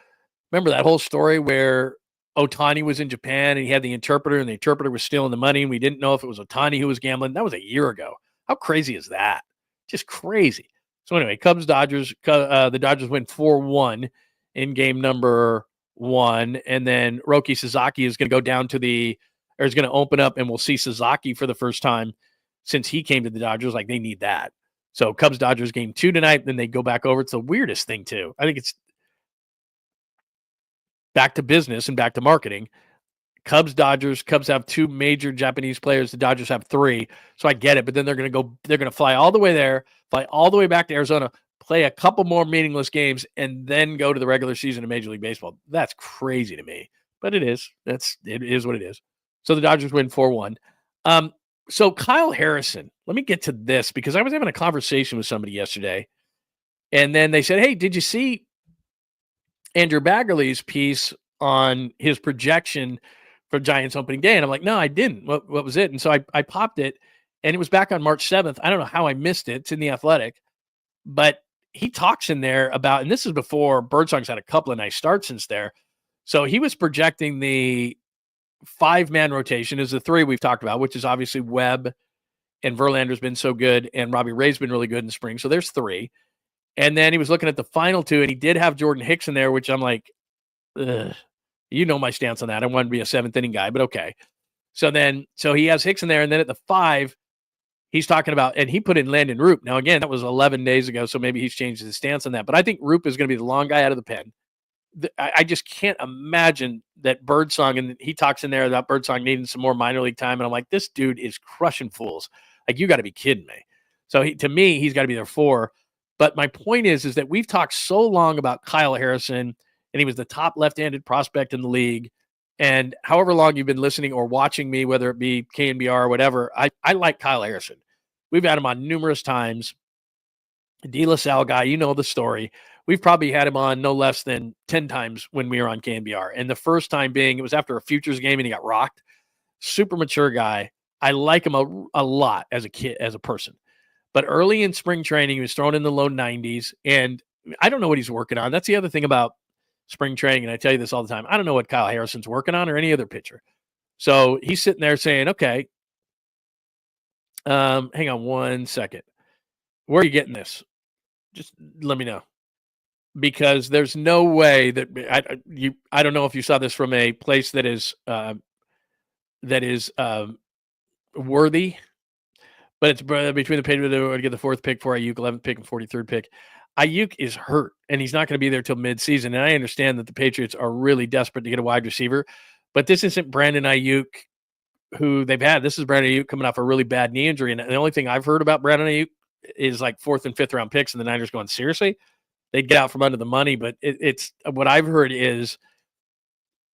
remember that whole story where Ohtani was in Japan and he had the interpreter, and the interpreter was stealing the money, and we didn't know if it was Ohtani who was gambling? That was a year ago. How crazy is that? Just crazy. So anyway, Cubs, Dodgers. The Dodgers win 4-1 in game number 1, and then Roki Sasaki is going to go down to is going to open up, and we'll see Sasaki for the first time since he came to the Dodgers. Like, they need that. So Cubs, Dodgers game 2 tonight, then they go back over. It's the weirdest thing too. I think it's back to business and back to marketing. Cubs, Dodgers. Cubs have 2 major Japanese players. The Dodgers have 3. So I get it, but then they're going to fly all the way there, fly all the way back to Arizona, play a couple more meaningless games, and then go to the regular season of Major League Baseball. That's crazy to me, but it is. It is what it is. So the Dodgers win 4-1. So Kyle Harrison, let me get to this because I was having a conversation with somebody yesterday, and then they said, "Hey, did you see Andrew Baggerly's piece on his projection for Giants opening day?" And I'm like, "No, I didn't. What was it?" And so I popped it, and it was back on March 7th. I don't know how I missed it. It's in The Athletic, but he talks in there about, and this is before Birdsong's had a couple of nice starts since there. So he was projecting the 5-man rotation is the 3 we've talked about, which is obviously Webb and Verlander's been so good, and Robbie Ray's been really good in the spring. So there's 3. And then he was looking at the final 2, and he did have Jordan Hicks in there, which I'm like, ugh. You know my stance on that. I want to be a 7th inning guy, but okay. So he has Hicks in there, and then at the 5, he's talking about, and he put in Landon Roop. Now, again, that was 11 days ago, so maybe he's changed his stance on that. But I think Roop is going to be the long guy out of the pen. I just can't imagine that Birdsong, and he talks in there about Birdsong needing some more minor league time. And I'm like, this dude is crushing fools. Like, you got to be kidding me. So to me, he's got to be there 4. But my point is that we've talked so long about Kyle Harrison, and he was the top left-handed prospect in the league. And however long you've been listening or watching me, whether it be KNBR or whatever, I like Kyle Harrison. We've had him on numerous times. De La Salle guy, you know the story. We've probably had him on no less than 10 times when we were on KNBR. And the first time being, it was after a Futures game and he got rocked. Super mature guy. I like him a lot as a kid, as a person. But early in spring training, he was thrown in the low 90s. And I don't know what he's working on. That's the other thing about spring training. And I tell you this all the time. I don't know what Kyle Harrison's working on or any other pitcher. So he's sitting there saying, okay, hang on one second. Where are you getting this? Just let me know. Because there's no way that I don't know if you saw this from a place that is worthy, but it's between the Patriots to get the 4th pick for Ayuk, 11th pick, and 43rd pick. Ayuk is hurt, and he's not going to be there till midseason. And I understand that the Patriots are really desperate to get a wide receiver, but this isn't Brandon Ayuk who they've had. This is Brandon Ayuk coming off a really bad knee injury, and the only thing I've heard about Brandon Ayuk is like 4th and 5th round picks, and the Niners going, seriously? They'd get out from under the money, but it's what I've heard is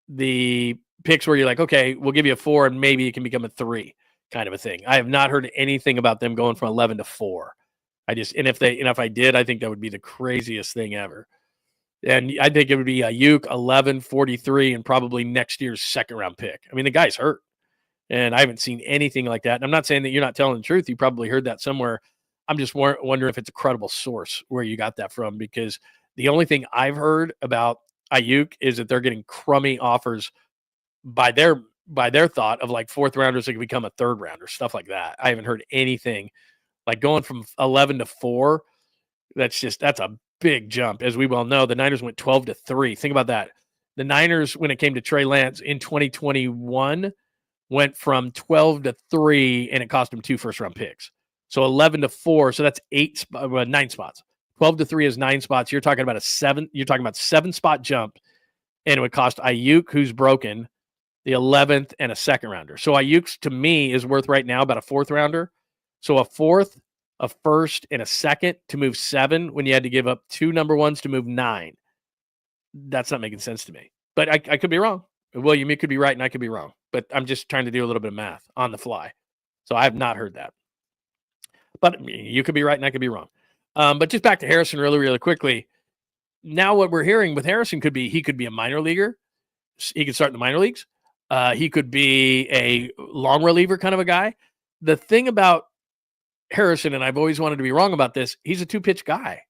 the picks where you're like, okay, we'll give you a 4 and maybe it can become a 3 kind of a thing. I have not heard anything about them going from 11 to 4. If I did, I think that would be the craziest thing ever. And I think it would be Ayuk, 11, 43, and probably next year's 2nd round pick. I mean, the guy's hurt, and I haven't seen anything like that. And I'm not saying that you're not telling the truth. You probably heard that somewhere. I'm just wondering if it's a credible source where you got that from, because the only thing I've heard about Ayuk is that they're getting crummy offers by their thought of like 4th rounders that can become a 3rd rounder, stuff like that. I haven't heard anything like going from 11 to 4. That's a big jump. As we well know, the Niners went 12 to 3. Think about that. The Niners, when it came to Trey Lance in 2021, went from 12 to 3, and it cost them 2 first-round picks. So 11 to 4, so that's 9 spots. 12 to 3 is 9 spots. You're talking about 7-spot jump, and it would cost Ayuk, who's broken, the 11th, and a second rounder. So Ayuk to me is worth right now about a fourth rounder. So a fourth, a first, and a second to move 7 when you had to give up 2 number ones to move 9. That's not making sense to me. But I could be wrong. William, you could be right and I could be wrong. But I'm just trying to do a little bit of math on the fly. So I have not heard that. But you could be right and I could be wrong. But just back to Harrison really, really quickly. Now what we're hearing with Harrison could be he could be a minor leaguer. He could start in the minor leagues. He could be a long reliever kind of a guy. The thing about Harrison, and I've always wanted to be wrong about this, he's a 2-pitch guy.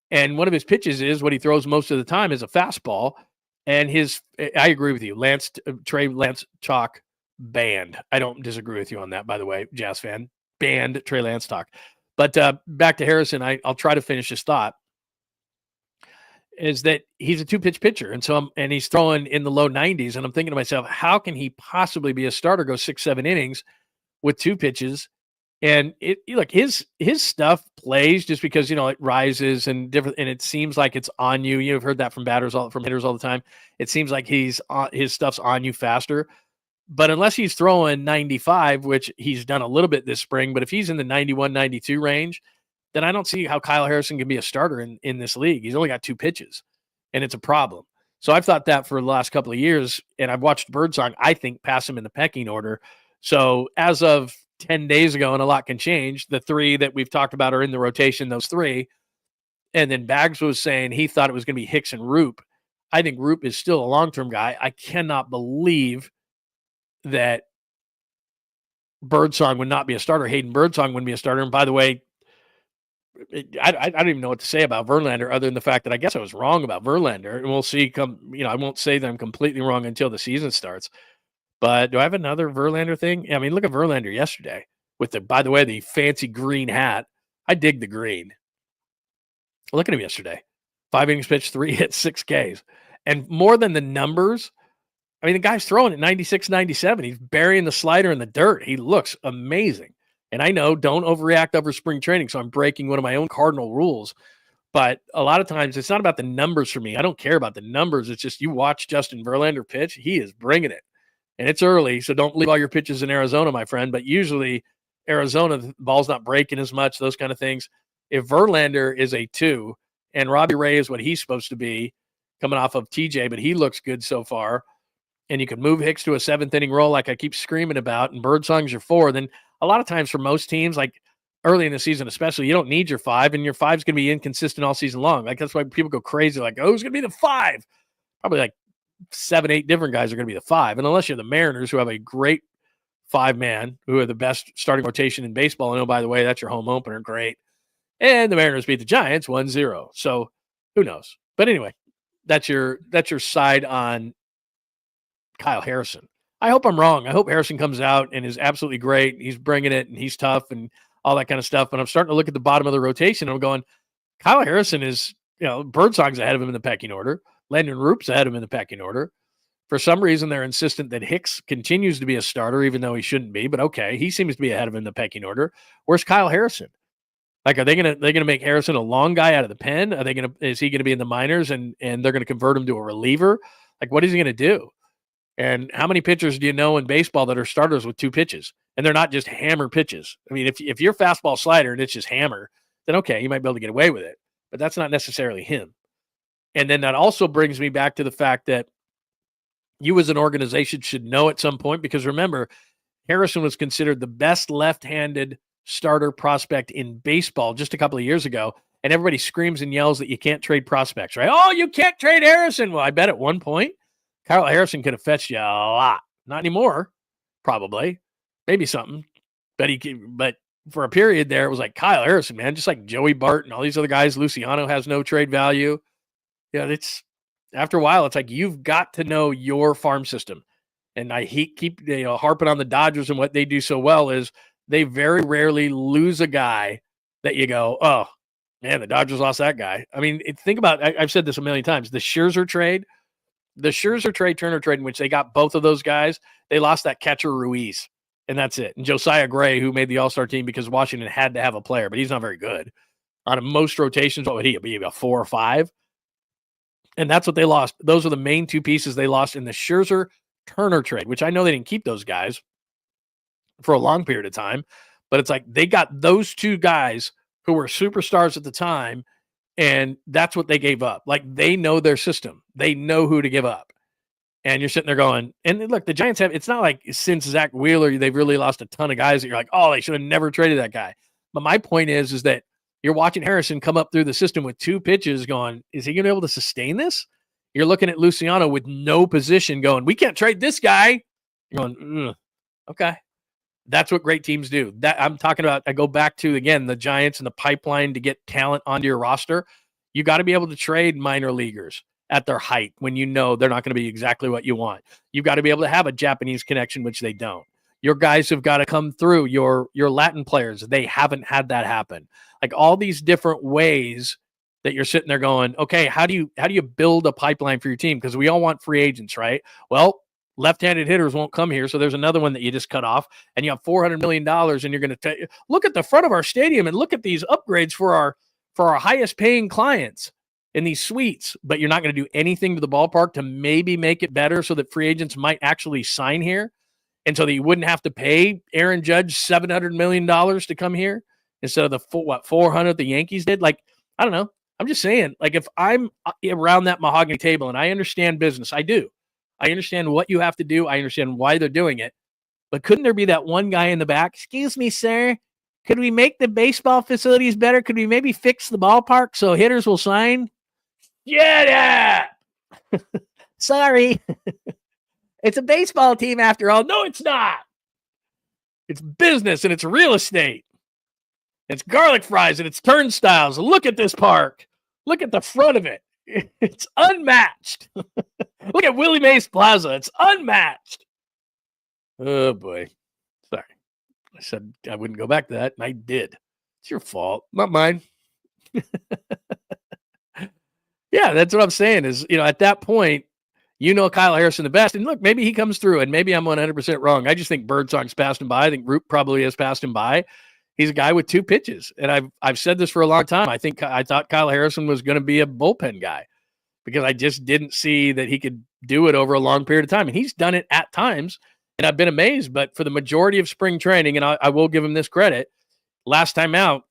And one of his pitches is what he throws most of the time is a fastball. And I agree with you, Trey Lance Chalk banned. I don't disagree with you on that, by the way, Jazz fan. Banned Trey Lance Chalk. But back to Harrison, I'll try to finish his thought. Is that he's a 2-pitch pitcher, and he's throwing in the low 90s, and I'm thinking to myself, how can he possibly be a starter, go 6-7 innings with 2 pitches? And his stuff plays just because it rises and different, and it seems like it's on you. You've heard that from hitters all the time. It seems like his stuff's on you faster. But unless he's throwing 95, which he's done a little bit this spring, but if he's in the 91, 92 range, then I don't see how Kyle Harrison can be a starter in this league. He's only got 2 pitches, and it's a problem. So I've thought that for the last couple of years, and I've watched Birdsong, I think, pass him in the pecking order. So as of 10 days ago, and a lot can change, the 3 that we've talked about are in the rotation, those 3. And then Bags was saying he thought it was going to be Hicks and Roop. I think Roop is still a long-term guy. I cannot believe that Birdsong would not be a starter. Hayden Birdsong wouldn't be a starter. And by the way, I don't even know what to say about Verlander other than the fact that I guess I was wrong about Verlander. And we'll see I won't say that I'm completely wrong until the season starts. But do I have another Verlander thing? I mean, look at Verlander yesterday with by the way, the fancy green hat. I dig the green. Look at him yesterday. 5 innings pitched, 3 hits, 6 Ks. And more than the numbers, I mean, the guy's throwing at 96, 97. He's burying the slider in the dirt. He looks amazing. And I know, don't overreact over spring training, so I'm breaking one of my own cardinal rules. But a lot of times, it's not about the numbers for me. I don't care about the numbers. It's just you watch Justin Verlander pitch. He is bringing it. And it's early, so don't leave all your pitches in Arizona, my friend. But usually, Arizona, the ball's not breaking as much, those kind of things. If Verlander is a 2, and Robbie Ray is what he's supposed to be, coming off of TJ, but he looks good so far, and you can move Hicks to a 7th inning role like I keep screaming about, and Birdsong's your 4, then a lot of times for most teams, like early in the season especially, you don't need your 5, and your 5's going to be inconsistent all season long. Like that's why people go crazy, like, oh, who's going to be the 5? Probably like 7, 8 different guys are going to be the 5. And unless you're the Mariners, who have a great 5-man, who are the best starting rotation in baseball, and oh, by the way, that's your home opener, great. And the Mariners beat the Giants 1-0. So who knows? But anyway, that's your side on Kyle Harrison. I hope I'm wrong. I hope Harrison comes out and is absolutely great. He's bringing it, and he's tough and all that kind of stuff. But I'm starting to look at the bottom of the rotation, and I'm going, Kyle Harrison is, Birdsong's ahead of him in the pecking order. Landon Roop's ahead of him in the pecking order. For some reason, they're insistent that Hicks continues to be a starter, even though he shouldn't be. But okay, he seems to be ahead of him in the pecking order. Where's Kyle Harrison? Like, are they gonna make Harrison a long guy out of the pen? Is he gonna be in the minors and they're gonna convert him to a reliever? Like, what is he gonna do? And how many pitchers do you know in baseball that are starters with 2 pitches? And they're not just hammer pitches. I mean, if you're fastball slider and it's just hammer, then okay, you might be able to get away with it. But that's not necessarily him. And then that also brings me back to the fact that you as an organization should know at some point, because remember, Harrison was considered the best left-handed starter prospect in baseball just a couple of years ago. And everybody screams and yells that you can't trade prospects, right? Oh, you can't trade Harrison. Well, I bet at one point, Kyle Harrison could have fetched you a lot. Not anymore, probably. Maybe something. But for a period there, it was like Kyle Harrison, man, just like Joey Bart and all these other guys. Luciano has no trade value. Yeah, it's after a while, it's like you've got to know your farm system. And I keep harping on the Dodgers, and what they do so well is they very rarely lose a guy that you go, oh, man, the Dodgers lost that guy. I mean, think about, I've said this a million times, the Scherzer trade, Turner trade, in which they got both of those guys, they lost that catcher Ruiz, and that's it. And Josiah Gray, who made the All-Star team because Washington had to have a player, but he's not very good. On most rotations, what would he be, about 4 or 5? And that's what they lost. Those are the main 2 pieces they lost in the Scherzer Turner trade, which I know they didn't keep those guys for a long period of time, but it's like they got those two guys who were superstars at the time, and that's what they gave up. Like, they know their system. They know who to give up. And you're sitting there going, and look, the Giants have, it's not like since Zach Wheeler, they've really lost a ton of guys that you're like, oh, they should have never traded that guy. But my point is that you're watching Harrison come up through the system with 2 pitches going, is he going to be able to sustain this? You're looking at Luciano with no position going, we can't trade this guy. You're going, okay. That's what great teams do. That I'm talking about. I go back to, again, the Giants and the pipeline to get talent onto your roster. You got to be able to trade minor leaguers at their height when you know they're not going to be exactly what you want. You've got to be able to have a Japanese connection, which they don't. Your guys have got to come through. Your Latin players, they haven't had that happen. Like, all these different ways that you're sitting there going, okay, how do you build a pipeline for your team? Because we all want free agents, right? Well, left-handed hitters won't come here, so there's another one that you just cut off, and you have $400 million, and you're going to look at the front of our stadium and look at these upgrades for our highest-paying clients in these suites, but you're not going to do anything to the ballpark to maybe make it better so that free agents might actually sign here, and so that you wouldn't have to pay Aaron Judge $700 million to come here instead of the 400 the Yankees did. Like, I don't know. I'm just saying, like, if I'm around that mahogany table and I understand business, I do. I understand what you have to do. I understand why they're doing it. But couldn't there be that one guy in the back? Excuse me, sir. Could we make the baseball facilities better? Could we maybe fix the ballpark so hitters will sign? Yeah. Sorry. It's a baseball team after all. No, it's not. It's business and it's real estate. It's garlic fries and it's turnstiles. Look at this park. Look at the front of it. It's unmatched. Look at Willie Mays Plaza. It's unmatched. Oh, boy. Sorry. I said I wouldn't go back to that, and I did. It's your fault, not mine. Yeah, that's what I'm saying is, at that point, Kyle Harrison the best. And look, maybe he comes through, and maybe I'm 100% wrong. I just think Birdsong's passed him by. I think Root probably has passed him by. He's a guy with 2 pitches. And I've said this for a long time. I thought Kyle Harrison was going to be a bullpen guy because I just didn't see that he could do it over a long period of time. And he's done it at times, and I've been amazed. But for the majority of spring training, and I will give him this credit, last time out,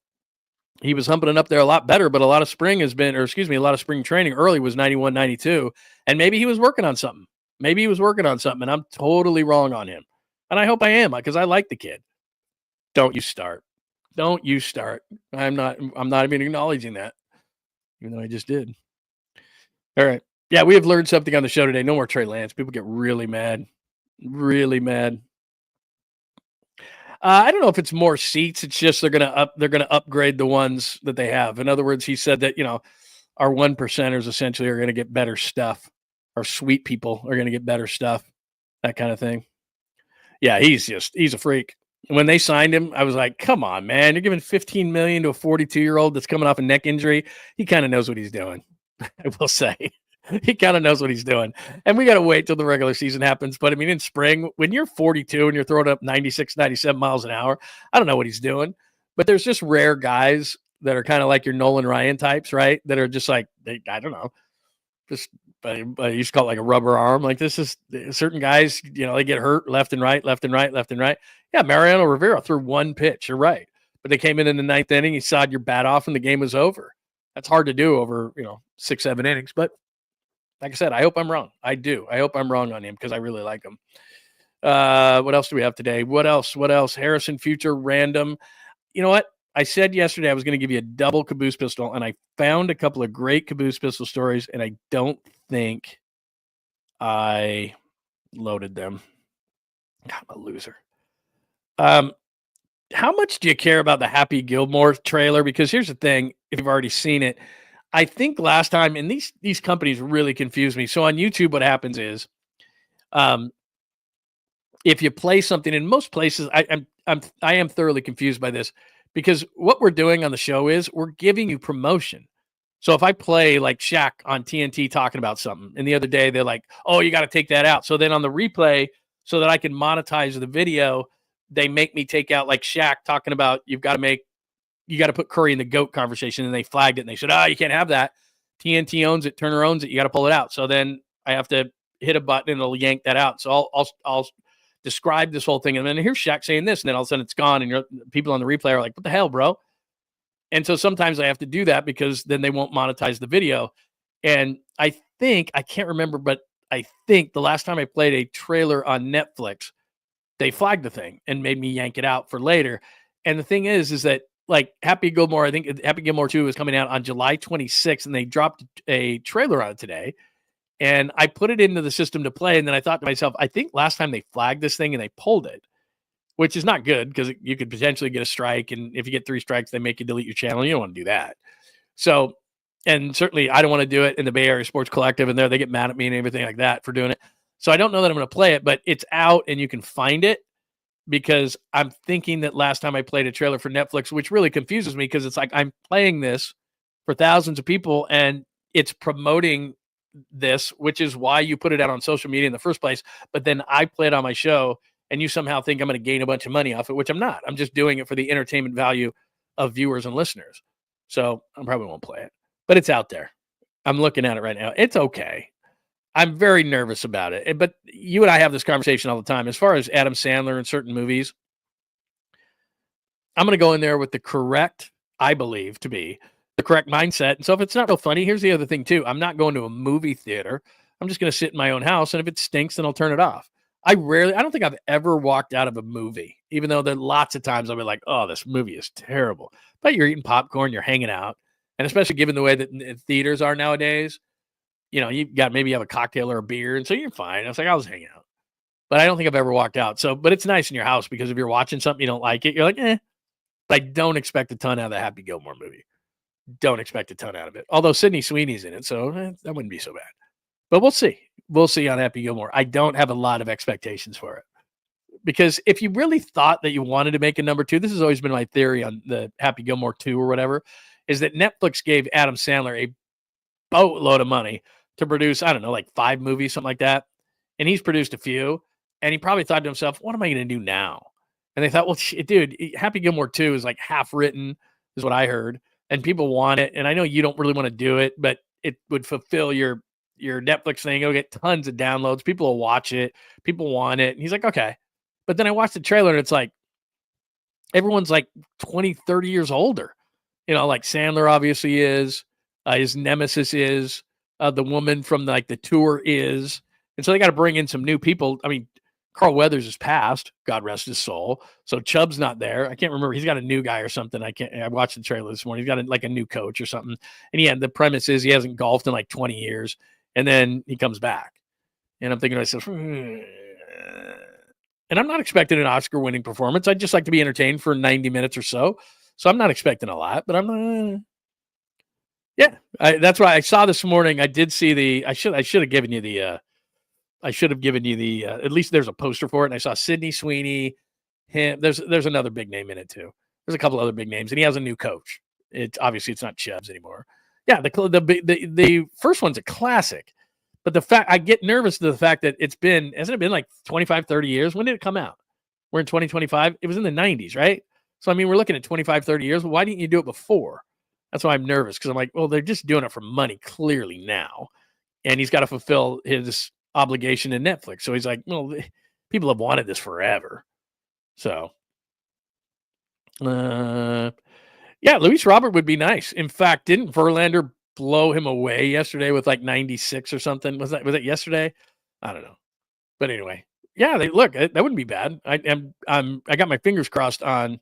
he was humping it up there a lot better, but a lot of spring training early was 91, 92, and maybe he was working on something. And I'm totally wrong on him. And I hope I am, because I like the kid. Don't you start. I'm not even acknowledging that, even though I just did. All right. Yeah, we have learned something on the show today. No more Trey Lance. People get really mad. Really mad. I don't know if it's more seats. It's just they're gonna upgrade the ones that they have. In other words, he said that our 1%ers essentially are going to get better stuff. Our sweet people are going to get better stuff. That kind of thing. Yeah, he's a freak. When they signed him, I was like, come on, man. You're giving $15 million to a 42-year-old that's coming off a neck injury. He kind of knows what he's doing. I will say. He kind of knows what he's doing. And we got to wait till the regular season happens. But, I mean, in spring, when you're 42 and you're throwing up 96, 97 miles an hour, I don't know what he's doing. But there's just rare guys that are kind of like your Nolan Ryan types, right? That are just like, I don't know. Just, I used to call it like a rubber arm. Like, this is certain guys, they get hurt left and right. Yeah, Mariano Rivera threw 1 pitch. You're right. But they came in the 9th inning. He sawed your bat off and the game was over. That's hard to do over, 6, 7 innings. But like I said, I hope I'm wrong. I do. I hope I'm wrong on him because I really like him. What else do we have today? What else? Harrison future random. You know what? I said yesterday I was going to give you a double caboose pistol, and I found a couple of great caboose pistol stories, and I don't think I loaded them. I'm a loser. How much do you care about the Happy Gilmore trailer? Because here's the thing, if you've already seen it, I think last time, and these companies really confuse me. So on YouTube, what happens is, if you play something in most places, I am thoroughly confused by this because what we're doing on the show is we're giving you promotion. So if I play like Shaq on TNT talking about something, and the other day they're like, oh, you got to take that out. So then on the replay, so that I can monetize the video, they make me take out like Shaq talking about you got to put Curry in the GOAT conversation, and they flagged it and they said, you can't have that. TNT owns it, Turner owns it, you got to pull it out. So then I have to hit a button and it'll yank that out. So I'll describe this whole thing, and then here's Shaq saying this, and then all of a sudden it's gone, and people on the replay are like, "What the hell, bro?" And so sometimes I have to do that because then they won't monetize the video. And I can't remember, but I think the last time I played a trailer on Netflix, they flagged the thing and made me yank it out for later. And the thing is that like Happy Gilmore, I think Happy Gilmore 2 is coming out on July 26th, and they dropped a trailer on it today. And I put it into the system to play. And then I thought to myself, I think last time they flagged this thing and they pulled it, which is not good because you could potentially get a strike. And if you get 3 strikes, they make you delete your channel. You don't want to do that. So, and certainly I don't want to do it in the Bay Area Sports Collective, and there they get mad at me and everything like that for doing it. So I don't know that I'm going to play it, but it's out and you can find it, because I'm thinking that last time I played a trailer for Netflix, which really confuses me because it's like I'm playing this for thousands of people and it's promoting this, which is why you put it out on social media in the first place. But then I play it on my show and you somehow think I'm going to gain a bunch of money off it, which I'm not. I'm just doing it for the entertainment value of viewers and listeners. So I probably won't play it, but it's out there. I'm looking at it right now. It's okay. I'm very nervous about it. But you and I have this conversation all the time. As far as Adam Sandler in certain movies, I'm going to go in there with the correct, I believe to be the correct mindset. And so if it's not real funny, here's the other thing too. I'm not going to a movie theater. I'm just going to sit in my own house. And if it stinks, then I'll turn it off. I don't think I've ever walked out of a movie, even though there are lots of times I'll be like, oh, this movie is terrible. But you're eating popcorn, you're hanging out. And especially given the way that theaters are nowadays, you know, you have a cocktail or a beer, and so you're fine. I was like, I was hanging out. But I don't think I've ever walked out. So, but it's nice in your house because if you're watching something you don't like it, you're like, eh. But I don't expect a ton out of the Happy Gilmore movie. Don't expect a ton out of it. Although Sydney Sweeney's in it, so that wouldn't be so bad. But we'll see. We'll see on Happy Gilmore. I don't have a lot of expectations for it. Because if you really thought that you wanted to make a number 2, this has always been my theory on the Happy Gilmore 2 or whatever, is that Netflix gave Adam Sandler a boatload of money to produce, I don't know, like 5 movies, something like that. And he's produced a few. And he probably thought to himself, what am I going to do now? And they thought, well, dude, Happy Gilmore 2 is like half written, is what I heard. And people want it. And I know you don't really want to do it, but it would fulfill your Netflix thing. It'll get tons of downloads. People will watch it. People want it. And he's like, okay. But then I watched the trailer and it's like, everyone's like 20, 30 years older. You know, like Sandler obviously is. His nemesis is. The woman from like the tour is. And so they got to bring in some new people. I mean, Carl Weathers is passed, God rest his soul. So Chubb's not there. I can't remember. He's got a new guy or something. I watched the trailer this morning. He's got like a new coach or something. And yeah, the premise is he hasn't golfed in like 20 years. And then he comes back. And I'm thinking to myself, and I'm not expecting an Oscar winning performance. I'd just like to be entertained for 90 minutes or so. So I'm not expecting a lot, but I'm yeah. That's why I saw this morning. I did see I should have given you the at least there's a poster for it. And I saw Sydney Sweeney, him. There's another big name in it too. There's a couple other big names, and he has a new coach. Obviously it's not Chubbs anymore. Yeah, the first one's a classic, but the fact I get nervous to the fact that hasn't it been like 25, 30 years? When did it come out? We're in 2025. It was in the 90s, right? So I mean, we're looking at 25, 30 years. Why didn't you do it before? That's why I'm nervous, because I'm like, well, they're just doing it for money clearly now, and he's got to fulfill his obligation to Netflix. So he's like, well, people have wanted this forever. So, yeah, Luis Robert would be nice. In fact, didn't Verlander blow him away yesterday with like 96 or something? Was that yesterday? I don't know. But anyway, yeah, that wouldn't be bad. I got my fingers crossed on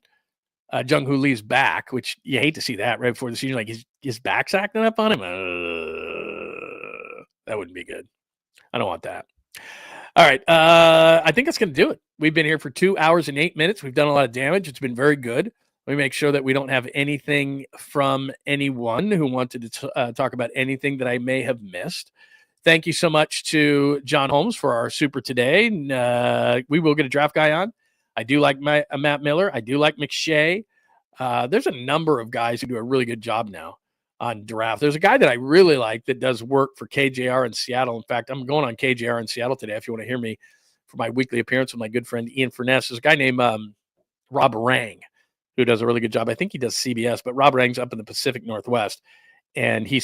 Jung-Hoo Lee's back, which you hate to see that right before the season. Like his back's acting up on him. That wouldn't be good. I don't want that. All right. I think that's going to do it. We've been here for 2 hours and 8 minutes. We've done a lot of damage. It's been very good. Let me make sure that we don't have anything from anyone who wanted to talk about anything that I may have missed. Thank you so much to John Holmes for our super today. We will get a draft guy on. I do like Matt Miller. I do like McShay. There's a number of guys who do a really good job now on draft. There's a guy that I really like that does work for KJR in Seattle. In fact, I'm going on KJR in Seattle today if you want to hear me for my weekly appearance with my good friend Ian Furness. There's a guy named Rob Rang who does a really good job. I think he does CBS, but Rob Rang's up in the Pacific Northwest, and he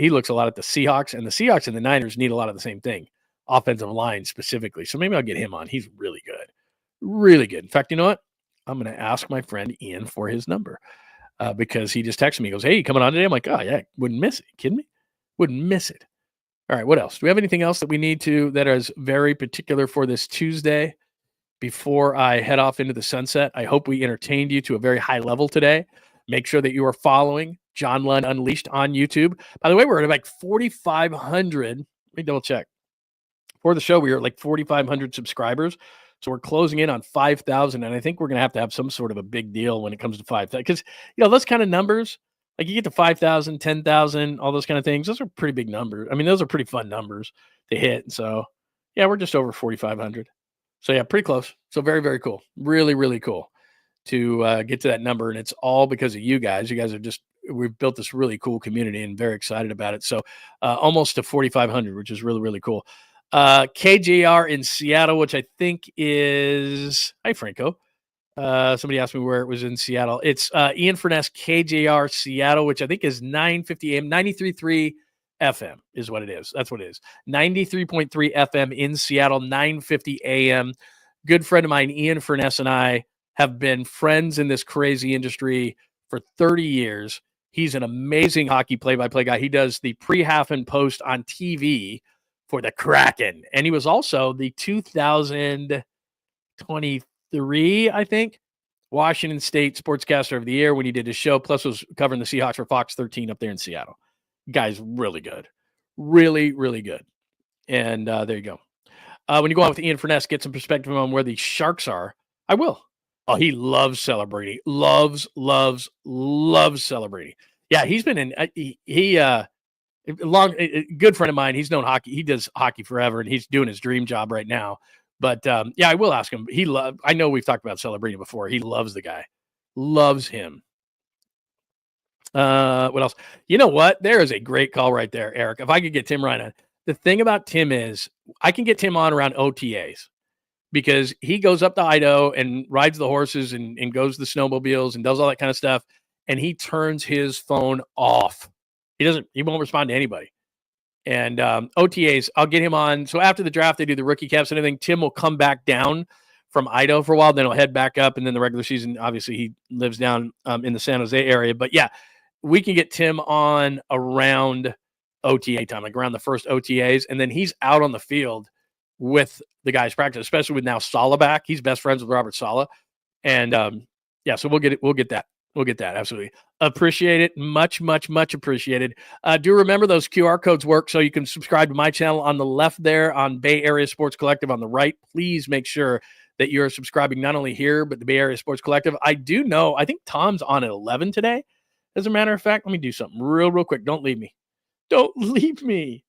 looks a lot at the Seahawks, and the Seahawks and the Niners need a lot of the same thing. offensive line specifically. So maybe I'll get him on. He's really good. Really good. In fact, you know what? I'm going to ask my friend Ian for his number because he just texted me. He goes, hey, you coming on today? I'm like, oh, yeah, wouldn't miss it. You kidding me? Wouldn't miss it. All right, what else? Do we have anything else that we need to that is very particular for this Tuesday before I head off into the sunset? I hope we entertained you to a very high level today. Make sure that you are following John Lund Unleashed on YouTube. By the way, we're at like 4,500. Let me double check. For the show, we are at like 4,500 subscribers. So we're closing in on 5,000. And I think we're going to have some sort of a big deal when it comes to 5,000. Because, those kind of numbers, like you get to 5,000, 10,000, all those kind of things. Those are pretty big numbers. I mean, those are pretty fun numbers to hit. So, yeah, we're just over 4,500. So, yeah, pretty close. So very, very cool. Really, really cool to get to that number. And it's all because of you guys. You guys are we've built this really cool community and very excited about it. So almost to 4,500, which is really, really cool. KJR in Seattle, which I think is, hi, Franco. Somebody asked me where it was in Seattle. It's Ian Furness, KJR Seattle, which I think is 950 AM, 93.3 FM is what it is. That's what it is. 93.3 FM in Seattle, 950 AM. Good friend of mine, Ian Furness, and I have been friends in this crazy industry for 30 years. He's an amazing hockey play-by-play guy. He does the pre-half and post on TV for the Kraken. And he was also the 2023, I think, Washington State Sportscaster of the Year when he did his show, plus was covering the Seahawks for Fox 13 up there in Seattle. Guy's really good. Really, really good. And there you go. When you go on with Ian Furness, get some perspective on where the Sharks are. I will. Oh, he loves celebrating. Loves celebrating. Yeah, he's been in. A good friend of mine. He's known hockey. He does hockey forever, and he's doing his dream job right now. But yeah, I will ask him. I know we've talked about celebrating before. He loves the guy. Loves him. What else? You know what? There is a great call right there, Eric. If I could get Tim right on. The thing about Tim is I can get Tim on around OTAs because he goes up to Idaho and rides the horses and goes to the snowmobiles and does all that kind of stuff. And he turns his phone off. He won't respond to anybody. And OTAs, I'll get him on. So after the draft, they do the rookie caps and everything. Tim will come back down from Idaho for a while. Then he'll head back up. And then the regular season, obviously, he lives down in the San Jose area. But yeah, we can get Tim on around OTA time, like around the first OTAs. And then he's out on the field with the guys practice, especially with now Saleh back. He's best friends with Robert Saleh. And yeah, so we'll get it. We'll get that. We'll get that. Absolutely. Appreciate it. Much, much, much appreciated. Do remember those QR codes work. So you can subscribe to my channel on the left there on Bay Area Sports Collective on the right. Please make sure that you're subscribing not only here, but the Bay Area Sports Collective. I do know, I think Tom's on at 11 today. As a matter of fact, let me do something real quick. Don't leave me. Don't leave me.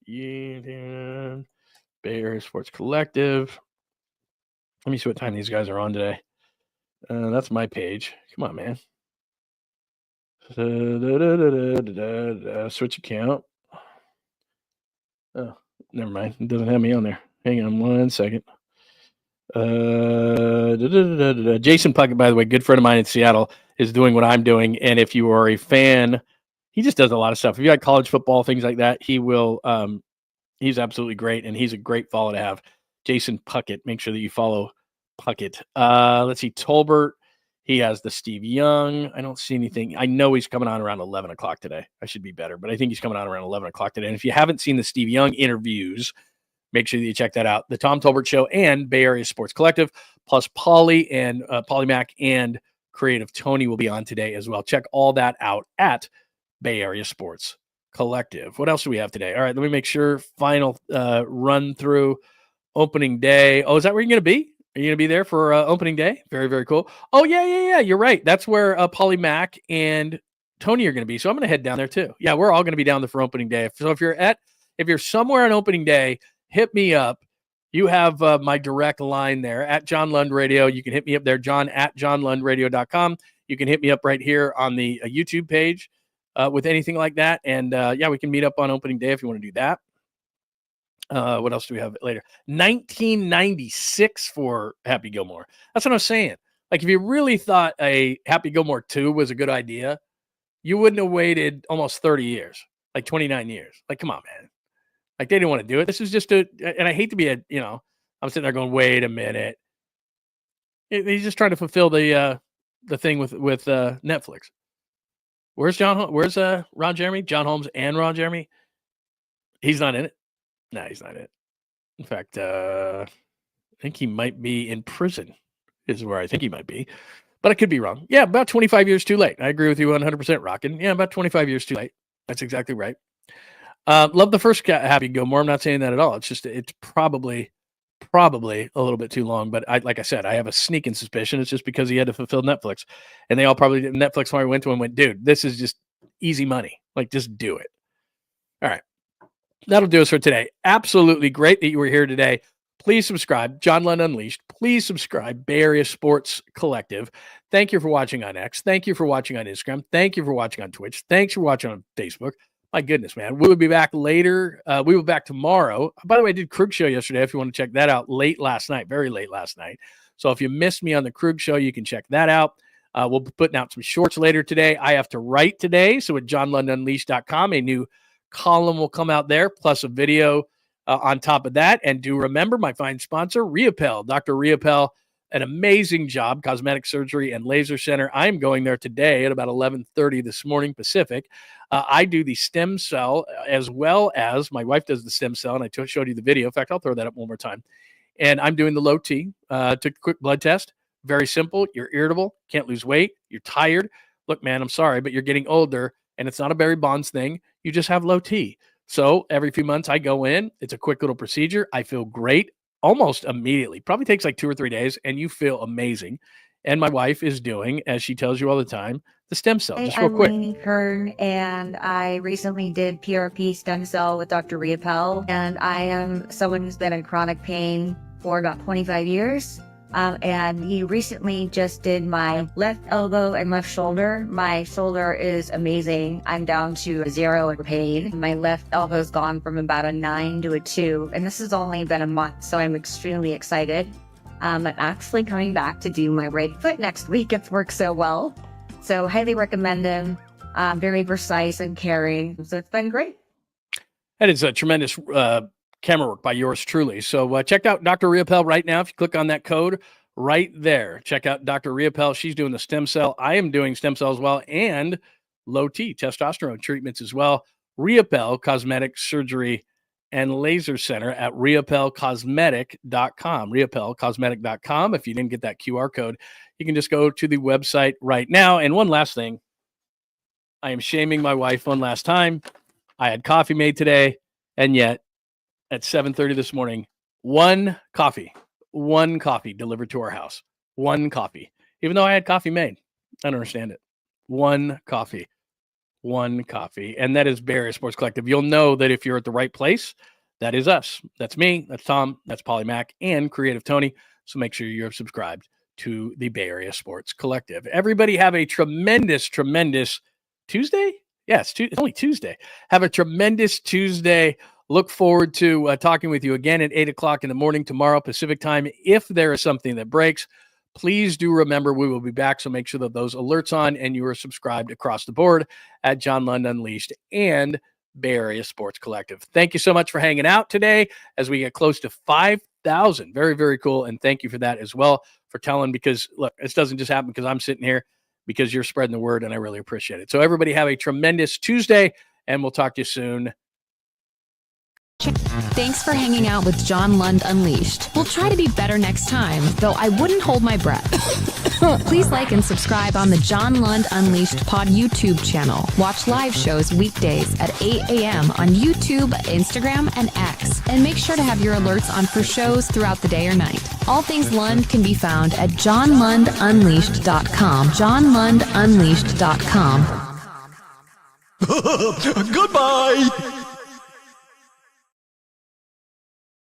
Yeah, Bay Area Sports Collective. Let me see what time these guys are on today. That's my page. Come on, man. Switch account. Oh, never mind. It doesn't have me on there. Hang on 1 second. Jason Puckett, by the way, good friend of mine in Seattle, is doing what I'm doing. And if you are a fan, he just does a lot of stuff. If you like college football, things like that, he will. He's absolutely great, and he's a great follow to have. Jason Puckett. Make sure that you follow Puckett. Let's see. Tolbert. He has the Steve Young. I don't see anything. I know he's coming on around 11 o'clock today. I should be better, but I think he's coming on around 11 o'clock today. And if you haven't seen the Steve Young interviews, make sure that you check that out. The Tom Tolbert Show and Bay Area Sports Collective, plus Pauly and Pauly Mac and Creative Tony will be on today as well. Check all that out at Bay Area Sports Collective. What else do we have today? All right, let me make sure. Final run through opening day. Oh, is that where you're going to be? Are you going to be there for opening day? Very, very cool. Oh, yeah. You're right. That's where Pauly Mac and Tony are going to be. So I'm going to head down there too. Yeah, we're all going to be down there for opening day. So if you're somewhere on opening day, hit me up. You have my direct line there at John Lund Radio. You can hit me up there, John at johnlundradio.com. You can hit me up right here on the YouTube page with anything like that. And yeah, we can meet up on opening day if you want to do that. What else do we have later? 1996 for Happy Gilmore. That's what I'm saying. Like, if you really thought a Happy Gilmore 2 was a good idea, you wouldn't have waited almost 30 years, like 29 years. Like, come on, man. Like they didn't want to do it. This is just and I hate to be I'm sitting there going, wait a minute. He's just trying to fulfill the thing with Netflix. Where's Ron Jeremy? John Holmes and Ron Jeremy? He's not in it. No, he's not in it. In fact, I think he might be in prison is where I think he might be. But I could be wrong. Yeah, about 25 years too late. I agree with you 100%, Rockin'. Yeah, about 25 years too late. That's exactly right. Love the first Happy Gilmore. I'm not saying that at all. It's just it's probably a little bit too long. But like I said, I have a sneaking suspicion it's just because he had to fulfill Netflix. And they all probably did. Netflix probably went to him and went, dude, this is just easy money. Like, just do it. All right. That'll do us for today. Absolutely great that you were here today. Please subscribe. John Lund Unleashed. Please subscribe. Bay Area Sports Collective. Thank you for watching on X. Thank you for watching on Instagram. Thank you for watching on Twitch. Thanks for watching on Facebook. My goodness, man. We will be back later. We will be back tomorrow. By the way, I did Krug Show yesterday. If you want to check that out, late last night, very late last night. So if you missed me on the Krug Show, you can check that out. We'll be putting out some shorts later today. I have to write today. So at johnlundunleashed.com, a new column will come out there, plus a video on top of that. And do remember my fine sponsor, Reapel. Dr. Reapel, an amazing job, cosmetic surgery and laser center. I'm going there today at about 11:30 this morning Pacific. I do the stem cell as well as my wife does the stem cell, and I showed you the video. In fact, I'll throw that up one more time. And I'm doing the low T. Took a quick blood test. Very simple. You're irritable, can't lose weight, you're tired. Look, man, I'm sorry, but you're getting older, and it's not a Barry Bonds thing. You just have low T. So every few months I go in. It's a quick little procedure. I feel great almost immediately. Probably takes like 2 or 3 days, and you feel amazing. And my wife is doing, as she tells you all the time, the stem cell. Just real quick. I'm Kern, and I recently did PRP stem cell with Dr. Reapel, and I am someone who's been in chronic pain for about 25 years. And he recently just did my left elbow and left shoulder. My shoulder is amazing. I'm down to 0 in pain. My left elbow's gone from about a 9 to a 2. And this has only been a month, so I'm extremely excited. I'm actually coming back to do my right foot next week. It's worked so well. So highly recommend him. Very precise and caring. So it's been great. That is a tremendous camera work by yours truly. So check out Dr. Reapel right now. If you click on that code right there, check out Dr. Reapel. She's doing the stem cell. I am doing stem cell as well, and low T testosterone treatments as well. Reapel Cosmetic Surgery and Laser Center at reapelcosmetic.com. Reapelcosmetic.com. If you didn't get that QR code, you can just go to the website right now. And one last thing, I am shaming my wife one last time. I had coffee made today, and yet at 7:30 this morning, one coffee delivered to our house. One coffee. Even though I had coffee made. I don't understand it. One coffee. And that is Bay Area Sports Collective. You'll know that if you're at the right place, that is us. That's me. That's Tom. That's Polly Mac and Creative Tony. So make sure you're subscribed to the Bay Area Sports Collective. Everybody have a tremendous Tuesday. Yes, it's only Tuesday. Have a tremendous Tuesday. Look forward to talking with you again at 8 o'clock in the morning tomorrow, Pacific time. If there is something that breaks, please do remember we will be back. So make sure that those alerts on and you are subscribed across the board at John Lund Unleashed and Bay Area Sports Collective. Thank you so much for hanging out today as we get close to 5,000. Very, very cool. And thank you for that as well, for telling, because look, this doesn't just happen because I'm sitting here, because you're spreading the word, and I really appreciate it. So everybody have a tremendous Tuesday, and we'll talk to you soon. Thanks for hanging out with John Lund Unleashed. We'll try to be better next time, though I wouldn't hold my breath. Please like and subscribe on the John Lund Unleashed Pod YouTube channel. Watch live shows weekdays at 8 a.m. on YouTube, Instagram, and X. And make sure to have your alerts on for shows throughout the day or night. All things Lund can be found at johnlundunleashed.com. johnlundunleashed.com. Goodbye!